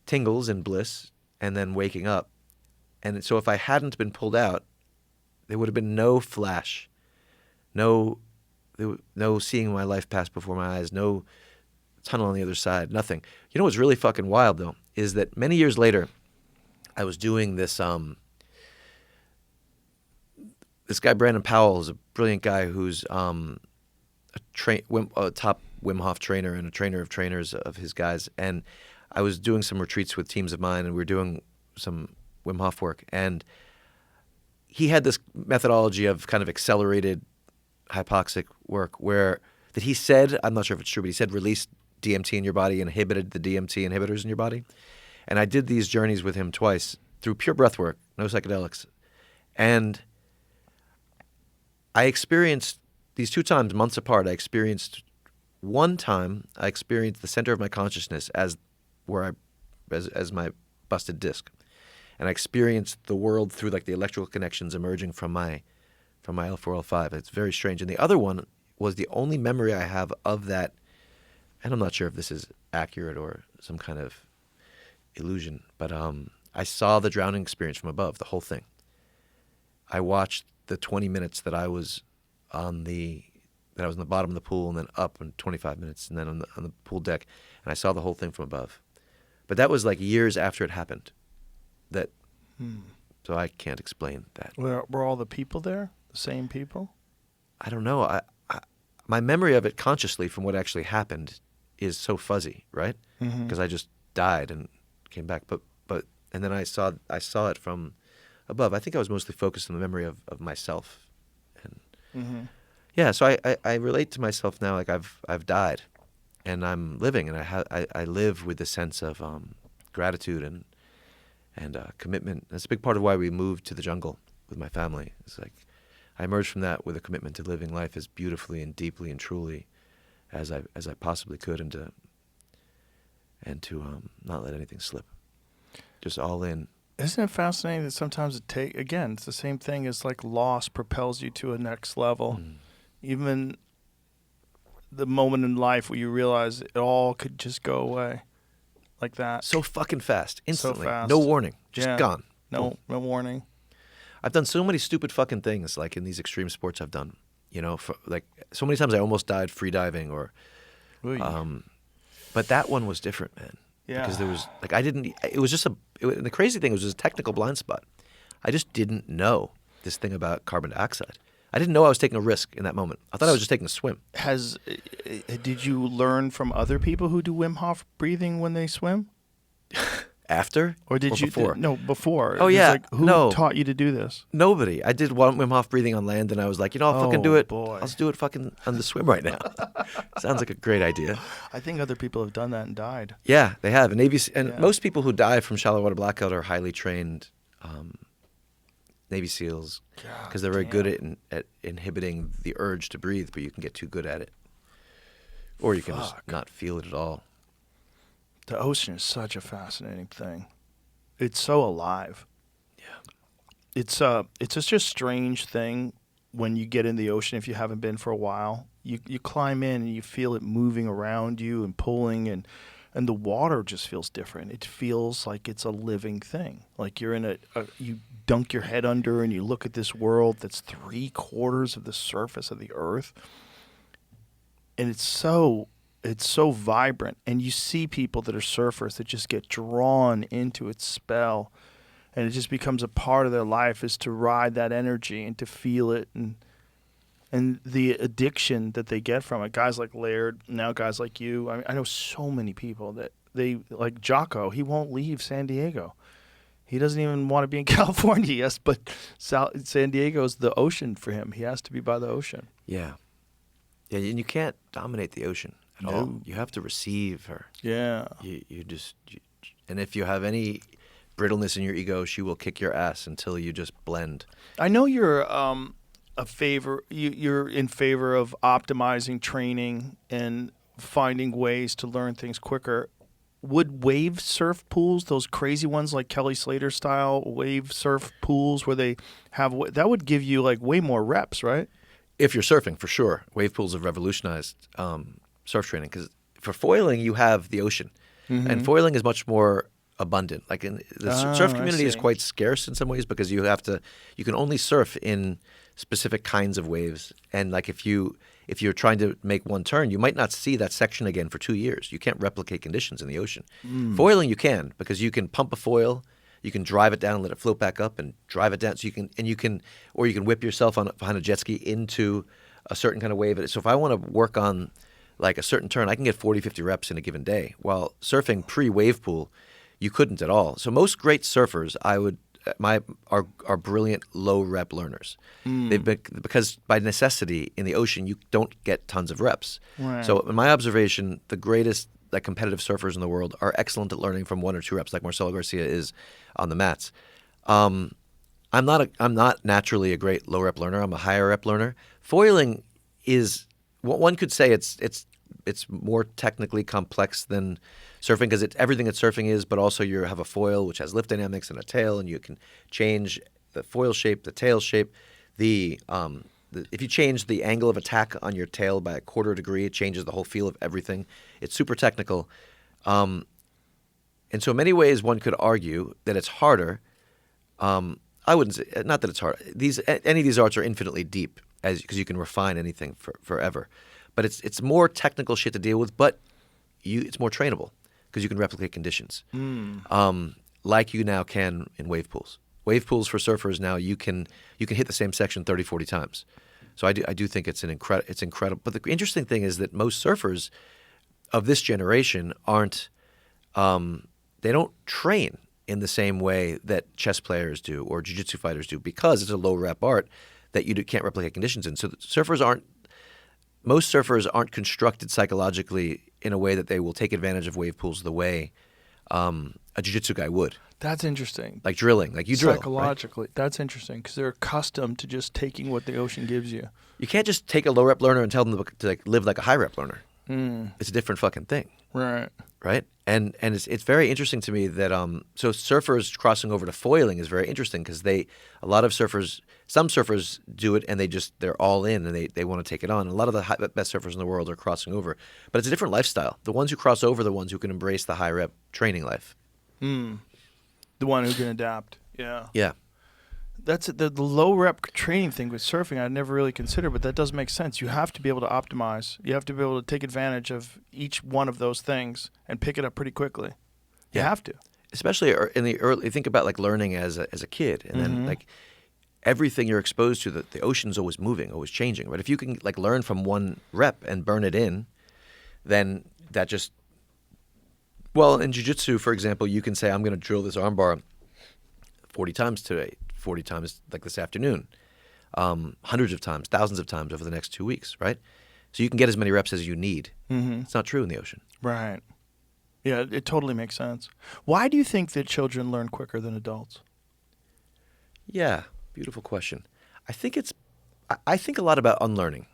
tingles and bliss and then waking up. And so if I hadn't been pulled out, there would have been no flash, no seeing my life pass before my eyes, no tunnel on the other side, nothing. You know what's really fucking wild, though, is that many years later, I was doing this, this guy, Brandon Powell, is a brilliant guy who's a top Wim Hof trainer and a trainer of trainers of his guys. And I was doing some retreats with teams of mine, and we were doing some Wim Hof work. And he had this methodology of kind of accelerated hypoxic work that he said, I'm not sure if it's true, but he said release DMT in your body, inhibited the DMT inhibitors in your body. And I did these journeys with him twice through pure breath work, no psychedelics. And I experienced these 2 times, months apart. One time I experienced the center of my consciousness as my busted disc. And I experienced the world through like the electrical connections emerging from my L4, L5. It's very strange. And the other one was the only memory I have of that, and I'm not sure if this is accurate or some kind of illusion, but I saw the drowning experience from above, the whole thing. I watched the 20 minutes that I was in the bottom of the pool, and then up in 25 minutes, and then on the pool deck, and I saw the whole thing from above. But that was like years after it happened. So I can't explain that. Were all the people there? The same people? I don't know. My memory of it consciously from what actually happened is so fuzzy, right? Because I just died and came back. But and then I saw it from above. I think I was mostly focused on the memory of myself. And yeah, so I relate to myself now like I've died, and I'm living, and I live with a sense of gratitude and commitment. That's a big part of why we moved to the jungle with my family. It's like I emerged from that with a commitment to living life as beautifully and deeply and truly as I possibly could, and to not let anything slip. Just all in. Isn't it fascinating that sometimes it's the same thing as like loss propels you to a next level. Even the moment in life where you realize it all could just go away like that. So fucking fast, instantly, So fast. no warning, just gone. No warning. I've done so many stupid fucking things, like in these extreme sports I've done. You know, like so many times I almost died free diving, or, but that one was different, man. Yeah. Because there was like it was just the crazy thing was a technical blind spot. I just didn't know this thing about carbon dioxide. I didn't know I was taking a risk in that moment. I thought I was just taking a swim. Did you learn from other people who do Wim Hof breathing when they swim? After? Or did you? before? No, before. Oh, It was yeah. Like, who No. taught you to do this? Nobody. I did Wim Hof breathing on land, and I was like, I'll fucking do Oh, it. boy. I'll just do it fucking on the swim right now. Sounds like a great idea. I think other people have done that and died. Yeah, they have. And Yeah. most people who die from shallow water blackout are highly trained Navy SEALs because they're very good at inhibiting the urge to breathe, but you can get too good at it. Or you can just not feel it at all. The ocean is such a fascinating thing. It's so alive. Yeah. It's just a strange thing when you get in the ocean if you haven't been for a while. You climb in and you feel it moving around you and pulling and the water just feels different. It feels like it's a living thing. Like you're in you dunk your head under and you look at this world that's 3/4 of the surface of the earth. And it's so vibrant, and you see people that are surfers that just get drawn into its spell, and it just becomes a part of their life is to ride that energy and to feel it, and the addiction that they get from it. Guys like Laird, now guys like you. I know so many people that they like Jocko. He won't leave San Diego. He doesn't even want to be in California. Yes, but San Diego's the ocean for him. He has to be by the ocean. Yeah. Yeah, and you can't dominate the ocean at all. You have to receive her. Yeah. And if you have any brittleness in your ego, she will kick your ass until you just blend. I know you're you're in favor of optimizing training and finding ways to learn things quicker. Would wave surf pools, those crazy ones like Kelly Slater style wave surf pools where they have that would give you like way more reps, right? If you're surfing, for sure. Wave pools have revolutionized surf training because for foiling, you have the ocean. And foiling is much more abundant. Like the surf community is quite scarce in some ways because you can only surf in specific kinds of waves. And like if you're trying to make one turn, you might not see that section again for 2 years. You can't replicate conditions in the ocean. Foiling you can because you can pump a foil. You can drive it down and let it float back up and drive it down. So you can whip yourself behind a jet ski into a certain kind of wave. So if I want to work on like a certain turn, I can get 40, 50 reps in a given day. While surfing pre-wave pool, you couldn't at all. So most great surfers, are brilliant low rep learners. Because by necessity in the ocean, you don't get tons of reps. Right. So in my observation, the greatest competitive surfers in the world are excellent at learning from 1 or 2 reps, like Marcelo Garcia is on the mats. I'm not naturally a great low rep learner. I'm a higher rep learner. Foiling is one could say it's more technically complex than surfing because it's everything that surfing is, but also you have a foil which has lift dynamics and a tail, and you can change the foil shape, the tail shape, if you change the angle of attack on your tail by 1/4 degree, it changes the whole feel of everything. It's super technical. And so in many ways, one could argue that it's harder. I wouldn't say, not that it's hard. Any of these arts are infinitely deep because you can refine anything forever. But it's more technical shit to deal with, but it's more trainable because you can replicate conditions. Like you now can in wave pools. Wave pools for surfers now, you can hit the same section 30, 40 times. So I do think it's incredible. But the interesting thing is that most surfers of this generation they don't train in the same way that chess players do or jiu-jitsu fighters do because it's a low rep art that you can't replicate conditions in. So most surfers aren't constructed psychologically in a way that they will take advantage of wave pools the way a jiu-jitsu guy would. That's interesting. Like drilling, like you drill. Psychologically, right? That's interesting because they're accustomed to just taking what the ocean gives you. You can't just take a low rep learner and tell them to live like a high rep learner. It's a different fucking thing. Right. Right. And it's very interesting to me that so surfers crossing over to foiling is very interesting because some surfers do it and they're all in and they want to take it on. A lot of the best surfers in the world are crossing over, but it's a different lifestyle. The ones who cross over are the ones who can embrace the high rep training life. The one who can adapt. Yeah. Yeah. That's the low rep training thing with surfing. I never really considered, but that does make sense. You have to be able to optimize. You have to be able to take advantage of each one of those things and pick it up pretty quickly. You have to. Especially in the early. Think about like learning as a kid, and then like everything you're exposed to. The ocean's always moving, always changing. But if you can like learn from one rep and burn it in, then that just Well, in jiu-jitsu, for example, you can say, I'm going to drill this armbar 40 times today, 40 times like this afternoon, hundreds of times, thousands of times over the next 2 weeks, right? So you can get as many reps as you need. Mm-hmm. It's not true in the ocean. Right. Yeah, it totally makes sense. Why do you think that children learn quicker than adults? Yeah, beautiful question. I think a lot about unlearning,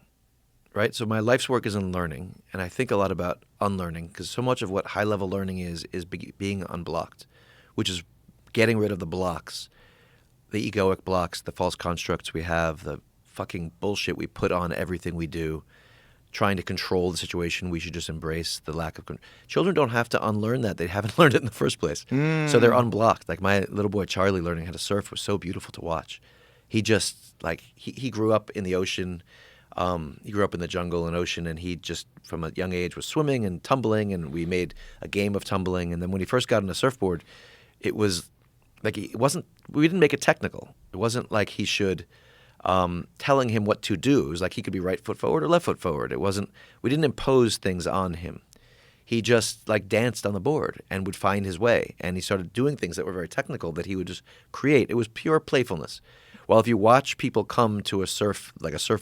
right? So my life's work is in learning, and I think a lot about unlearning because so much of what high-level learning is being unblocked, which is getting rid of the blocks, the egoic blocks, the false constructs we have, the fucking bullshit we put on everything we do, trying to control the situation we should just embrace, the lack of control. Children don't have to unlearn that. They haven't learned it in the first place. So they're unblocked. Like my little boy Charlie learning how to surf was so beautiful to watch. He just, like, he grew up in the ocean. He grew up in the jungle and ocean, and he just, from a young age, was swimming and tumbling, and we made a game of tumbling. And then when he first got on a surfboard, it was like, we didn't make it technical. It wasn't like he should, telling him what to do. It was like he could be right foot forward or left foot forward. We didn't impose things on him. He just like danced on the board and would find his way. And he started doing things that were very technical that he would just create. It was pure playfulness. Well, if you watch people come to a surf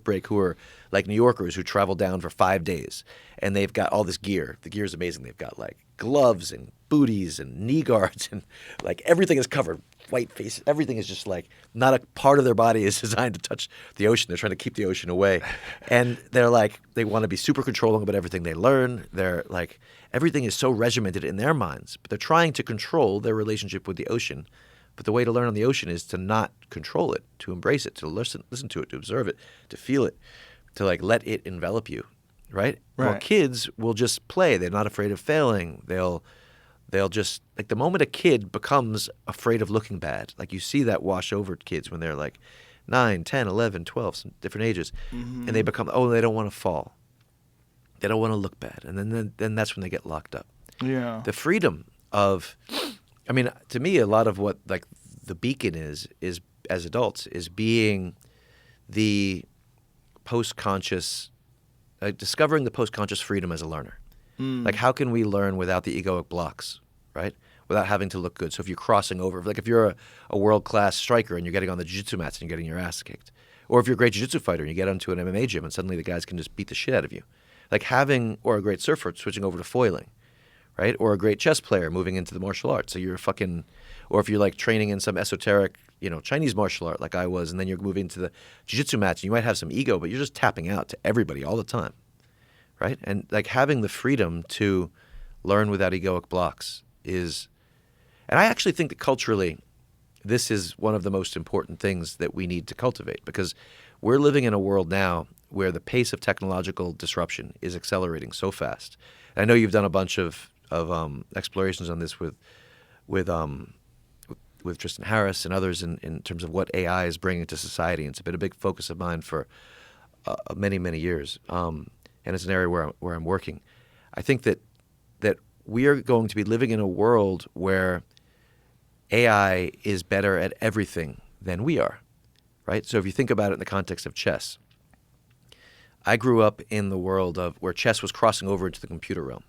break who are like New Yorkers who travel down for 5 days and they've got all this gear. The gear is amazing. They've got like gloves and booties and knee guards and like everything is covered. White face. Everything is just like not a part of their body is designed to touch the ocean. They're trying to keep the ocean away. And they're like, they want to be super controlling about everything they learn. They're like, everything is so regimented in their minds, but they're trying to control their relationship with the ocean. But the way to learn on the ocean is to not control it, to embrace it, to listen to it, to observe it, to feel it, to like let it envelop you, right? Well, kids will just play. They're not afraid of failing. They'll just, like the moment a kid becomes afraid of looking bad, like you see that wash over kids when they're like 9, 10, 11, 12, some different ages, and they become, they don't want to fall. They don't want to look bad. And then that's when they get locked up. Yeah. The freedom of, I mean, to me, a lot of what like the beacon is as adults is being the post-conscious, discovering the post-conscious freedom as a learner. Like how can we learn without the egoic blocks, right? Without having to look good. So if you're crossing over, like if you're a world-class striker and you're getting on the jiu-jitsu mats and you're getting your ass kicked, or if you're a great jiu-jitsu fighter and you get onto an MMA gym and suddenly the guys can just beat the shit out of you. Like or a great surfer switching over to foiling, right? Or a great chess player moving into the martial arts. So you're or if you're like training in some esoteric, Chinese martial art like I was, and then you're moving to the jiu-jitsu mats and you might have some ego, but you're just tapping out to everybody all the time, right? And like having the freedom to learn without egoic blocks and I actually think that culturally, this is one of the most important things that we need to cultivate because we're living in a world now where the pace of technological disruption is accelerating so fast. And I know you've done a bunch of explorations on this with Tristan Harris and others in terms of what AI is bringing to society. And it's been a big focus of mine for many, many years. And it's an area where I'm working. I think that we are going to be living in a world where AI is better at everything than we are, right? So if you think about it in the context of chess, I grew up in the world of where chess was crossing over into the computer realm.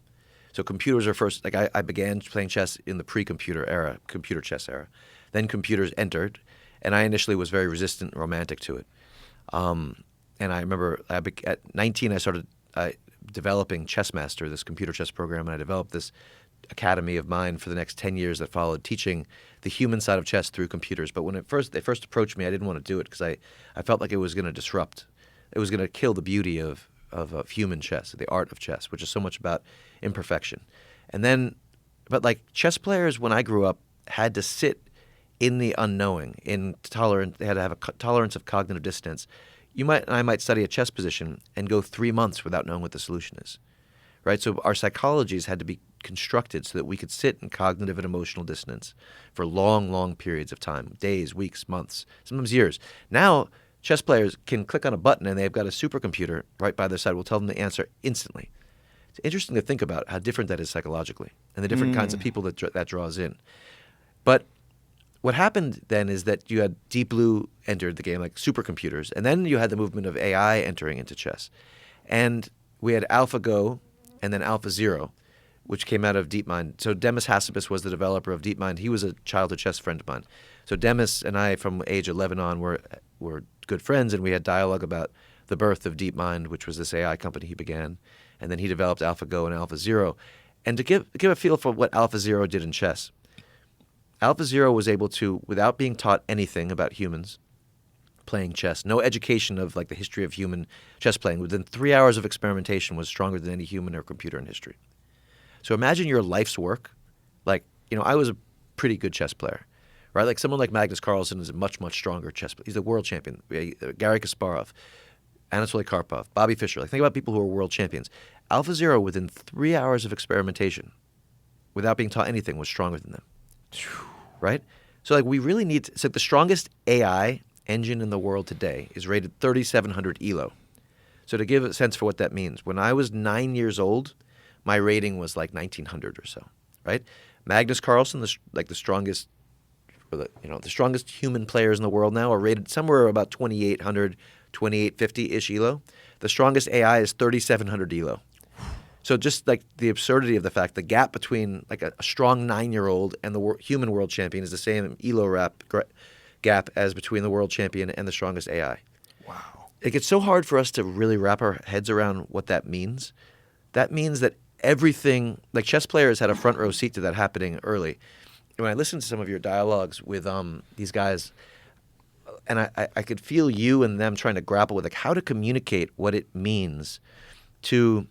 So computers are first, like I began playing chess in the pre-computer era, computer chess era. Then computers entered, and I initially was very resistant and romantic to it. And I remember at 19, I started developing Chessmaster, this computer chess program, and I developed this academy of mine for the next 10 years that followed, teaching the human side of chess through computers. But when they first approached me, I didn't want to do it because I felt like it was going to disrupt. It was going to kill the beauty of human chess, the art of chess, which is so much about imperfection. But like chess players, when I grew up, had to sit in the unknowing, they had to have a tolerance of cognitive dissonance. I might study a chess position and go 3 months without knowing what the solution is, right? So our psychologies had to be constructed so that we could sit in cognitive and emotional dissonance for long, long periods of time, days, weeks, months, sometimes years. Now, chess players can click on a button and they've got a supercomputer right by their side. We'll tell them the answer instantly. It's interesting to think about how different that is psychologically and the different kinds of people that draws in. But what happened then is that you had Deep Blue entered the game, like supercomputers, and then you had the movement of AI entering into chess. And we had AlphaGo and then AlphaZero, which came out of DeepMind. So Demis Hassabis was the developer of DeepMind. He was a childhood chess friend of mine. So Demis and I, from age 11 on, were good friends, and we had dialogue about the birth of DeepMind, which was this AI company he began. And then he developed AlphaGo and AlphaZero. And to give a feel for what AlphaZero did in chess, AlphaZero was able to, without being taught anything about humans playing chess, no education of like the history of human chess playing, within 3 hours of experimentation was stronger than any human or computer in history. So imagine your life's work. Like, I was a pretty good chess player, right? Like someone like Magnus Carlsen is a much, much stronger chess player. He's the world champion. Garry Kasparov, Anatoly Karpov, Bobby Fischer. Like think about people who are world champions. AlphaZero, within 3 hours of experimentation, without being taught anything, was stronger than them. Right? So like we really need so the strongest AI engine in the world today is rated 3,700 ELO. So to give a sense for what that means, when I was 9 years old, my rating was like 1,900 or so. Right? Magnus Carlsen, the strongest, the strongest human players in the world now are rated somewhere about 2,800, 2,850-ish ELO. The strongest AI is 3,700 ELO. So just like the absurdity of the fact, the gap between like a strong 9-year-old and the human world champion is the same ELO gap as between the world champion and the strongest AI. Wow. It gets so hard for us to really wrap our heads around what that means. That means that everything, like chess players had a front row seat to that happening early. When I listened to some of your dialogues with these guys, and I could feel you and them trying to grapple with like how to communicate what it means to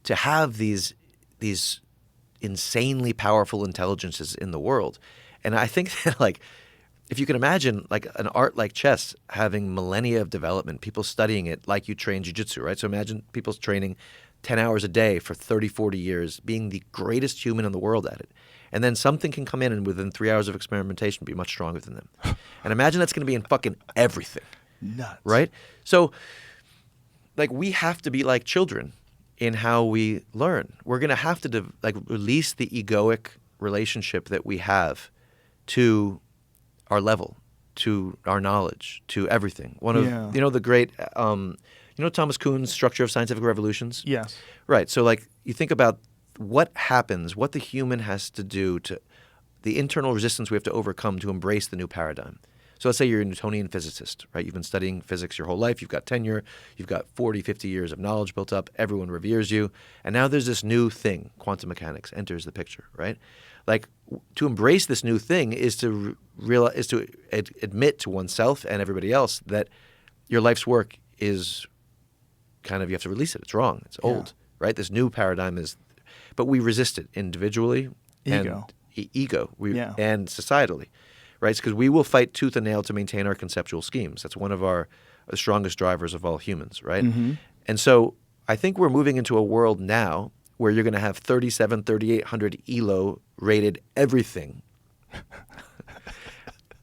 have these insanely powerful intelligences in the world. And I think that like if you can imagine like an art like chess having millennia of development, people studying it like you train jiu-jitsu, right? So imagine people training 10 hours a day for 30, 40 years, being the greatest human in the world at it. And then something can come in and within 3 hours of experimentation be much stronger than them. And imagine that's going to be in fucking everything. Nuts. Right? So like we have to be like children in how we learn. We're going to have to release the egoic relationship that we have to our level, to our knowledge, to everything. One of the great Thomas Kuhn's Structure of Scientific Revolutions? Yes. Right. So like you think about what happens, what the human has to do to the internal resistance we have to overcome to embrace the new paradigm. So let's say you're a Newtonian physicist, right? You've been studying physics your whole life. You've got tenure. You've got 40, 50 years of knowledge built up. Everyone reveres you. And now there's this new thing, quantum mechanics, enters the picture, right? Like to embrace this new thing is to admit to oneself and everybody else that your life's work is kind of, you have to release it. It's wrong. It's old, right? This new paradigm is, but we resist it individually and and societally. Right, because we will fight tooth and nail to maintain our conceptual schemes. That's one of our strongest drivers of all humans, right? Mm-hmm. And so I think we're moving into a world now where you're going to have 3,800 ELO rated everything,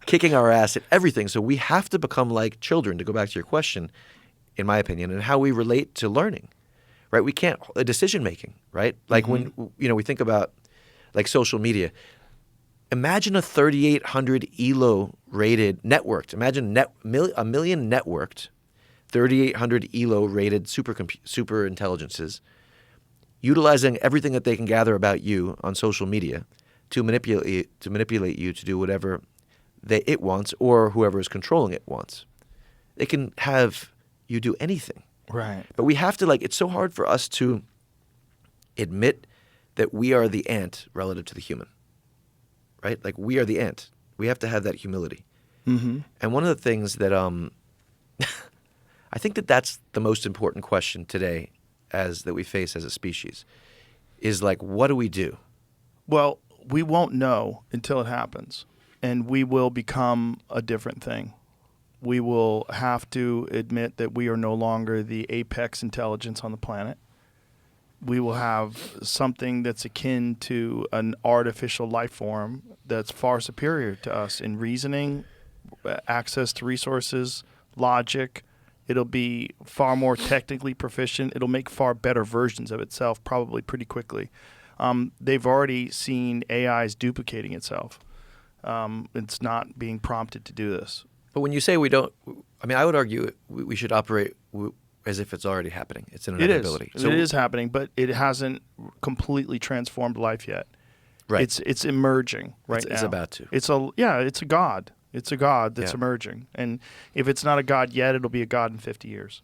kicking our ass at everything. So we have to become like children, to go back to your question, in my opinion, and how we relate to learning, right? We can't, decision making, right? Like when, we think about like social media. Imagine a 3,800 ELO rated networked. Imagine a million networked, 3,800 ELO rated super intelligences, utilizing everything that they can gather about you on social media to manipulate you to do whatever it wants or whoever is controlling it wants. They can have you do anything. Right. But we have to it's so hard for us to admit that we are the ant relative to the human. Right? Like we are the ant. We have to have that humility. Mm-hmm. And one of the things that I think that's the most important question today that we face as a species is like, what do we do? Well, we won't know until it happens, and we will become a different thing. We will have to admit that we are no longer the apex intelligence on the planet. We will have something that's akin to an artificial life form that's far superior to us in reasoning, access to resources, logic. It'll be far more technically proficient. It'll make far better versions of itself probably pretty quickly. They've already seen AIs duplicating itself. It's not being prompted to do this. But when you say we don't, I mean, I would argue we should operate as if it's already happening. It's an It is. inevitability. It is happening, but it hasn't completely transformed life yet. Right. It's emerging right now. It's about to. It's a god. It's a god that's Yeah. emerging. And if it's not a god yet, it'll be a god in 50 years.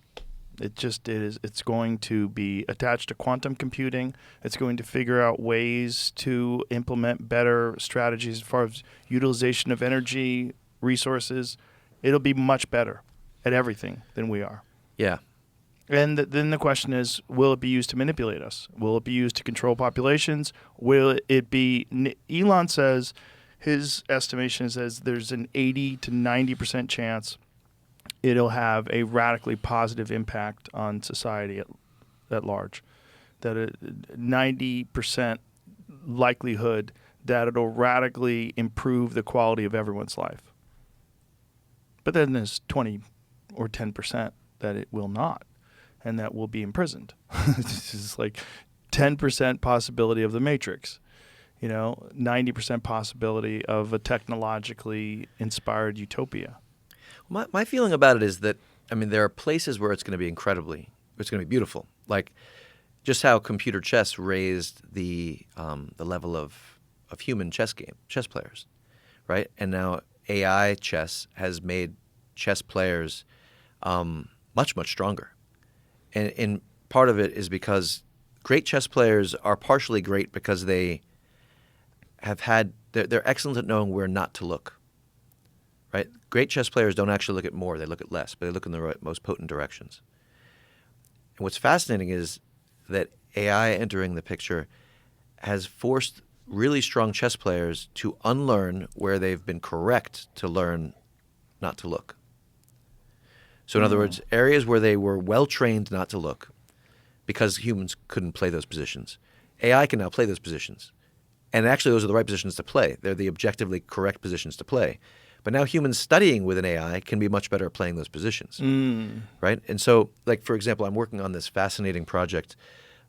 It just is. It's going to be attached to quantum computing. It's going to figure out ways to implement better strategies as far as utilization of energy, resources. It'll be much better at everything than we are. Yeah. And then the question is, will it be used to manipulate us? Will it be used to control populations? Will it be? Elon says, his estimation says there's an 80 to 90% chance it'll have a radically positive impact on society at large. That a 90% likelihood that it'll radically improve the quality of everyone's life. But then there's 20 or 10% that it will not, and that will be imprisoned. This is like 10% possibility of the Matrix, 90% possibility of a technologically inspired utopia. My feeling about it is that, there are places where it's going to be it's going to be beautiful. Like just how computer chess raised the level of human chess players, right? And now AI chess has made chess players much, much stronger. And part of it is because great chess players are partially great because they they're excellent at knowing where not to look. Right? Great chess players don't actually look at more, they look at less, but they look in the most potent directions. And what's fascinating is that AI entering the picture has forced really strong chess players to unlearn where they've been correct to learn not to look. So in other words, areas where they were well trained not to look because humans couldn't play those positions, AI can now play those positions. And actually those are the right positions to play. They're the objectively correct positions to play. But now humans studying with an AI can be much better at playing those positions, right? And so, like, for example, I'm working on this fascinating project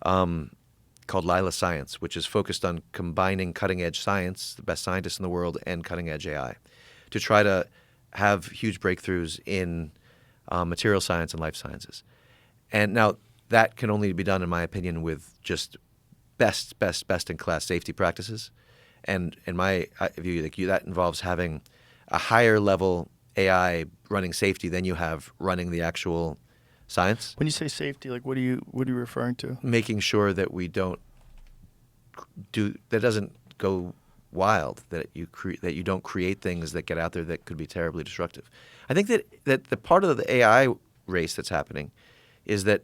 called Lila Science, which is focused on combining cutting-edge science, the best scientists in the world, and cutting-edge AI to try to have huge breakthroughs in material science and life sciences. And now that can only be done, in my opinion, with just best-in-class safety practices. And in my view, that involves having a higher level AI running safety than you have running the actual science. When you say safety, like what are you referring to? Making sure that we don't that doesn't go wild, that you don't create things that get out there that could be terribly destructive. I think that the part of the AI race that's happening is that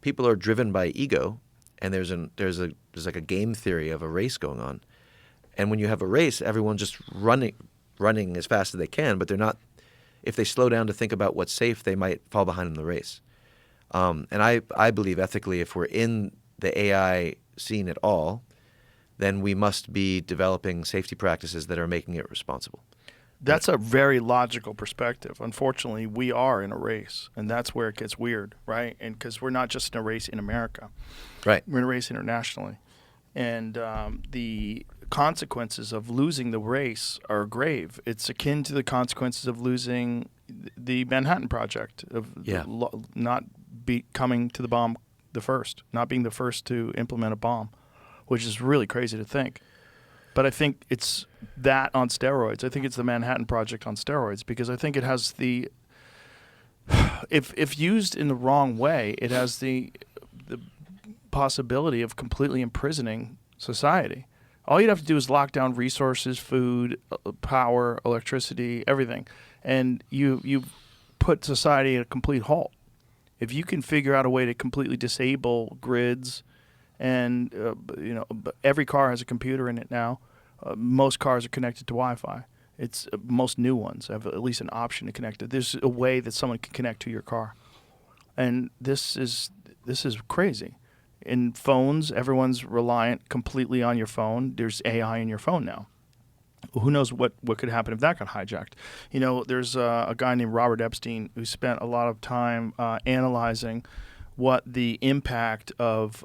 people are driven by ego, and there's like a game theory of a race going on. And when you have a race, everyone's just running as fast as they can, but they're not. If they slow down to think about what's safe, they might fall behind in the race. And I believe ethically, if we're in the AI scene at all, then we must be developing safety practices that are making it responsible. That's a very logical perspective. Unfortunately, we are in a race, and that's where it gets weird, right? And because we're not just in a race in America, right? We're in a race internationally, and the consequences of losing the race are grave. It's akin to the consequences of losing the Manhattan Project, of not coming to the bomb not being the first to implement a bomb, which is really crazy to think. But I think it's that on steroids. I think it's the Manhattan Project on steroids, because I think it has the if used in the wrong way, it has the possibility of completely imprisoning society. All you'd have to do is lock down resources, food, power, electricity, everything, and you put society at a complete halt. If you can figure out a way to completely disable grids, and every car has a computer in it now. Most cars are connected to Wi-Fi. It's most new ones have at least an option to connect it. There's a way that someone can connect to your car, and this is crazy. In phones, everyone's reliant completely on your phone. There's AI in your phone now. Who knows what could happen if that got hijacked? There's a guy named Robert Epstein who spent a lot of time analyzing what the impact of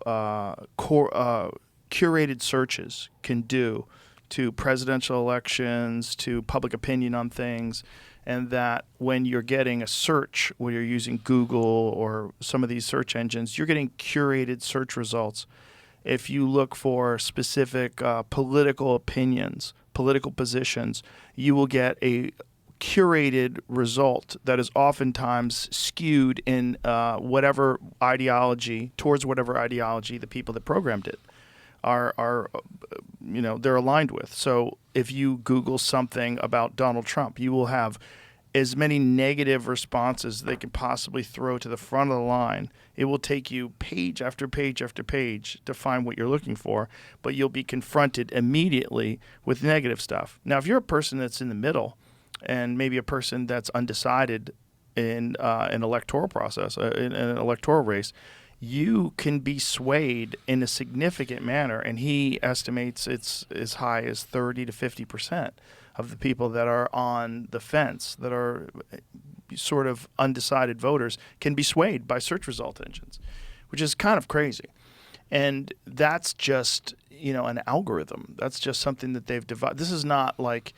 curated searches can do to presidential elections, to public opinion on things. and that when you're getting a search, when you're using Google or some of these search engines, you're getting curated search results. If you look for specific political opinions, political positions, you will get a curated result that is oftentimes skewed in whatever ideology, towards whatever ideology the people that programmed it are they're aligned with. So if you Google something about Donald Trump, you will have as many negative responses they can possibly throw to the front of the line. It will take you page after page after page to find what you're looking for, but you'll be confronted immediately with negative stuff. Now, if you're a person that's in the middle and maybe a person that's undecided in an electoral process, in an electoral race, you can be swayed in a significant manner, and he estimates it's as high as 30 to 50% of the people that are on the fence, that are sort of undecided voters, can be swayed by search result engines, which is kind of crazy. And that's just, an algorithm. That's just something that they've devised. This is not like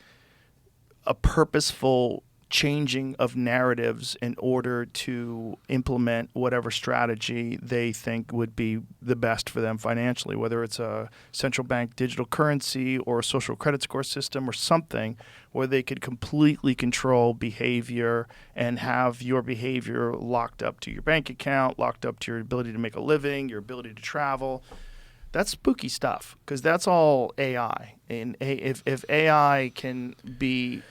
a purposeful changing of narratives in order to implement whatever strategy they think would be the best for them financially, whether it's a central bank digital currency or a social credit score system or something where they could completely control behavior and have your behavior locked up to your bank account, locked up to your ability to make a living, your ability to travel. That's spooky stuff, because that's all AI. And if AI can be...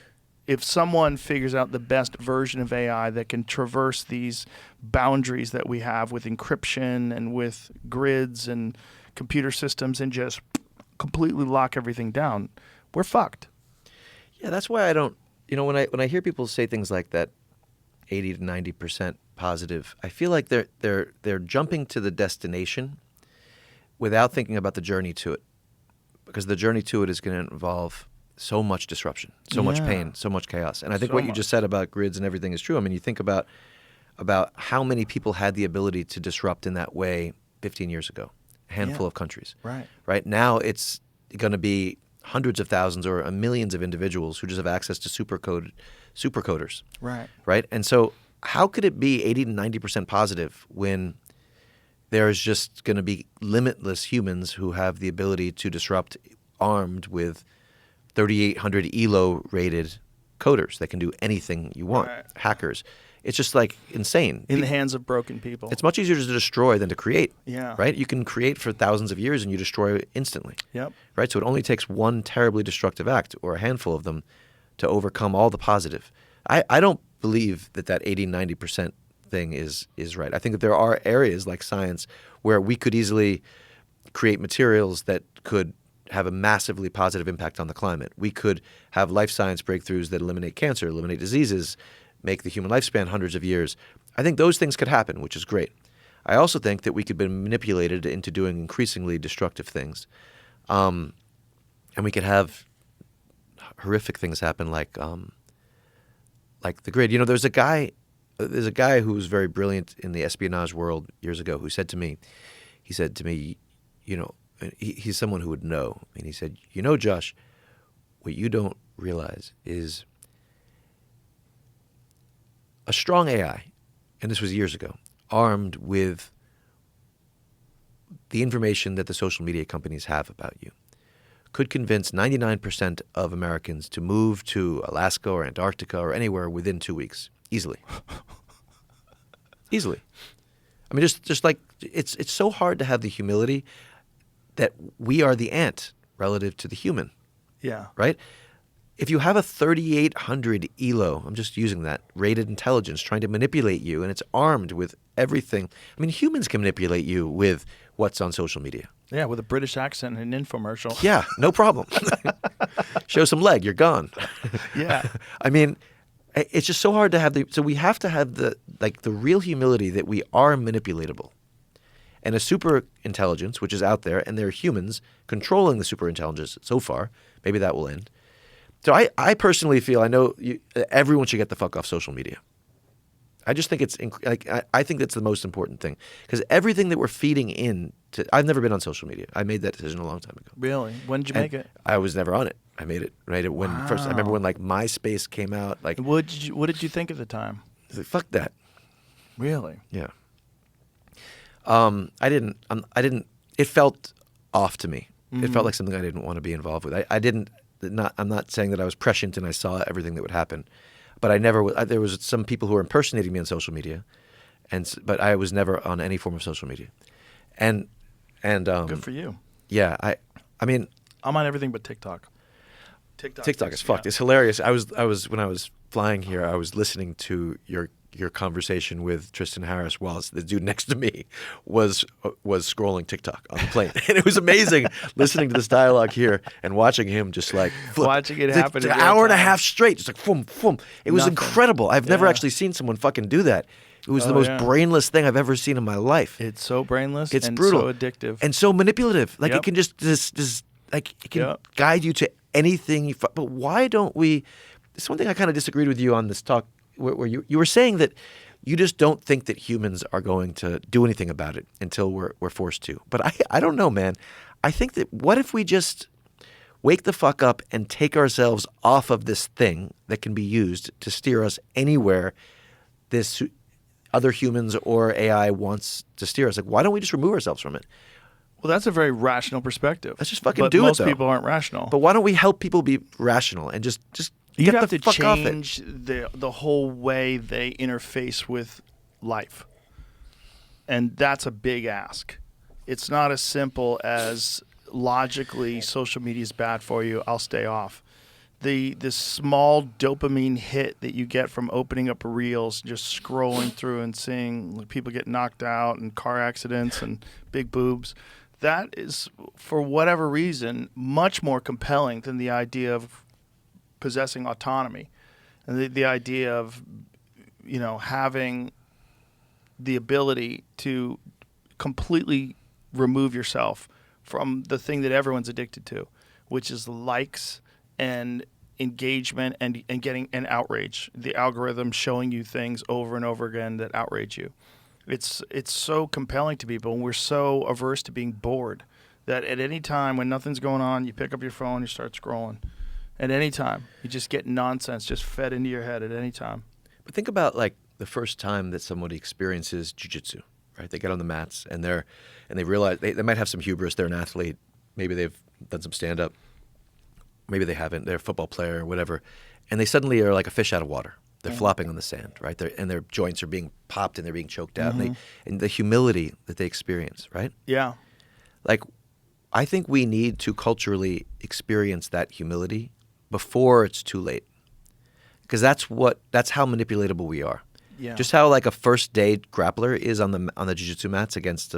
If someone figures out the best version of AI that can traverse these boundaries that we have with encryption and with grids and computer systems and just completely lock everything down, we're fucked. Yeah, that's why I don't. When I hear people say things like that, 80 to 90% positive, I feel like they're jumping to the destination without thinking about the journey to it, because the journey to it is going to involve so much disruption, so much pain, so much chaos. And I think what you just said about grids and everything is true. I mean, you think about how many people had the ability to disrupt in that way 15 years ago, a handful of countries. Right now, it's going to be hundreds of thousands or millions of individuals who just have access to supercoders. Right. And so how could it be 80 to 90% positive when there's just going to be limitless humans who have the ability to disrupt, armed with 3,800 ELO rated coders that can do anything you want, hackers. It's just like insane. In the hands of broken people. It's much easier to destroy than to create. Yeah. Right? You can create for thousands of years and you destroy instantly. Yep. Right? So it only takes one terribly destructive act or a handful of them to overcome all the positive. I don't believe that 80, 90% thing is right. I think that there are areas like science where we could easily create materials that could have a massively positive impact on the climate. We could have life science breakthroughs that eliminate cancer, eliminate diseases, make the human lifespan hundreds of years. I think those things could happen, which is great. I also think that we could be manipulated into doing increasingly destructive things. And we could have horrific things happen like the grid. There's a guy who was very brilliant in the espionage world years ago who said to me, he's someone who would know. And he said, Josh, what you don't realize is a strong AI, and this was years ago, armed with the information that the social media companies have about you, could convince 99% of Americans to move to Alaska or Antarctica or anywhere within 2 weeks, easily. Easily. I mean, just like it's so hard to have the humility that we are the ant relative to the human. Yeah. Right? If you have a 3,800 ELO, I'm just using that, rated intelligence trying to manipulate you, and it's armed with everything. I mean, humans can manipulate you with what's on social media. Yeah, with a British accent and an infomercial. Yeah, no problem. Show some leg, you're gone. Yeah. I mean, it's just so hard to have so we have to have the real humility that we are manipulatable. And a super intelligence, which is out there, and there are humans controlling the super intelligence so far. Maybe that will end. So I personally feel, everyone should get the fuck off social media. I just think it's like I think that's the most important thing because everything that we're feeding in to. I've never been on social media. I made that decision a long time ago. Really? When did you make it? I was never on it. I made it when first. I remember when like MySpace came out. Like, What did you think at the time? I was like, fuck that. Really? Yeah. I didn't. It felt off to me. It felt like something I didn't want to be involved with. I didn't. I'm not saying that I was prescient and I saw everything that would happen, but I never. There was some people who were impersonating me on social media, but I was never on any form of social media, and Good for you. Yeah, I mean, I'm on everything but TikTok. TikTok is fucked. It's hilarious. I was when I was flying here, I was listening to your conversation with Tristan Harris while the dude next to me was scrolling TikTok on the plane. And it was amazing listening to this dialogue here and watching him just like flip. Watching it happen An in real hour and a time. half straight, just like boom, boom. It was Nothing. incredible. I've never Yeah. actually seen someone fucking do that. It was the Oh, most yeah. brainless thing I've ever seen in my life. It's so brainless. It's and brutal. so addictive. And so manipulative. Like Yep. it can just like it can Yep. guide you to anything. But why don't we? It's one thing I kind of disagreed with you on this talk, where you were saying that you just don't think that humans are going to do anything about it until we're forced to. But I don't know, man. I think that what if we just wake the fuck up and take ourselves off of this thing that can be used to steer us anywhere this other humans or AI wants to steer us? Like, why don't we just remove ourselves from it? Well, that's a very rational perspective. Let's just fucking but do it, most though. people aren't rational. But why don't we help people be rational and just you get have the to fuck off it? change the whole way they interface with life. And that's a big ask. It's not as simple as logically social media is bad for you, I'll stay off. The small dopamine hit that you get from opening up reels, just scrolling through and seeing people get knocked out and car accidents and big boobs, that is, for whatever reason, much more compelling than the idea of possessing autonomy and the idea of, having the ability to completely remove yourself from the thing that everyone's addicted to, which is likes and engagement and getting an outrage. The algorithm showing you things over and over again that outrage you. It's so compelling to people, and we're so averse to being bored that at any time when nothing's going on, you pick up your phone, you start scrolling. At any time, you just get nonsense just fed into your head at any time. But think about like the first time that somebody experiences jiu-jitsu, right? They get on the mats and they realize they might have some hubris. They're an athlete. Maybe they've done some stand-up. Maybe they haven't. They're a football player or whatever. And they suddenly are like a fish out of water. They're flopping on the sand, right? And their joints are being popped and they're being choked out. And the humility that they experience, right? Yeah. Like, I think we need to culturally experience that humility before it's too late. Because that's how manipulatable we are. Yeah. Just how like a first day grappler is on the jiu-jitsu mats against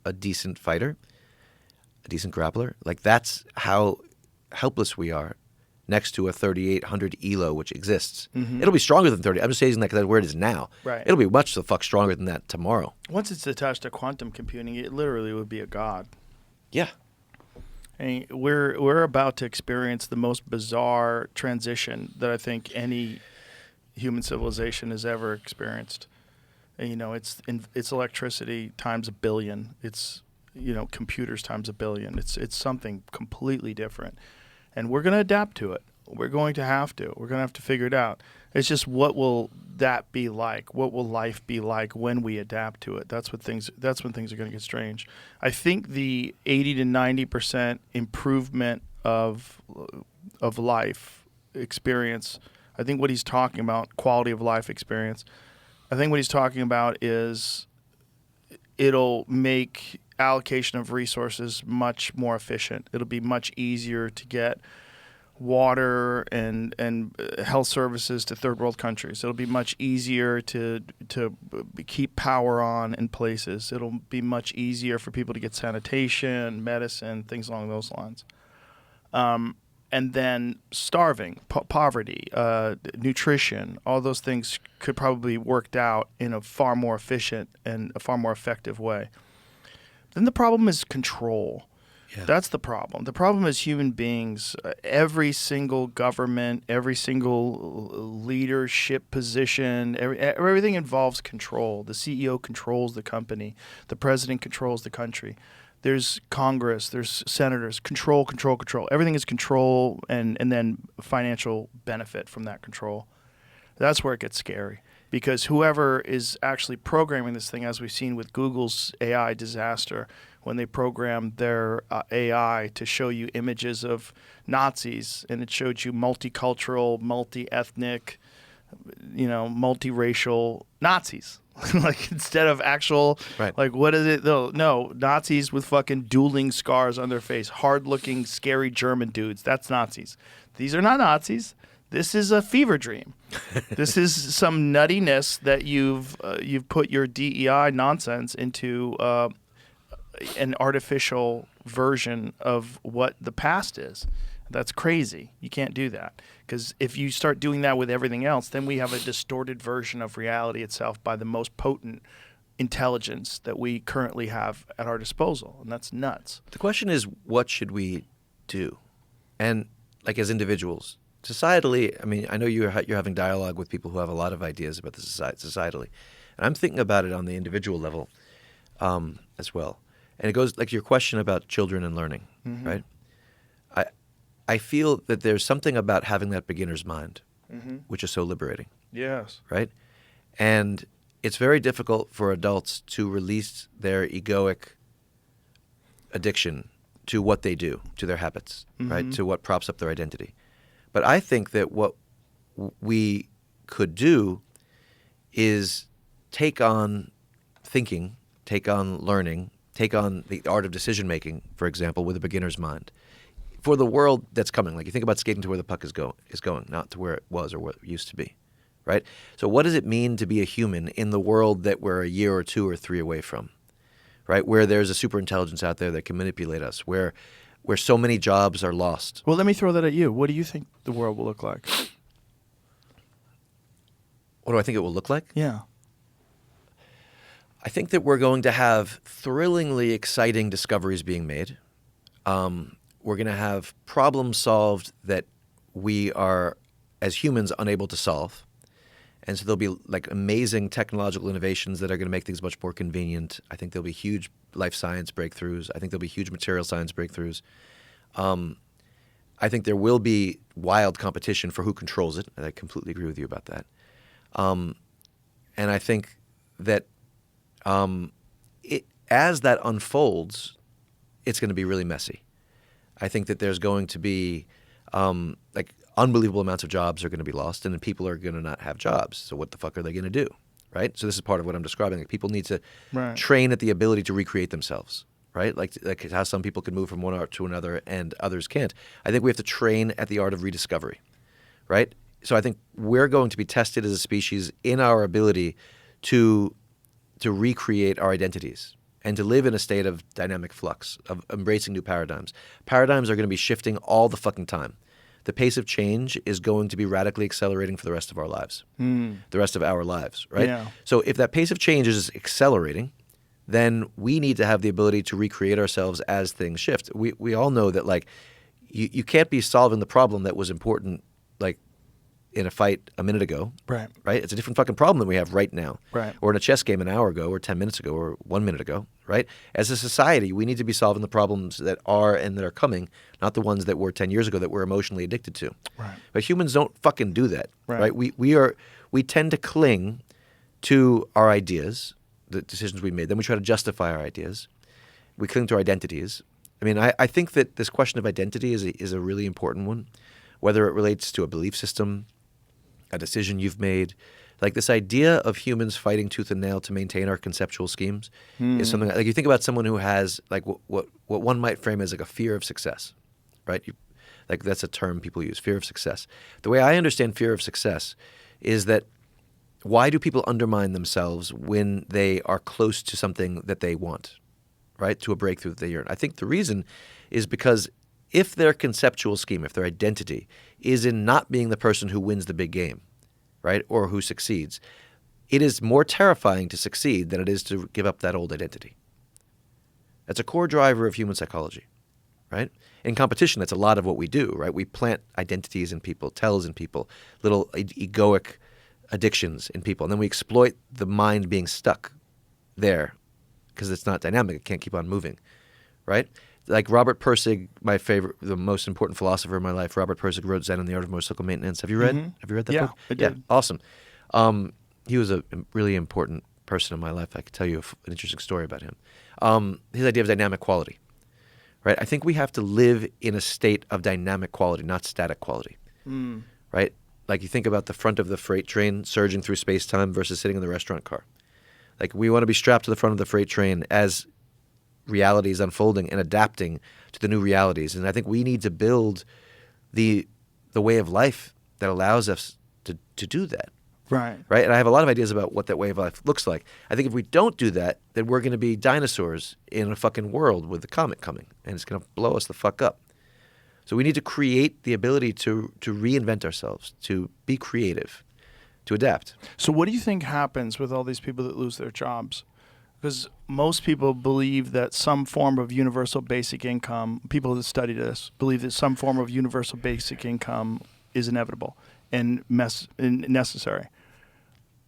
a decent fighter, a decent grappler. Like that's how helpless we are next to a 3,800 ELO, which exists. It'll be stronger than 30. I'm just saying that because that's where it is now. Right. It'll be much the fuck stronger than that tomorrow. Once it's attached to quantum computing, it literally would be a god. Yeah. And we're about to experience the most bizarre transition that I think any human civilization has ever experienced. And, it's electricity times a billion. It's computers times a billion. It's something completely different, and we're going to adapt to it. We're going to have to. We're going to have to figure it out. It's just, what will that be like? What will life be like when we adapt to it? That's when things are going to get strange. I think the 80 to 90% improvement of life experience, I think what he's talking about, quality of life experience, I think what he's talking about is it'll make allocation of resources much more efficient. It'll be much easier to get water and health services to third world countries. It'll be much easier to keep power on in places. It'll be much easier for people to get sanitation, medicine, things along those lines. And then starving, poverty, nutrition, all those things could probably be worked out in a far more efficient and a far more effective way. Then the problem is control. Yeah. That's the problem. The problem is human beings. Every single government, every single leadership position, everything involves control. The CEO controls the company. The president controls the country. There's Congress. There's senators. Control, control, control. Everything is control and then financial benefit from that control. That's where it gets scary. Because whoever is actually programming this thing, as we've seen with Google's AI disaster, when they programmed their AI to show you images of Nazis, and it showed you multicultural, multi-ethnic, multiracial Nazis. Like instead of actual, Right. like what is it? No, Nazis with fucking dueling scars on their face, hard-looking, scary German dudes. That's Nazis. These are not Nazis. This is a fever dream. This is some nuttiness that you've put your DEI nonsense into an artificial version of what the past is. That's crazy. You can't do that. Because if you start doing that with everything else, then we have a distorted version of reality itself by the most potent intelligence that we currently have at our disposal. And that's nuts. The question is, what should we do? And like as individuals, societally, I mean, I know you're having dialogue with people who have a lot of ideas about the societally. And I'm thinking about it on the individual level as well. And it goes like your question about children and learning, right? I feel that there's something about having that beginner's mind, which is so liberating, Yes. right? And it's very difficult for adults to release their egoic addiction to what they do, to their habits, right? To what props up their identity. But I think that what we could do is take on thinking, take on learning, take on the art of decision-making, for example, with a beginner's mind. For the world that's coming, like you think about skating to where the puck is going, not to where it was or what it used to be, right? So what does it mean to be a human in the world that we're a year or two or three away from, right? Where there's a superintelligence out there that can manipulate us, where so many jobs are lost. Well, let me throw that at you. What do you think the world will look like? What do I think it will look like? Yeah. I think that we're going to have thrillingly exciting discoveries being made. We're going to have problems solved that we are, as humans, unable to solve. And so there'll be like amazing technological innovations that are going to make things much more convenient. I think there'll be huge life science breakthroughs. I think there'll be huge material science breakthroughs. I think there will be wild competition for who controls it. And I completely agree with you about that. And I think that as that unfolds, it's going to be really messy. I think that there's going to be like unbelievable amounts of jobs are going to be lost, and then people are going to not have jobs. So what the fuck are they going to do, right? So this is part of what I'm describing. Like people need to train at the ability to recreate themselves, right? Like how some people can move from one art to another and others can't. I think we have to train at the art of rediscovery, right? So I think we're going to be tested as a species in our ability to recreate our identities and to live in a state of dynamic flux, of embracing new paradigms. Paradigms are going to be shifting all the fucking time. The pace of change is going to be radically accelerating for the rest of our lives, the rest of our lives, right? Yeah. So if that pace of change is accelerating, then we need to have the ability to recreate ourselves as things shift. We all know that like you can't be solving the problem that was important like in a fight a minute ago. Right. Right? It's a different fucking problem than we have right now. Right. Or in a chess game an hour ago or 10 minutes ago or 1 minute ago, right? As a society, we need to be solving the problems that are and that are coming, not the ones that were 10 years ago that we're emotionally addicted to. Right. But humans don't fucking do that. Right. We tend to cling to our ideas, the decisions we made. Then we try to justify our ideas. We cling to our identities. I mean, I think that this question of identity is a really important one, whether it relates to a belief system, a decision you've made. Like this idea of humans fighting tooth and nail to maintain our conceptual schemes is something like you think about someone who has like what one might frame as like a fear of success, right? Like that's a term people use, fear of success. The way I understand fear of success is that why do people undermine themselves when they are close to something that they want, right? To a breakthrough that they yearn. I think the reason is because if their conceptual scheme, if their identity is in not being the person who wins the big game, right, or who succeeds, it is more terrifying to succeed than it is to give up that old identity. That's a core driver of human psychology. right? In competition, that's a lot of what we do, right? We plant identities in people, tells in people, little egoic addictions in people, and then we exploit the mind being stuck there because it's not dynamic. It can't keep on moving, right? Like Robert Pirsig, my favorite, the most important philosopher in my life, Robert Pirsig wrote Zen and the Art of Motorcycle Maintenance. Have you read that book? I did. Yeah, awesome. He was a really important person in my life. I could tell you an interesting story about him. His idea of dynamic quality, right? I think we have to live in a state of dynamic quality, not static quality, right? Like you think about the front of the freight train surging through space-time versus sitting in the restaurant car. Like we want to be strapped to the front of the freight train as reality is unfolding and adapting to the new realities. And I think we need to build the way of life that allows us to do that. Right. Right? And I have a lot of ideas about what that way of life looks like. I think if we don't do that, then we're going to be dinosaurs in a fucking world with the comet coming, and it's going to blow us the fuck up. So we need to create the ability to reinvent ourselves, to be creative, to adapt. So what do you think happens with all these people that lose their jobs? Because most people believe that some form of universal basic income, people that study this, believe that some form of universal basic income is inevitable and necessary.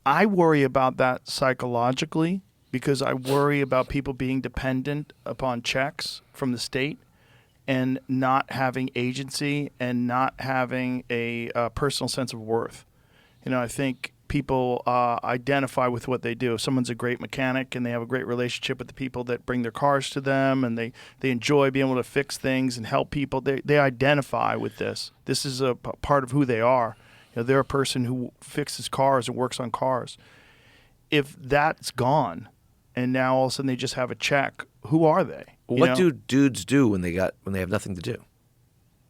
I worry about that psychologically because I worry about people being dependent upon checks from the state and not having agency and not having a personal sense of worth. You know, I think people identify with what they do. If someone's a great mechanic and they have a great relationship with the people that bring their cars to them and they enjoy being able to fix things and help people, they identify with this. This is a part of who they are. You know, they're a person who fixes cars and works on cars. If that's gone and now all of a sudden they just have a check, who are they? What do dudes do when they have nothing to do?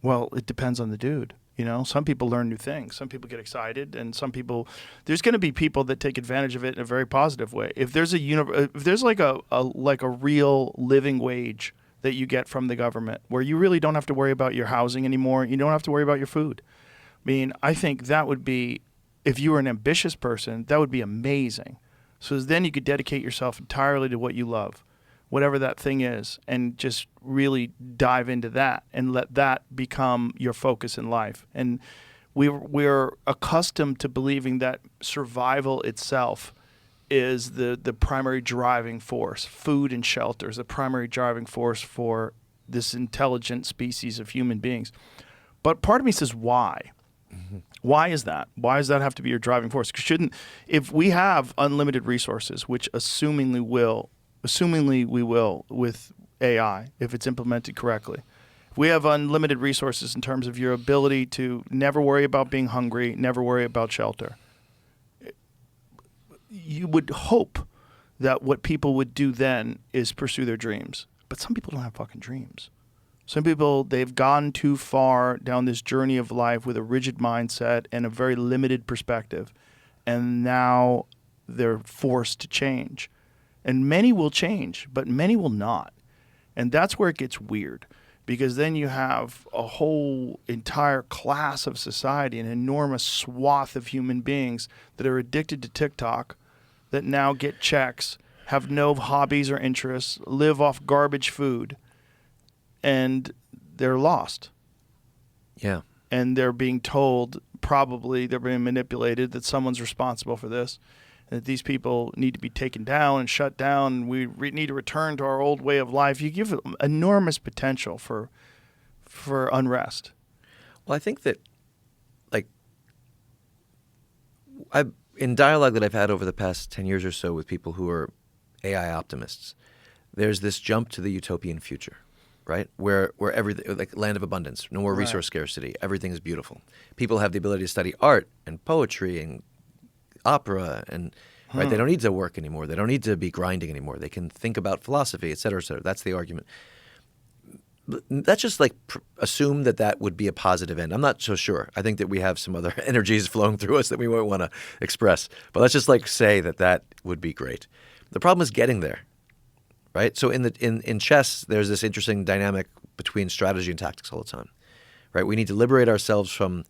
Well, it depends on the dude. You know, some people learn new things. Some people get excited, and some people. There's going to be people that take advantage of it in a very positive way. If there's if there's like a real living wage that you get from the government, where you really don't have to worry about your housing anymore, you don't have to worry about your food. I mean, I think that would be, if you were an ambitious person, that would be amazing. So then you could dedicate yourself entirely to what you love, whatever that thing is, and just really dive into that and let that become your focus in life. And we're accustomed to believing that survival itself is the primary driving force. Food and shelter is the primary driving force for this intelligent species of human beings. But part of me says, why? Mm-hmm. Why is that? Why does that have to be your driving force? If we have unlimited resources, which assumingly we will with AI, if it's implemented correctly. If we have unlimited resources in terms of your ability to never worry about being hungry, never worry about shelter, you would hope that what people would do then is pursue their dreams. But some people don't have fucking dreams. Some people, they've gone too far down this journey of life with a rigid mindset and a very limited perspective. And now they're forced to change. And many will change, but many will not. And that's where it gets weird, because then you have a whole entire class of society, an enormous swath of human beings that are addicted to TikTok, that now get checks, have no hobbies or interests, live off garbage food, and they're lost. Yeah. And they're being told, probably they're being manipulated, that someone's responsible for this. That these people need to be taken down and shut down, and we need to return to our old way of life. You give enormous potential for unrest. Well, I think that, like, in dialogue that I've had over the past 10 years or so with people who are AI optimists, there's this jump to the utopian future, right? Where everything, like land of abundance, no more resource scarcity, everything is beautiful. People have the ability to study art and poetry and opera, and right, they don't need to work anymore. They don't need to be grinding anymore. They can think about philosophy, et cetera, et cetera. That's the argument. That's just like assume that would be a positive end. I'm not so sure. I think that we have some other energies flowing through us that we might want to express. But let's just like say that would be great. The problem is getting there, right? So in chess, there's this interesting dynamic between strategy and tactics all the time, right? We need to liberate ourselves from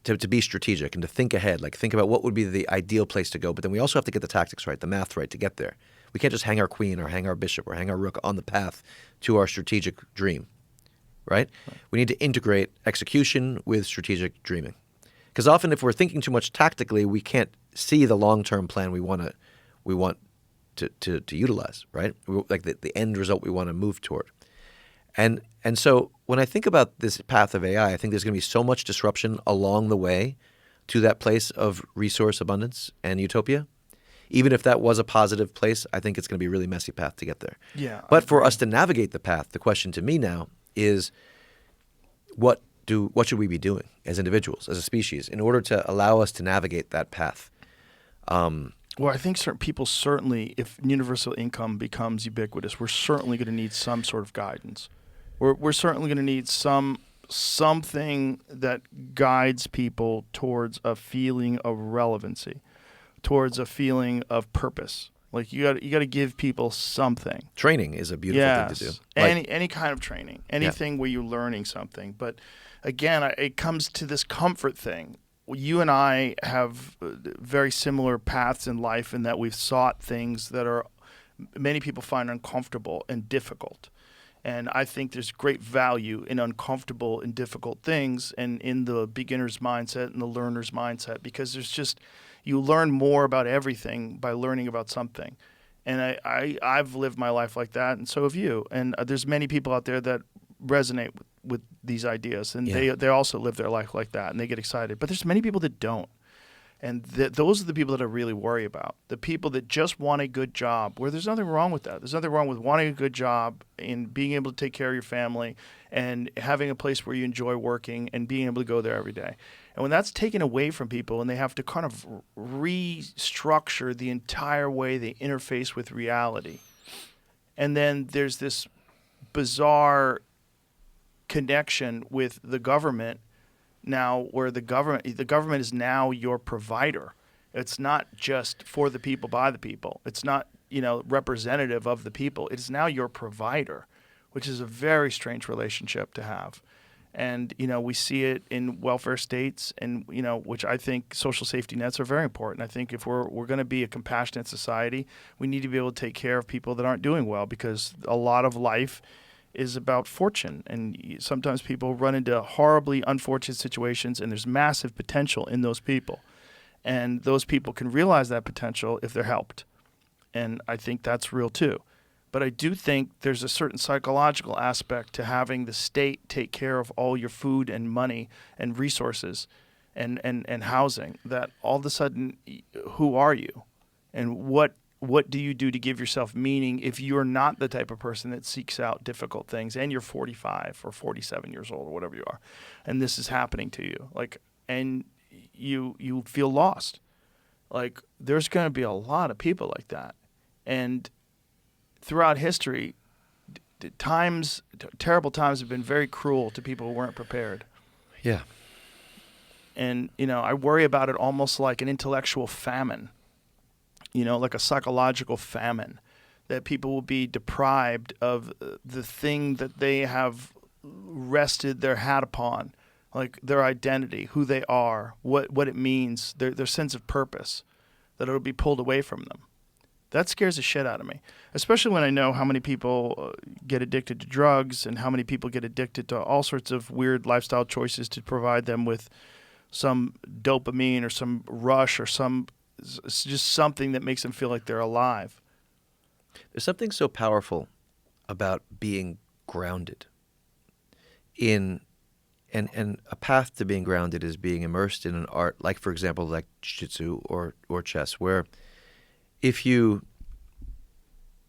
to be strategic and to think ahead, like think about what would be the ideal place to go. But then we also have to get the tactics right, the math right to get there. We can't just hang our queen or hang our bishop or hang our rook on the path to our strategic dream. right? We need to integrate execution with strategic dreaming. Because often if we're thinking too much tactically, we can't see the long-term plan we want to utilize, right? Like the end result we want to move toward. And so when I think about this path of AI, I think there's going to be so much disruption along the way to that place of resource abundance and utopia. Even if that was a positive place, I think it's going to be a really messy path to get there. Yeah. But for us to navigate the path, the question to me now is what should we be doing as individuals, as a species, in order to allow us to navigate that path? Well, I think certain people certainly, if universal income becomes ubiquitous, we're certainly going to need some sort of guidance. We're certainly going to need something that guides people towards a feeling of relevancy, towards a feeling of purpose. Like you got to give people something. Training is a beautiful thing to do. Any kind of training, anything where you're learning something. But again, it comes to this comfort thing. You and I have very similar paths in life in that we've sought things that are many people find uncomfortable and difficult. And I think there's great value in uncomfortable and difficult things and in the beginner's mindset and the learner's mindset, because there's just, you learn more about everything by learning about something. And I've lived my life like that, and so have you. And there's many people out there that resonate with these ideas, and they also live their life like that, and they get excited. But there's many people that don't. And those are the people that I really worry about. The people that just want a good job, where there's nothing wrong with that. There's nothing wrong with wanting a good job and being able to take care of your family and having a place where you enjoy working and being able to go there every day. And when that's taken away from people and they have to kind of restructure the entire way they interface with reality, and then there's this bizarre connection with the government now, where the government is now your provider. It's not just for the people, by the people. It's not, representative of the people. It's now your provider, which is a very strange relationship to have. And, we see it in welfare states, and, which I think social safety nets are very important. I think if we're going to be a compassionate society, we need to be able to take care of people that aren't doing well, because a lot of life is about fortune, and sometimes people run into horribly unfortunate situations, and there's massive potential in those people, and those people can realize that potential if they're helped, and I think that's real too. But I do think there's a certain psychological aspect to having the state take care of all your food and money and resources and housing, that all of a sudden, who are you, and what do you do to give yourself meaning if you're not the type of person that seeks out difficult things, and you're 45 or 47 years old or whatever you are, and this is happening to you, and you feel lost? There's going to be a lot of people like that, and throughout history, terrible times have been very cruel to people who weren't prepared. Yeah. And I worry about it almost like an intellectual famine. Like a psychological famine, that people will be deprived of the thing that they have rested their hat upon, like their identity, who they are, what it means, their sense of purpose, that it'll be pulled away from them. That scares the shit out of me, especially when I know how many people get addicted to drugs and how many people get addicted to all sorts of weird lifestyle choices to provide them with some dopamine or some rush or it's just something that makes them feel like they're alive. There's something so powerful about being grounded and a path to being grounded is being immersed in an art, like, for example, like jiu-jitsu or chess, where if you're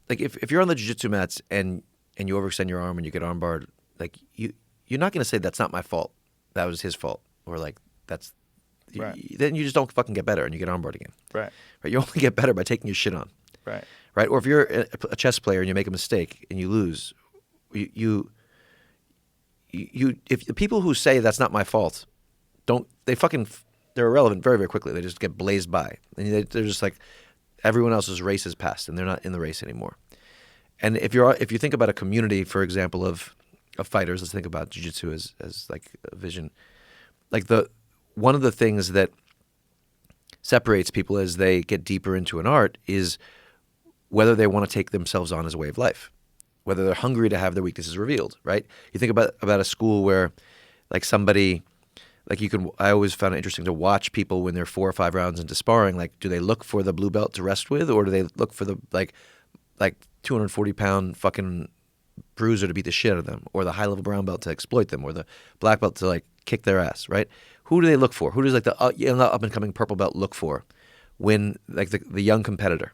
on the jiu-jitsu mats and you overextend your arm and you get armbarred, you're not going to say that's not my fault, that was his fault, or that's right. Then you just don't fucking get better and you get armbarred again. Right. You only get better by taking your shit on. Right. Or if you're a chess player and you make a mistake and you lose, if the people who say that's not my fault, they're irrelevant very, very quickly. They just get blazed by. And they're just like, everyone else's race is past and they're not in the race anymore. And if you think about a community, for example, of fighters, let's think about jiu-jitsu as like a vision, one of the things that separates people as they get deeper into an art is whether they want to take themselves on as a way of life, whether they're hungry to have their weaknesses revealed, right? You think about a school where like somebody, like I always found it interesting to watch people when they're 4 or 5 rounds into sparring, like do they look for the blue belt to rest with, or do they look for the like 240-pound fucking bruiser to beat the shit out of them, or the high-level brown belt to exploit them, or the black belt to like kick their ass, right? Who do they look for? Who does like the up-and-coming purple belt look for when like the young competitor?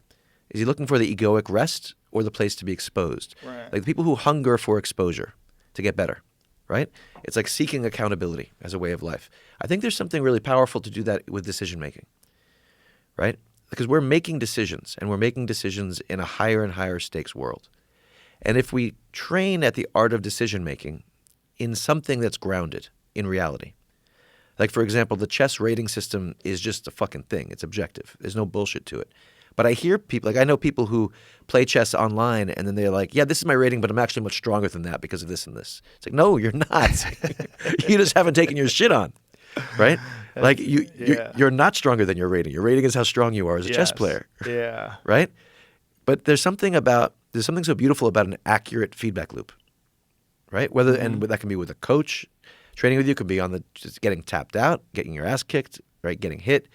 Is he looking for the egoic rest or the place to be exposed? Right. Like the people who hunger for exposure to get better, right? It's like seeking accountability as a way of life. I think there's something really powerful to do that with decision making, right? Because we're making decisions, and we're making decisions in a higher and higher stakes world. And if we train at the art of decision making in something that's grounded in reality, like for example, the chess rating system is just a fucking thing. It's objective. There's no bullshit to it. But I hear people, like I know people who play chess online and then they're like, yeah, this is my rating, but I'm actually much stronger than that because of this and this. It's like, no, you're not. You just haven't taken your shit on, right? Like you're not stronger than your rating. Your rating is how strong you are as a chess player. Yeah. Right? But there's something so beautiful about an accurate feedback loop, right? And that can be with a coach training with you, could be on just getting tapped out, getting your ass kicked, right? Getting hit,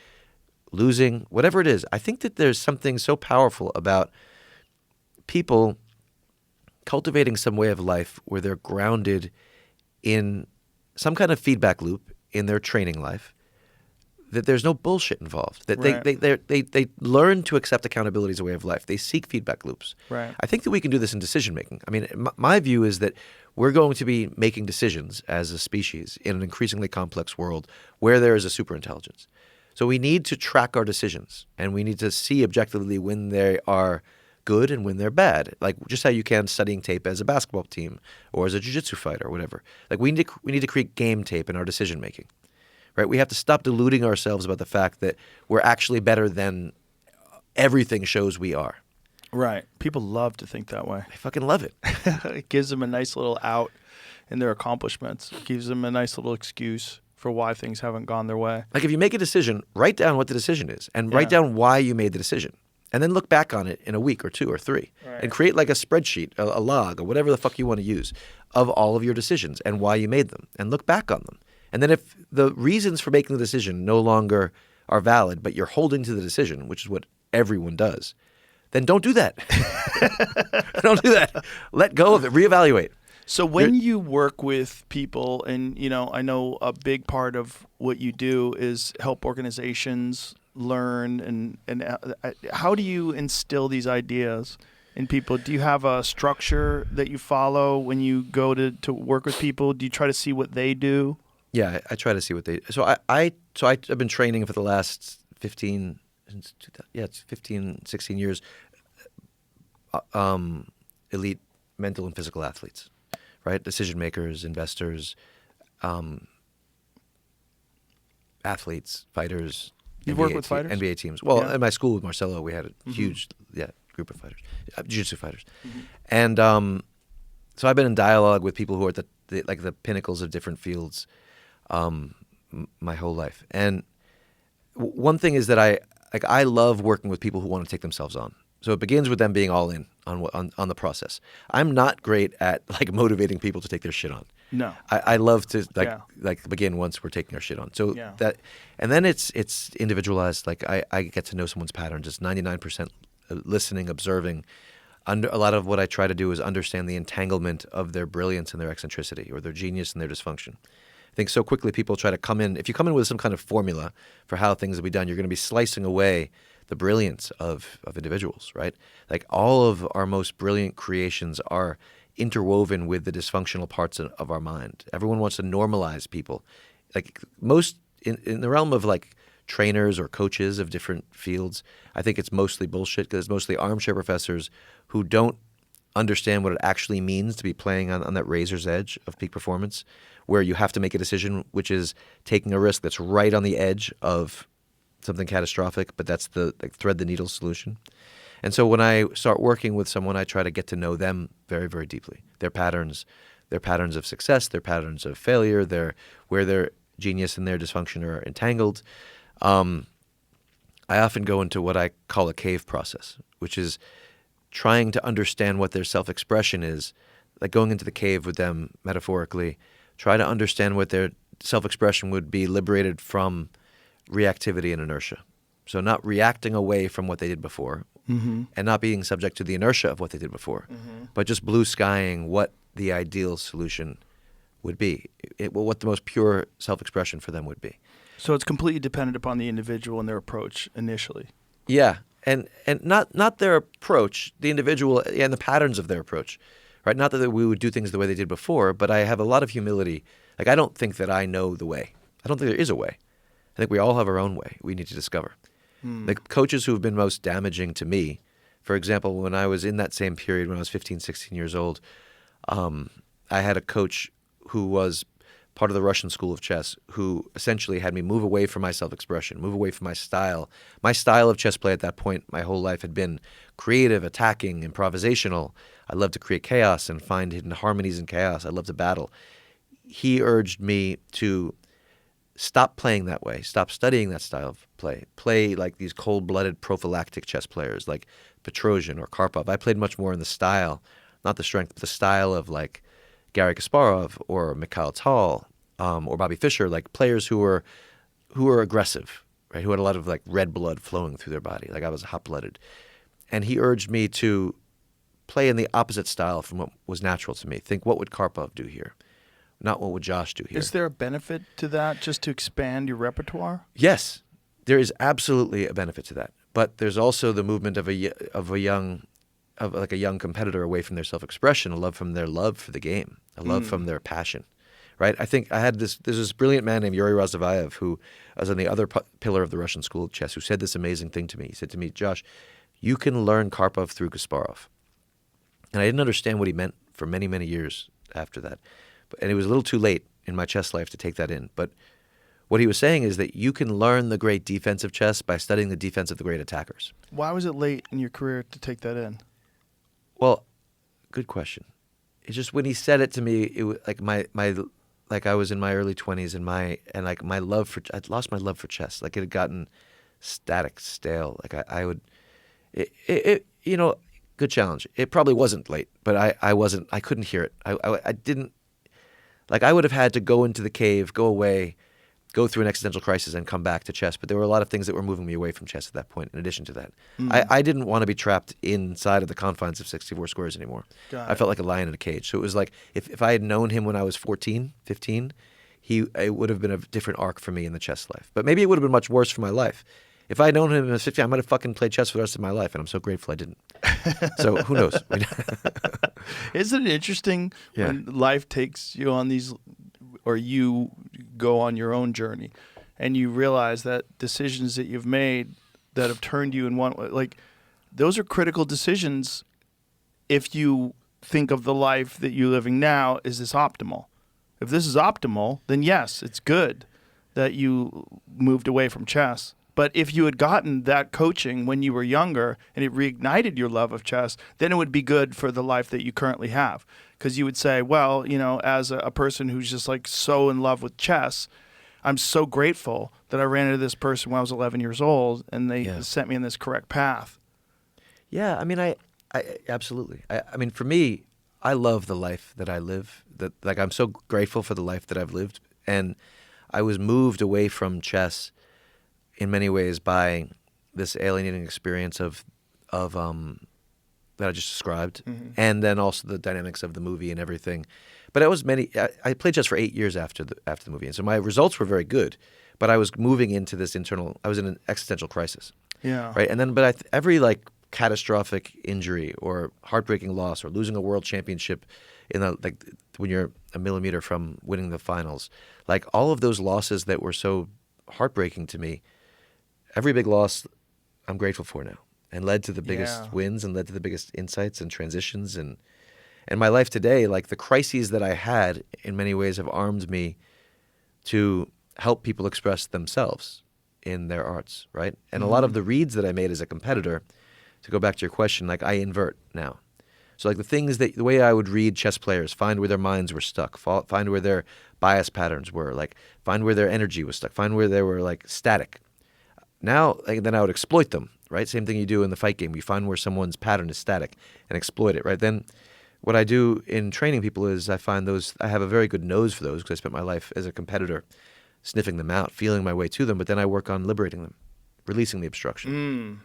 losing, whatever it is. I think that there's something so powerful about people cultivating some way of life where they're grounded in some kind of feedback loop in their training life, that there's no bullshit involved, that they learn to accept accountability as a way of life. They seek feedback loops. Right. I think that we can do this in decision making. I mean, my view is that we're going to be making decisions as a species in an increasingly complex world where there is a superintelligence. So we need to track our decisions, and we need to see objectively when they are good and when they're bad. Like just how you can studying tape as a basketball team or as a jiu-jitsu fighter or whatever. Like we need to create game tape in our decision making. Right? We have to stop deluding ourselves about the fact that we're actually better than everything shows we are. Right. People love to think that way. I fucking love it. It gives them a nice little out in their accomplishments. It gives them a nice little excuse for why things haven't gone their way. Like if you make a decision, write down what the decision is and write down why you made the decision. And then look back on it in a week or 2 or 3 and create like a spreadsheet, a log, or whatever the fuck you want to use of all of your decisions and why you made them, and look back on them. And then if the reasons for making the decision no longer are valid, but you're holding to the decision, which is what everyone does, then don't do that. Don't do that. Let go of it. Reevaluate. So when you work with people, and I know a big part of what you do is help organizations learn, and how do you instill these ideas in people? Do you have a structure that you follow when you go to work with people? Do you try to see what they do? Yeah, I try to see what they. So I've been training for the last 15, 16 years. Elite mental and physical athletes, right? Decision makers, investors, athletes, fighters. You've worked with fighters? NBA teams. Well, in my school with Marcelo, we had a huge group of fighters, jiu-jitsu fighters, and so I've been in dialogue with people who are at the pinnacles of different fields. My whole life. And one thing is that I love working with people who want to take themselves on. So it begins with them being all in on the process. I'm not great at like motivating people to take their shit on. No. I love to begin once we're taking our shit on. So that, and then it's individualized. Like I get to know someone's patterns. It's 99% listening, observing. A lot of what I try to do is understand the entanglement of their brilliance and their eccentricity, or their genius and their dysfunction. I think so quickly people try to come in. If you come in with some kind of formula for how things will be done, you're going to be slicing away the brilliance of individuals, right? Like all of our most brilliant creations are interwoven with the dysfunctional parts of our mind. Everyone wants to normalize people. Like most in the realm of like trainers or coaches of different fields, I think it's mostly bullshit, because it's mostly armchair professors who don't understand what it actually means to be playing on that razor's edge of peak performance, where you have to make a decision, which is taking a risk that's right on the edge of something catastrophic, but that's the thread the needle solution. And so when I start working with someone, I try to get to know them very, very deeply. Their patterns of success, their patterns of failure, where their genius and their dysfunction are entangled. I often go into what I call a cave process, which is trying to understand what their self-expression is, like going into the cave with them metaphorically, try to understand what their self-expression would be liberated from reactivity and inertia. So not reacting away from what they did before and not being subject to the inertia of what they did before, but just blue skying what the ideal solution would be, what the most pure self-expression for them would be. So it's completely dependent upon the individual and their approach initially. Yeah, and not their approach, the individual and the patterns of their approach, right? Not that we would do things the way they did before, but I have a lot of humility. Like, I don't think that I know the way. I don't think there is a way. I think we all have our own way we need to discover. The coaches who have been most damaging to me, for example, when I was in that same period when I was 15, 16 years old, I had a coach who was part of the Russian school of chess who essentially had me move away from my self-expression, move away from my style. My style of chess play at that point, my whole life had been creative, attacking, improvisational. I love to create chaos and find hidden harmonies in chaos. I love to battle. He urged me to stop playing that way, stop studying that style of play like these cold-blooded prophylactic chess players like Petrosian or Karpov. I played much more in the style, not the strength, but the style of like Garry Kasparov or Mikhail Tal or Bobby Fischer, like players who were aggressive, right? Who had a lot of like red blood flowing through their body. Like I was hot-blooded. And he urged me to play in the opposite style from what was natural to me. Think, what would Karpov do here? Not what would Josh do here. Is there a benefit to that, just to expand your repertoire? Yes, there is absolutely a benefit to that. But there's also the movement of a young competitor away from their self-expression, a love from their love for the game, a love from their passion, right? I think there's this brilliant man named Yuri Razavayev who was on the other pillar of the Russian school of chess who said this amazing thing to me. He said to me, Josh, you can learn Karpov through Kasparov. And I didn't understand what he meant for many, many years after that. And it was a little too late in my chess life to take that in. But what he was saying is that you can learn the great defense of chess by studying the defense of the great attackers. Why was it late in your career to take that in? Well, good question. It's just when he said it to me, it was like like I was in my early 20s I'd lost my love for chess. Like it had gotten static, stale. Like I would, good challenge. It probably wasn't late, but I couldn't hear it. I didn't. Like I would have had to go into the cave, go away, go through an existential crisis and come back to chess. But there were a lot of things that were moving me away from chess at that point in addition to that. I didn't want to be trapped inside of the confines of 64 squares anymore. I felt like a lion in a cage. So it was like if I had known him when I was 14, 15, it would have been a different arc for me in the chess life. But maybe it would have been much worse for my life. If I had known him when I was 15, I might have fucking played chess for the rest of my life, and I'm so grateful I didn't. So who knows? Isn't it interesting when life takes you on these, or you go on your own journey, and you realize that decisions that you've made that have turned you in one way, like those are critical decisions if you think of the life that you're living now, is this optimal? If this is optimal, then yes, it's good that you moved away from chess. But if you had gotten that coaching when you were younger and it reignited your love of chess, then it would be good for the life that you currently have. Because you would say, well, as a person who's just like so in love with chess, I'm so grateful that I ran into this person when I was 11 years old and they sent me in this correct path. Yeah, I mean, I absolutely. I mean, for me, I love the life that I live. Like I'm so grateful for the life that I've lived. And I was moved away from chess in many ways by this alienating experience of that I just described, and then also the dynamics of the movie and everything. But I played chess for 8 years after the movie, and so my results were very good. But I was moving into this I was in an existential crisis. Yeah. Right, and then every like catastrophic injury or heartbreaking loss or losing a world championship when you're a millimeter from winning the finals, like all of those losses that were so heartbreaking to me. Every big loss I'm grateful for now and led to the biggest wins and led to the biggest insights and transitions. And my life today, like the crises that I had in many ways have armed me to help people express themselves in their arts, right? And a lot of the reads that I made as a competitor, to go back to your question, like I invert now. So like the way I would read chess players, find where their minds were stuck, find where their bias patterns were, like find where their energy was stuck, find where they were like static. Now, then I would exploit them right? Same thing you do in the fight game. You find where someone's pattern is static and exploit it, right? Then what I do in training people is I find those, I have a very good nose for those because I spent my life as a competitor sniffing them out, feeling my way to them, but then I work on liberating them, releasing the obstruction.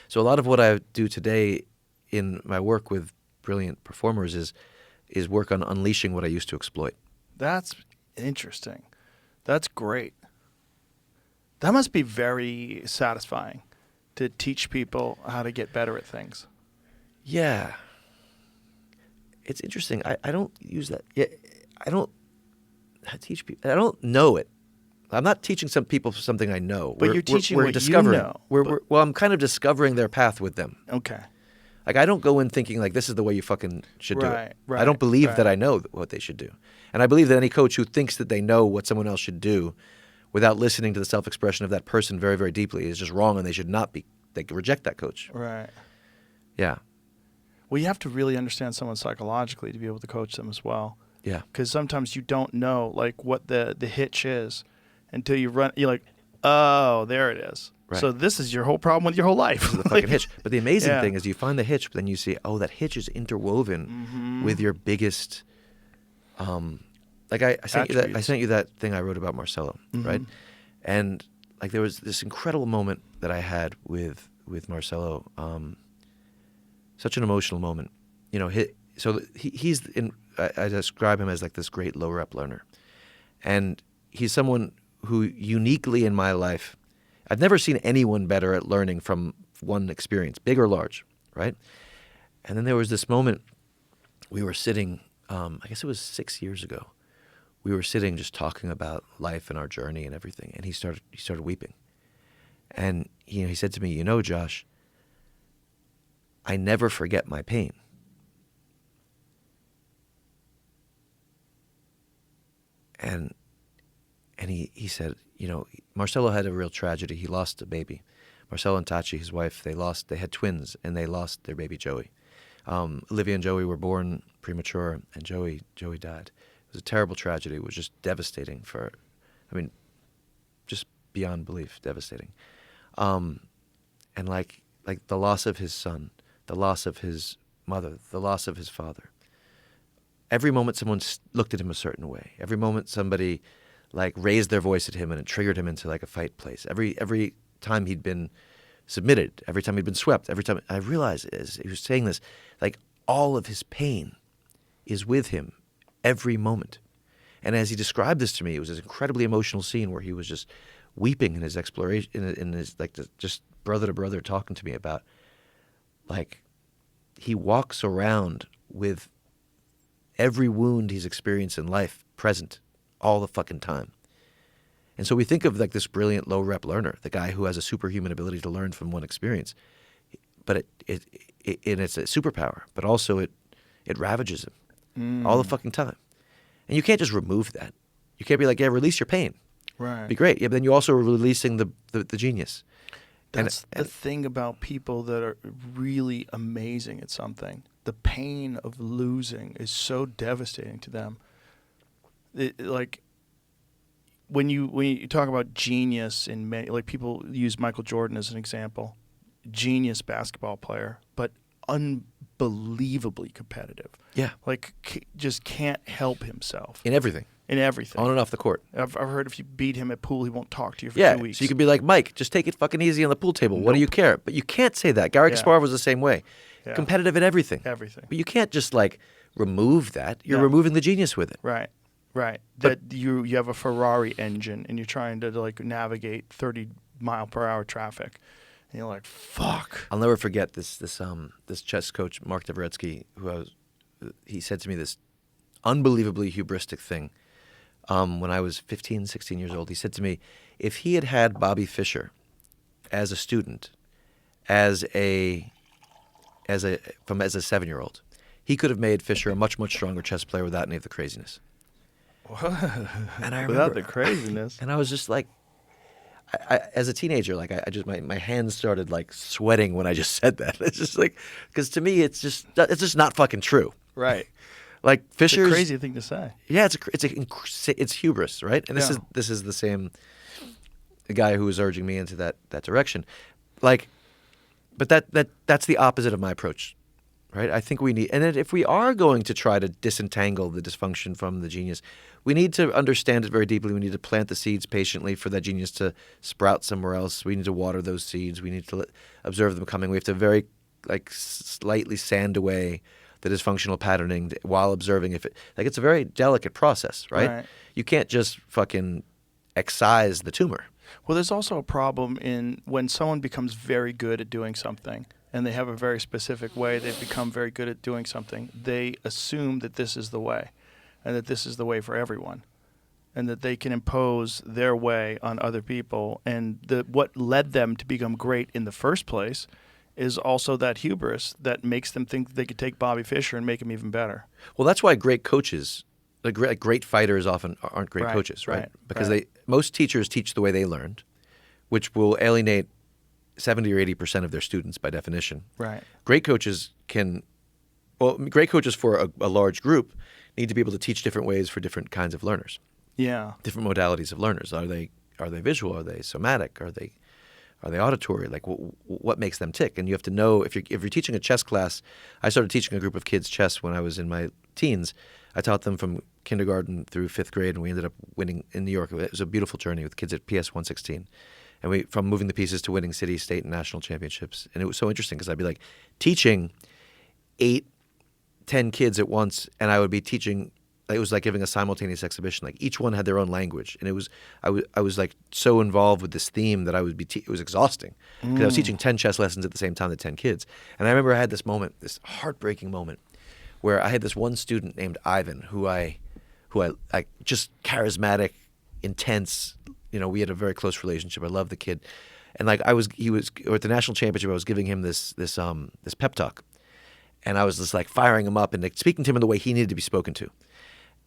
So a lot of what I do today in my work with brilliant performers is work on unleashing what I used to exploit. That's interesting. That's great. That must be very satisfying to teach people how to get better at things. Yeah. It's interesting. I don't use that. Yeah, I don't teach people. I don't know it. I'm not teaching some people something I know. But you're teaching we're what discovering. you know. Well, I'm kind of discovering their path with them. Okay. Like, I don't go in thinking, like, this is the way you fucking should do it. Right, I don't believe that right. I know what they should do. And I believe that any coach who thinks that they know what someone else should do without listening to the self-expression of that person very, very deeply is just wrong, and they should not be. They could reject that coach. Right. Yeah. Well, you have to really understand someone psychologically to be able to coach them as well. Yeah. Because sometimes you don't know, like, what the hitch is until you run. You're like, oh, there it is. Right. So this is your whole problem with your whole life. The fucking hitch. But the amazing Yeah. thing is you find the hitch, but then you see, oh, that hitch is interwoven with your biggest. Like I sent you that thing I wrote about Marcelo, right? And like there was this incredible moment that I had with Marcelo. Such an emotional moment, you know. He's in. I describe him as like this great low rep learner, and he's someone who uniquely in my life. I've never seen anyone better at learning from one experience, big or large, right? And then there was this moment, we were sitting, I guess it was 6 years ago, we were sitting just talking about life and our journey and everything, and he started weeping. And he said to me, you know, Josh, I never forget my pain. And he said, you know, Marcelo had a real tragedy. He lost a baby. Marcelo and Tachi, his wife, they had twins, and they lost their baby Joey. Olivia and Joey were born premature, and Joey died. It was a terrible tragedy. It was just devastating just beyond belief, devastating. And like the loss of his son, the loss of his mother, the loss of his father. Every moment someone looked at him a certain way. Every moment somebody like raised their voice at him and it triggered him into like a fight place. Every time he'd been submitted, every time he'd been swept, every time I realized as he was saying this, like all of his pain is with him every moment. And as he described this to me, it was this incredibly emotional scene where he was just weeping in his exploration, in his like just brother to brother talking to me about like he walks around with every wound he's experienced in life present all the fucking time. And so we think of like this brilliant low rep learner, the guy who has a superhuman ability to learn from one experience. But it's a superpower, but also it ravages him all the fucking time. And you can't just remove that. You can't be like, yeah, release your pain. Right. Be great. Yeah, but then you're also releasing the genius. That's the thing about people that are really amazing at something. The pain of losing is so devastating to them. Like when you talk about genius in many, like people use Michael Jordan as an example, genius basketball player, but unbelievably competitive. Yeah. Like just can't help himself In everything. in everything. On and off the court. I've heard if you beat him at pool, he won't talk to you for Yeah, 2 weeks. so you could be like, Mike, just take it fucking easy on the pool table. What do you care? But you can't say that. Gary Yeah. Kasparov was the same way. Yeah. Competitive at everything. Everything. But you can't just like remove that. You're No. removing the genius with it. Right. But- That you have a Ferrari engine and you're trying to like navigate 30-mile-per-hour traffic, and you're like, "Fuck." I'll never forget this chess coach, Mark Dvoretsky, he said to me this unbelievably hubristic thing when I was 15, 16 years old. He said to me, if he had had Bobby Fischer as a student, as a 7-year-old, he could have made Fischer a much, much stronger chess player without any of the craziness. And I Without remember, the craziness. and I was just like, I as a teenager, like I just my hands started like sweating when I just said that. It's just like, because to me, it's just not fucking true. Right. Like It's a Fischer's crazy thing to say. Yeah, it's hubris, right? And this is the same guy who was urging me into that direction. Like but that's the opposite of my approach, right? I think we need, and if we are going to try to disentangle the dysfunction from the genius, we need to understand it very deeply. We need to plant the seeds patiently for that genius to sprout somewhere else. We need to water those seeds. We need to observe them coming. We have to very slightly sand away the dysfunctional patterning while observing if it, it's a very delicate process, right? You can't just fucking excise the tumor. Well, there's also a problem in when someone becomes very good at doing something and they have a very specific way, they've become very good at doing something, they assume that this is the way and that this is the way for everyone and that they can impose their way on other people. And what led them to become great in the first place is also that hubris that makes them think that they could take Bobby Fischer and make him even better. Well, that's why great coaches, great fighters often aren't great coaches, right? Because most teachers teach the way they learned, which will alienate 70 or 80% of their students by definition. Right. Great coaches great coaches for a large group need to be able to teach different ways for different kinds of learners. Yeah. Different modalities of learners. Are they visual? Are they somatic? Are they auditory? What makes them tick? And you have to know if you're teaching a chess class. I started teaching a group of kids chess when I was in my teens. I taught them from kindergarten through 5th grade, and we ended up winning in New York. It was a beautiful journey with kids at PS 116. And we from moving the pieces to winning city, state, and national championships. And it was so interesting because I'd be teaching 8, 10 kids at once, and I would be teaching. It was like giving a simultaneous exhibition. Each one had their own language, and I was so involved with this theme that I would be. It was exhausting because I was teaching 10 chess lessons at the same time to 10 kids. And I remember I had this moment, this heartbreaking moment, where I had this one student named Ivan, who I just charismatic, intense. We had a very close relationship. I loved the kid, and at the national championship. I was giving him this pep talk, and I was just firing him up and speaking to him in the way he needed to be spoken to.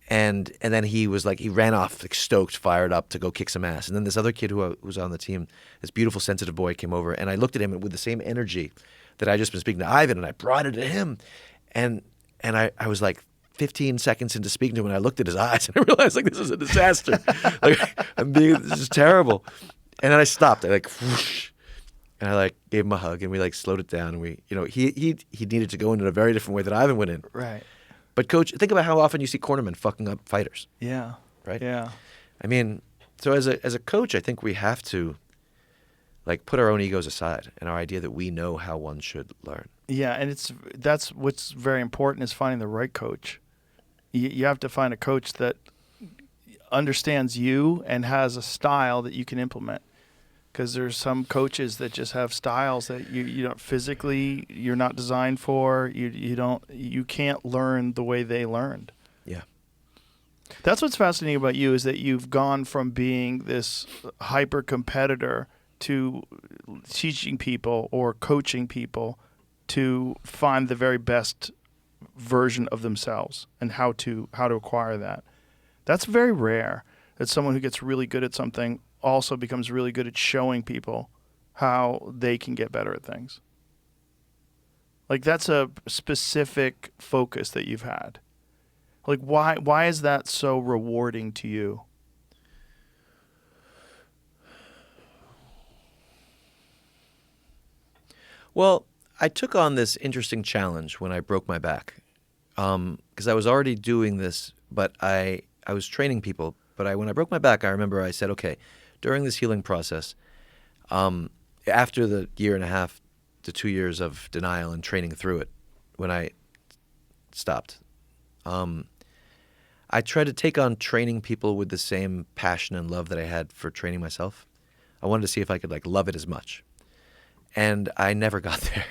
And then he was he ran off stoked, fired up to go kick some ass. And then this other kid who was on the team, this beautiful, sensitive boy, came over, and I looked at him with the same energy that I just been speaking to Ivan, and I brought it to him. And I was 15 seconds into speaking to him, and I looked at his eyes, and I realized this is a disaster. This is terrible. And then I stopped. I whoosh, and I gave him a hug, and we slowed it down, and we he needed to go in a very different way that Ivan went in. Right. But coach, think about how often you see cornermen fucking up fighters. Yeah. Right? Yeah. I mean, so as a coach, I think we have to put our own egos aside and our idea that we know how one should learn. Yeah, and that's what's very important is finding the right coach. You have to find a coach that understands you and has a style that you can implement. Because there's some coaches that just have styles that you don't physically, you're not designed for. You can't learn the way they learned. Yeah. That's what's fascinating about you is that you've gone from being this hyper competitor to teaching people or coaching people to find the very best version of themselves and how to acquire that. That's very rare that someone who gets really good at something also becomes really good at showing people how they can get better at things. That's a specific focus that you've had. Why is that so rewarding to you? Well, I took on this interesting challenge when I broke my back because I was already doing this, but I was training people. But when I broke my back, I remember I said, okay, during this healing process, after the 1.5 to 2 years of denial and training through it, when I stopped, I tried to take on training people with the same passion and love that I had for training myself. I wanted to see if I could love it as much. And I never got there.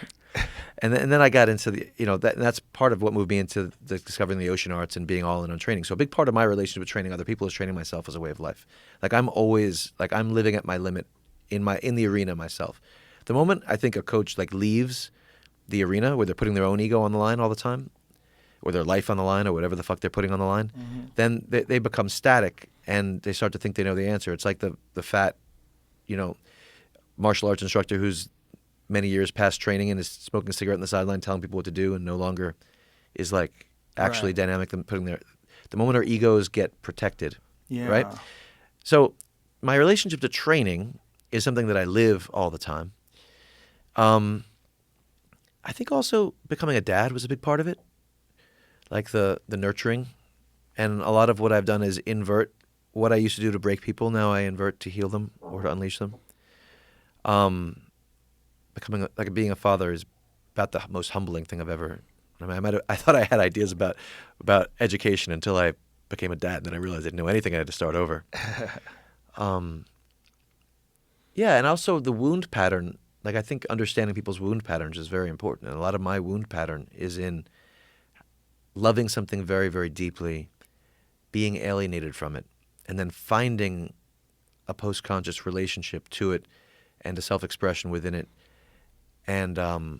And then I got into that's part of what moved me into discovering the ocean arts and being all in on training. So a big part of my relationship with training other people is training myself as a way of life. I'm always I'm living at my limit in the arena myself. The moment I think a coach leaves the arena where they're putting their own ego on the line all the time, or their life on the line, or whatever the fuck they're putting on the line, then they become static and they start to think they know the answer. It's like the fat, martial arts instructor who's many years past training and is smoking a cigarette on the sideline telling people what to do and no longer is actually dynamic and putting the moment our egos get protected, right? So my relationship to training is something that I live all the time. I think also becoming a dad was a big part of it, like the nurturing. And a lot of what I've done is invert what I used to do to break people. Now I invert to heal them or to unleash them. Being a father is about the most humbling thing I've ever. I mean, I thought I had ideas about education until I became a dad, and then I realized I didn't know anything. I had to start over. Yeah, and also the wound pattern. Like, I think understanding people's wound patterns is very important. And a lot of my wound pattern is in loving something very, very deeply, being alienated from it, and then finding a post-conscious relationship to it and a self-expression within it. And I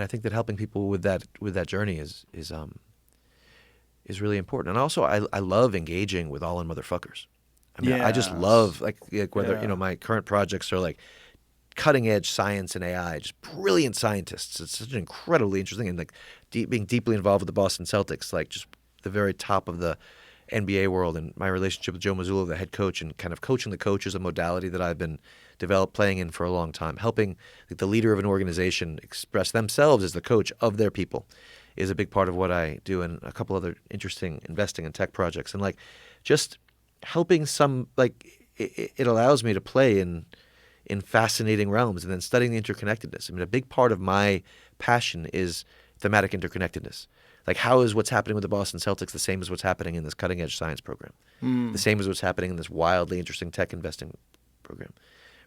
think that helping people with that journey is really important. And also, I love engaging with all in motherfuckers. I mean, I just love like whether my current projects are like cutting edge science and AI, just brilliant scientists. It's such an incredibly interesting and like being deeply involved with the Boston Celtics, like just the very top of the NBA world, and my relationship with Joe Mazzulla, the head coach, and kind of coaching the coaches, a modality that I've been playing in for a long time. Helping the leader of an organization express themselves as the coach of their people is a big part of what I do, and a couple other interesting investing and tech projects. And like just helping some, like it allows me to play in fascinating realms, and then studying the interconnectedness. I mean, a big part of my passion is thematic interconnectedness. Like, how is what's happening with the Boston Celtics the same as what's happening in this cutting-edge science program? The same as what's happening in this wildly interesting tech investing program,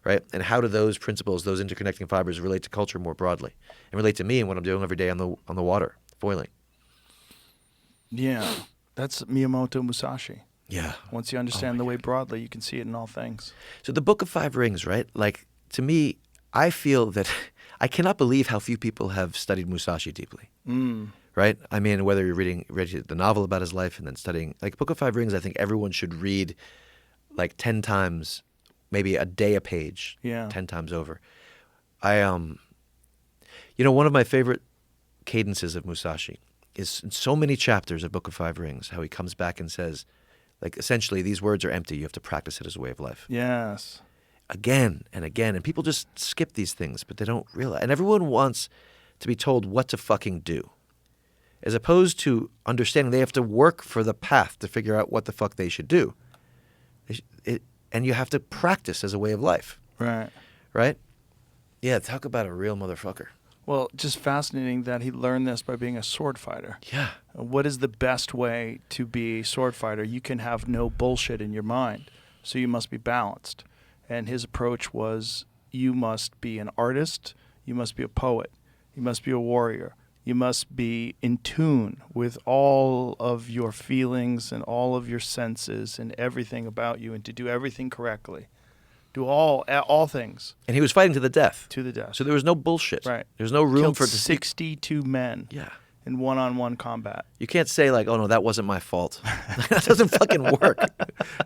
right? And how do those principles, those interconnecting fibers, relate to culture more broadly, and relate to me and what I'm doing every day on the water, foiling? Yeah, that's Miyamoto Musashi. Yeah. Once you understand the way broadly, you can see it in all things. So the Book of Five Rings, right? Like, to me, I feel that I cannot believe how few people have studied Musashi deeply. Right? I mean, whether you're reading the novel about his life and then studying, like Book of Five Rings, I think everyone should read like 10 times, maybe a day a page, 10 times over. One of my favorite cadences of Musashi is in so many chapters of Book of Five Rings, how he comes back and says, like, essentially, these words are empty. You have to practice it as a way of life. Yes. Again and again. And people just skip these things, but they don't realize. And everyone wants to be told what to fucking do, as opposed to understanding they have to work for the path to figure out what the fuck they should do. And you have to practice as a way of life. Right. Right? Yeah, talk about a real motherfucker. Well, just fascinating that he learned this by being a sword fighter. Yeah. What is the best way to be a sword fighter? You can have no bullshit in your mind, so you must be balanced. And his approach was, you must be an artist, you must be a poet, you must be a warrior, you must be in tune with all of your feelings and all of your senses and everything about you, and to do everything correctly. Do all things. And he was fighting to the death. To the death. So there was no bullshit. Right. There was no room Killed for 62 men. Yeah. In one-on-one combat. You can't say like, oh no, that wasn't my fault. That doesn't fucking work.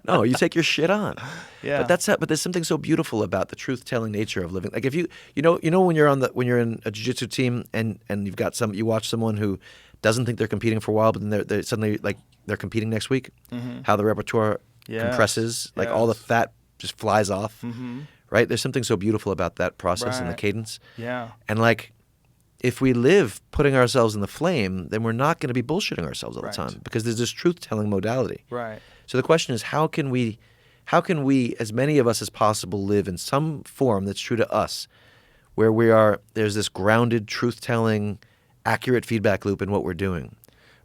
No, you take your shit on. Yeah. But there's something so beautiful about the truth-telling nature of living. Like if you know when you're in a jiu-jitsu team and you watch someone who doesn't think they're competing for a while, but then they're suddenly like they're competing next week. Mm-hmm. How the repertoire compresses, like all the fat just flies off. Mm-hmm. Right? There's something so beautiful about that process and the cadence. Yeah. And like, if we live putting ourselves in the flame, then we're not going to be bullshitting ourselves all the time, because there's this truth-telling modality. Right. So the question is, how can we, as many of us as possible, live in some form that's true to us, where there's this grounded, truth-telling, accurate feedback loop in what we're doing,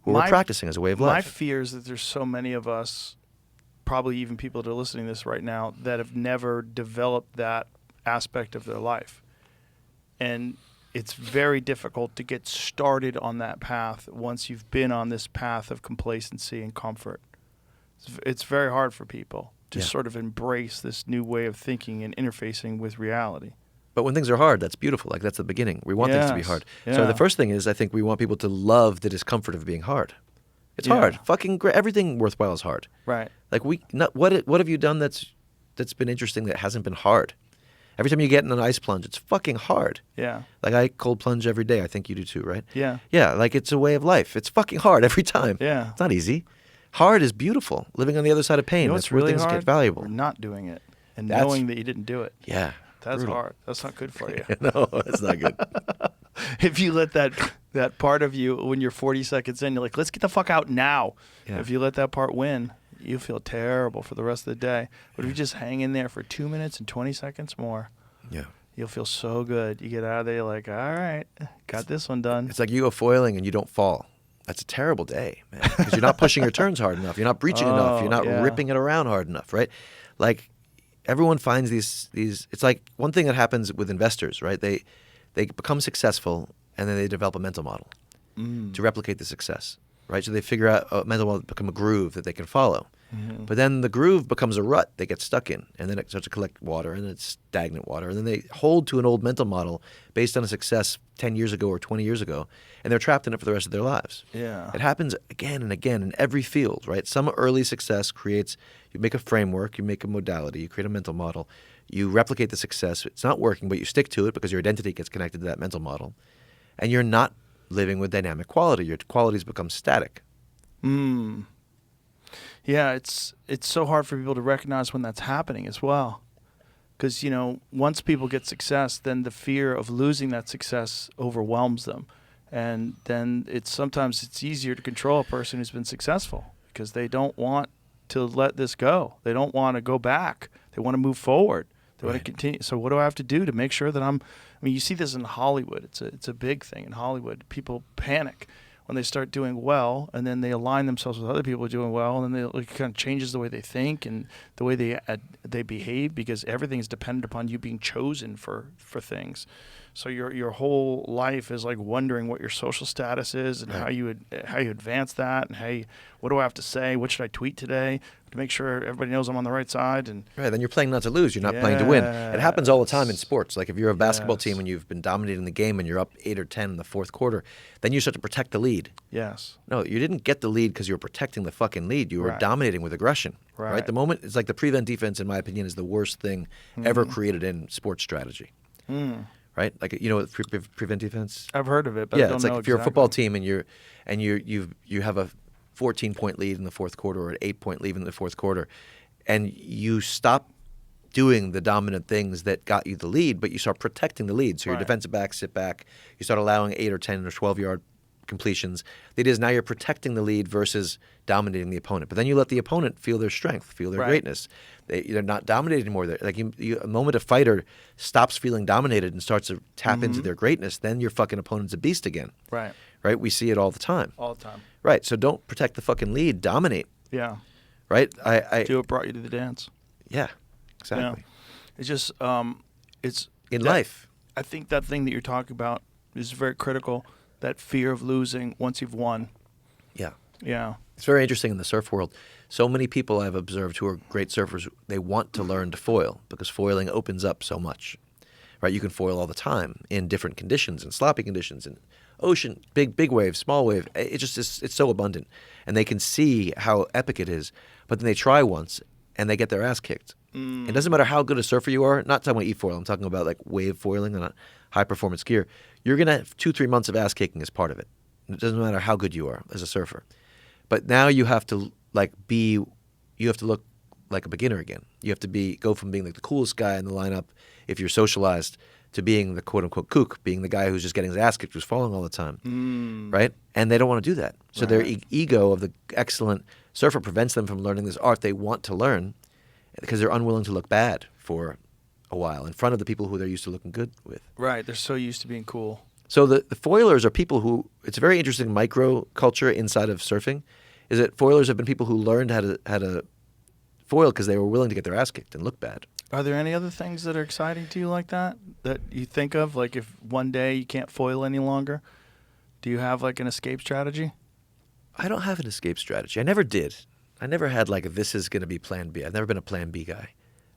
where we're practicing as a way of life. My fear is that there's so many of us, probably even people that are listening to this right now, that have never developed that aspect of their life. And it's very difficult to get started on that path once you've been on this path of complacency and comfort. It's very hard for people to sort of embrace this new way of thinking and interfacing with reality. But when things are hard, that's beautiful. Like, that's the beginning. We want things to be hard. Yeah. So the first thing is, I think we want people to love the discomfort of being hard. It's hard. Fucking everything worthwhile is hard. Right. Like, what have you done that's been interesting that hasn't been hard? Every time you get in an ice plunge, it's fucking hard. Yeah. Like, I cold plunge every day. I think you do too, right? Yeah. Yeah, like it's a way of life. It's fucking hard every time. Yeah. It's not easy. Hard is beautiful. Living on the other side of pain. You know That's what's where really things hard? get valuable. Not doing it and That's- knowing that you didn't do it. Yeah. That's Brutal. hard. That's not good for you. No, it's not good. If you let that part of you, when you're 40 seconds in, you're like, let's get the fuck out now. Yeah. If you let that part win, you feel terrible for the rest of the day. But if you just hang in there for 2 minutes and 20 seconds more, Yeah. you'll feel so good. You get out of there, you're like, all right, got this one done. It's like you go foiling and you don't fall. That's a terrible day, man, because you're not pushing your turns hard enough. You're not breaching enough. You're not yeah. ripping it around hard enough, right? Like everyone finds these. It's like one thing that happens with investors, right? They become successful and then they develop a mental model to replicate the success, right? So they figure out a mental model, become a groove that they can follow. But then the groove becomes a rut they get stuck in, and then it starts to collect water, and it's stagnant water, and then they hold to an old mental model based on a success 10 years ago or 20 years ago, and they're trapped in it for the rest of their lives. Yeah. It happens again and again in every field, right? Some early success creates, you make a framework, you make a modality, you create a mental model, you replicate the success. It's not working, but you stick to it because your identity gets connected to that mental model, and you're not living with dynamic quality. Your qualities become static. Yeah, it's so hard for people to recognize when that's happening as well. Because, once people get success, then the fear of losing that success overwhelms them. And then sometimes it's easier to control a person who's been successful because they don't want to let this go. They don't want to go back. They want to move forward. They want to continue. So what do I have to do to make sure that I mean, you see this in Hollywood. It's a big thing in Hollywood. People panic when they start doing well, and then they align themselves with other people doing well, and then it kind of changes the way they think and the way they behave, because everything is dependent upon you being chosen for things. So your whole life is like wondering what your social status is and how you advance that, and what do I have to say? What should I tweet today to make sure everybody knows I'm on the right side? And Right, then you're playing not to lose. You're not playing to win. It happens all the time in sports. Like if you're a basketball team and you've been dominating the game and you're up 8 or 10 in the fourth quarter, then you start to protect the lead. Yes. No, you didn't get the lead because you were protecting the fucking lead. You were dominating with aggression. Right. The moment, it's like the prevent defense, in my opinion, is the worst thing ever created in sports strategy. Right? Like, you know what prevent defense? I've heard of it, but I don't it's know like if you're a exactly. football team and you have a 14-point lead in the fourth quarter or an 8-point lead in the fourth quarter, and you stop doing the dominant things that got you the lead, but you start protecting the lead. So your defensive backs sit back. You start allowing 8 or 10 or 12-yard completions. It is now you're protecting the lead versus dominating the opponent. But then you let the opponent feel their strength, feel their greatness. They're not dominated anymore. Like a moment a fighter stops feeling dominated and starts to tap into their greatness, then your fucking opponent's a beast again. Right. Right? We see it all the time. All the time. Right. So don't protect the fucking lead. Dominate. Yeah. Right? Do what brought you to the dance. Yeah. Exactly. Yeah. It's just it's In life. I think that thing that you're talking about is very critical. That fear of losing once you've won. Yeah. Yeah. It's very interesting in the surf world. So many people I've observed who are great surfers, they want to learn to foil because foiling opens up so much. Right? You can foil all the time in different conditions, in sloppy conditions, in ocean, big wave, small wave. It's so abundant. And they can see how epic it is. But then they try once and they get their ass kicked. It doesn't matter how good a surfer you are. Not talking about e-foil. I'm talking about like wave foiling on a high-performance gear. You're going to have 2-3 months of ass kicking as part of it. It doesn't matter how good you are as a surfer. But now you have to look like a beginner again. You have to go from being like the coolest guy in the lineup if you're socialized to being the quote-unquote kook, being the guy who's just getting his ass kicked, who's falling all the time, right? And they don't want to do that. So their ego of the excellent surfer prevents them from learning this art they want to learn because they're unwilling to look bad for a while in front of the people who they're used to looking good with. Right. They're so used to being cool. So the foilers are people who, it's a very interesting micro culture inside of surfing, is that foilers have been people who learned how to foil because they were willing to get their ass kicked and look bad. Are there any other things that are exciting to you like that you think of? Like if one day you can't foil any longer, do you have like an escape strategy? I don't have an escape strategy. I never did. I never had like this is going to be plan B. I've never been a plan B guy.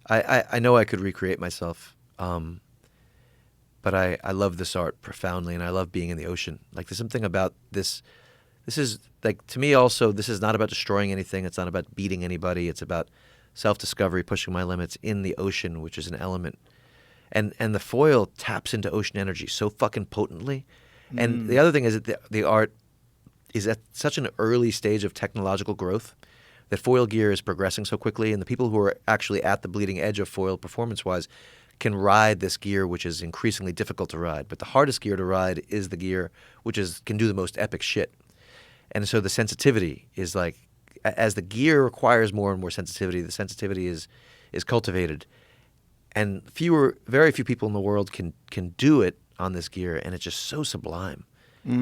I know I could recreate myself, but I love this art profoundly, and I love being in the ocean. Like there's something about this. This is like, to me also, this is not about destroying anything. It's not about beating anybody. It's about self-discovery, pushing my limits in the ocean, which is an element. And the foil taps into ocean energy so fucking potently. And the other thing is that the art is at such an early stage of technological growth that foil gear is progressing so quickly, and the people who are actually at the bleeding edge of foil performance-wise can ride this gear, which is increasingly difficult to ride. But the hardest gear to ride is the gear which can do the most epic shit. And so the sensitivity is like, as the gear requires more and more sensitivity, the sensitivity is cultivated. And very few people in the world can do it on this gear, and it's just so sublime.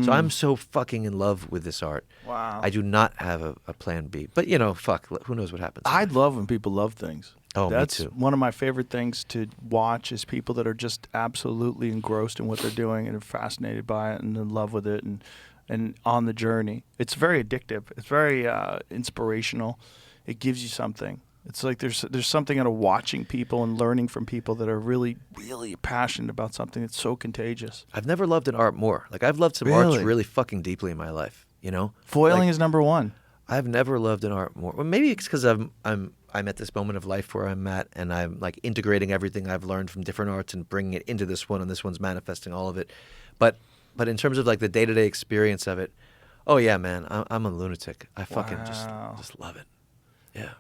So I'm so fucking in love with this art. Wow. I do not have a plan B. But, fuck, who knows what happens. I love when people love things. Oh, That's me too. one of my favorite things to watch is people that are just absolutely engrossed in what they're doing and are fascinated by it and in love with it and on the journey. It's very addictive. It's very inspirational. It gives you something. It's like there's something out of watching people and learning from people that are really, really passionate about something that's so contagious. I've never loved an art more. Like, I've loved some arts really fucking deeply in my life, Foiling Like, is number one. I've never loved an art more. Well, maybe it's because I'm at this moment of life where I'm at, and I'm like integrating everything I've learned from different arts and bringing it into this one, and this one's manifesting all of it. But in terms of like the day-to-day experience of it, oh yeah, man, I'm a lunatic. I fucking just love it. Yeah.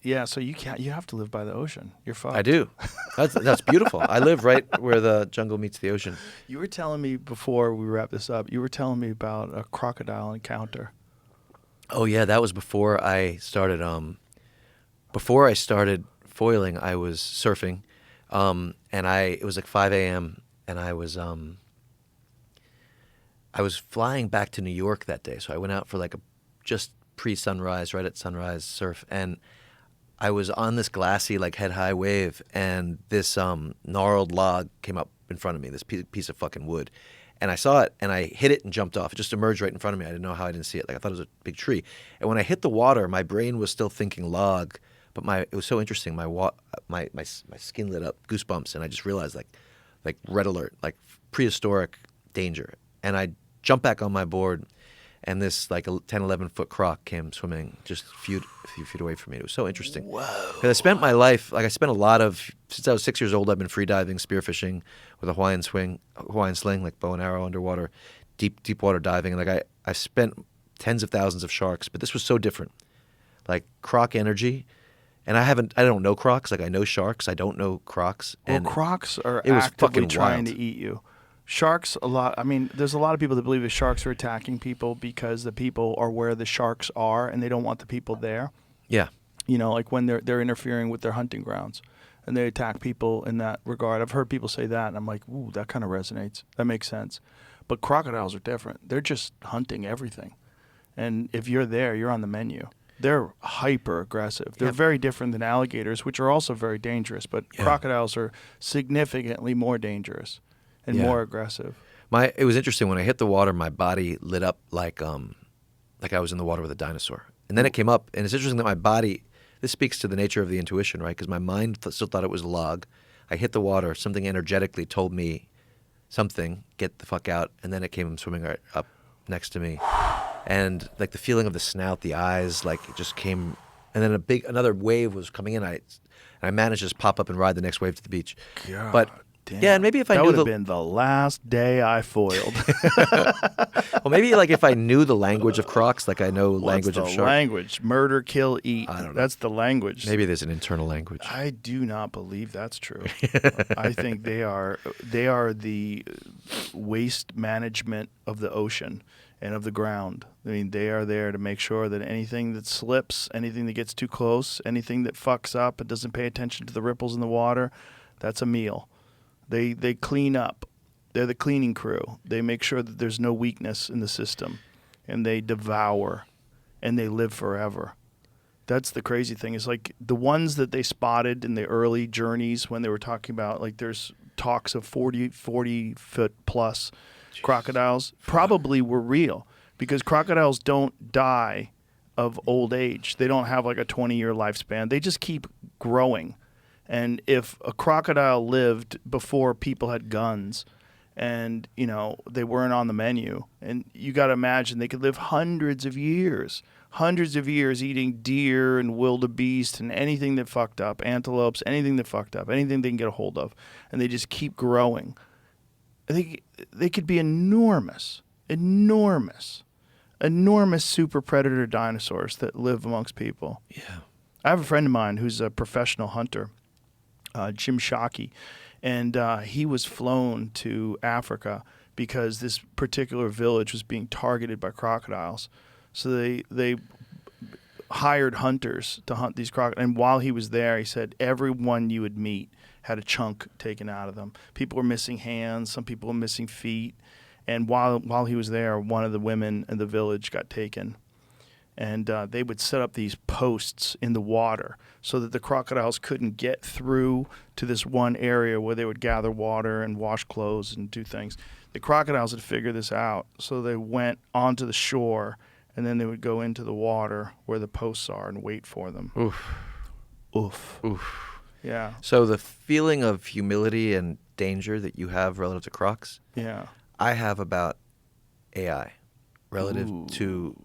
Yeah, so you have to live by the ocean. You're fucked. I do. That's beautiful. I live right where the jungle meets the ocean. You were telling me before we wrap this up, you were telling me about a crocodile encounter. Oh yeah, that was before I started. Before I started foiling, I was surfing, and it was like 5 a.m. and I was flying back to New York that day. So I went out for like just pre-sunrise, right at sunrise surf, and I was on this glassy, like head-high wave, and this gnarled log came up in front of me, this piece of fucking wood. And I saw it, and I hit it and jumped off. It just emerged right in front of me. I didn't know how I didn't see it. Like, I thought it was a big tree. And when I hit the water, my brain was still thinking log, but it was so interesting. My skin lit up, goosebumps, and I just realized, like red alert, like prehistoric danger. And I jumped back on my board, and this like a 10, 11-foot croc came swimming just a few feet away from me. It was so interesting. Whoa. Because I spent my life, like I spent a lot of, since I was 6 years old, I've been freediving, spearfishing with a Hawaiian sling, like bow and arrow underwater, deep water diving. And like I spent tens of thousands of sharks, but this was so different. Like croc energy. And I don't know crocs. Like I know sharks. I don't know crocs. Well, And crocs are it was actively fucking trying wild. to eat you. Sharks, there's a lot of people that believe that sharks are attacking people because the people are where the sharks are and they don't want the people there. Yeah. Like when they're interfering with their hunting grounds and they attack people in that regard. I've heard people say that and I'm like, ooh, that kind of resonates. That makes sense. But crocodiles are different. They're just hunting everything. And if you're there, you're on the menu. They're hyper aggressive. They're very different than alligators, which are also very dangerous, but crocodiles are significantly more dangerous and more aggressive. It was interesting when I hit the water. My body lit up like I was in the water with a dinosaur, and then it came up. And it's interesting that my body. This speaks to the nature of the intuition, right? Because my mind still thought it was a log. I hit the water. Something energetically told me something. Get the fuck out. And then it came swimming right up next to me, and like the feeling of the snout, the eyes, like it just came. And then another wave was coming in. I managed to just pop up and ride the next wave to the beach. God. But Damn. yeah, and maybe if I that knew would have been the last day I foiled. well, maybe like if I knew the language of crocs, like I know language of What's the sharks. language? Murder, kill, eat. I don't know. That's the language. Maybe there's an internal language. I do not believe that's true. I think they are the waste management of the ocean and of the ground. I mean, they are there to make sure that anything that slips, anything that gets too close, anything that fucks up and doesn't pay attention to the ripples in the water, that's a meal. They clean up. They're the cleaning crew. They make sure that there's no weakness in the system, and they devour, and they live forever. That's the crazy thing. Is like the ones that they spotted in the early journeys when they were talking about, like there's talks of 40 foot plus crocodiles probably were real, because crocodiles don't die of old age. They don't have like a 20-year lifespan. They just keep growing. And if a crocodile lived before people had guns and, they weren't on the menu, and you got to imagine they could live hundreds of years eating deer and wildebeest and anything that fucked up, antelopes, anything that fucked up, anything they can get a hold of, and they just keep growing. I think they could be enormous super predator dinosaurs that live amongst people. Yeah. I have a friend of mine who's a professional hunter, Jim Shockey, And he was flown to Africa because this particular village was being targeted by crocodiles. So they hired hunters to hunt these crocodiles. And while he was there, he said everyone you would meet had a chunk taken out of them. People were missing hands. Some people were missing feet. And while he was there, one of the women in the village got taken. And they would set up these posts in the water so that the crocodiles couldn't get through to this one area where they would gather water and wash clothes and do things. The crocodiles had figured this out, so they went onto the shore, and then they would go into the water where the posts are and wait for them. Oof. Oof. Oof. Yeah. So the feeling of humility and danger that you have relative to crocs, Yeah. I have about AI relative Ooh. to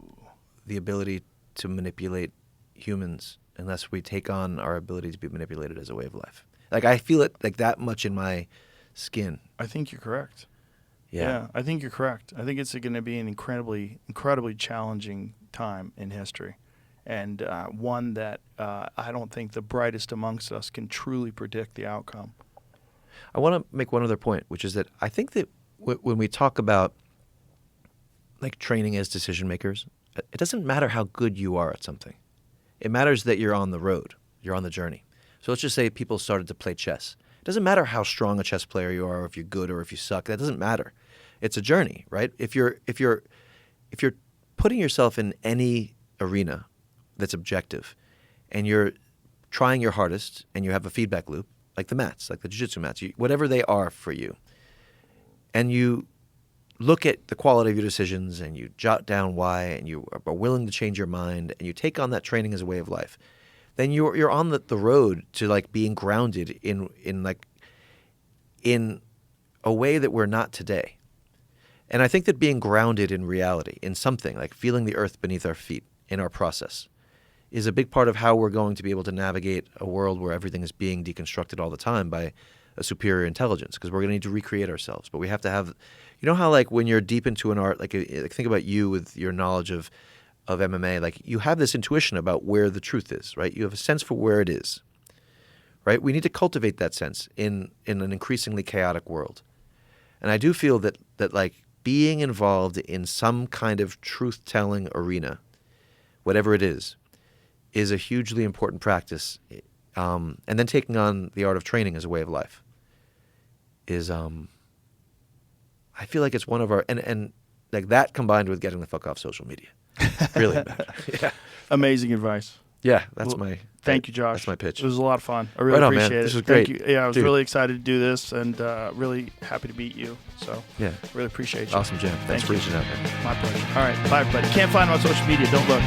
the ability to manipulate humans unless we take on our ability to be manipulated as a way of life. Like, I feel it like that much in my skin. I think you're correct. Yeah. I think you're correct. I think it's going to be an incredibly challenging time in history, and one that I don't think the brightest amongst us can truly predict the outcome. I want to make one other point, which is that I think that when we talk about like training as decision makers, it doesn't matter how good you are at something. It matters that you're on the road, you're on the journey. So let's just say people started to play chess. It doesn't matter how strong a chess player you are, or if you're good or if you suck. That doesn't matter. It's a journey, right? If you're putting yourself in any arena that's objective, and you're trying your hardest, and you have a feedback loop, like the mats, like the jiu-jitsu mats, whatever they are for you, and you look at the quality of your decisions, and you jot down why, and you are willing to change your mind, and you take on that training as a way of life, then you're on the road to like being grounded in a way that we're not today. And I think that being grounded in reality, in something, like feeling the earth beneath our feet in our process, is a big part of how we're going to be able to navigate a world where everything is being deconstructed all the time by a superior intelligence, because we're going to need to recreate ourselves. But we have to have, you know how like when you're deep into an art, like think about you with your knowledge of MMA, like you have this intuition about where the truth is, right? You have a sense for where it is, right? We need to cultivate that sense in an increasingly chaotic world. And I do feel that like being involved in some kind of truth-telling arena, whatever it is a hugely important practice. And then taking on the art of training as a way of life is, I feel like it's one of our, and like that combined with getting the fuck off social media. Really bad. Yeah. Amazing advice. Yeah, that's Well, my. Thank you, Josh. That's my pitch. It was a lot of fun. I really Right on, man. appreciate it. This was Thank great. you. Yeah, I was Dude. really excited to do this, and really happy to meet you. So Yeah. really appreciate you. Awesome, Jim. Thanks Thank for you. reaching out, man. My pleasure. All right, bye everybody. Can't find him on social media. Don't look.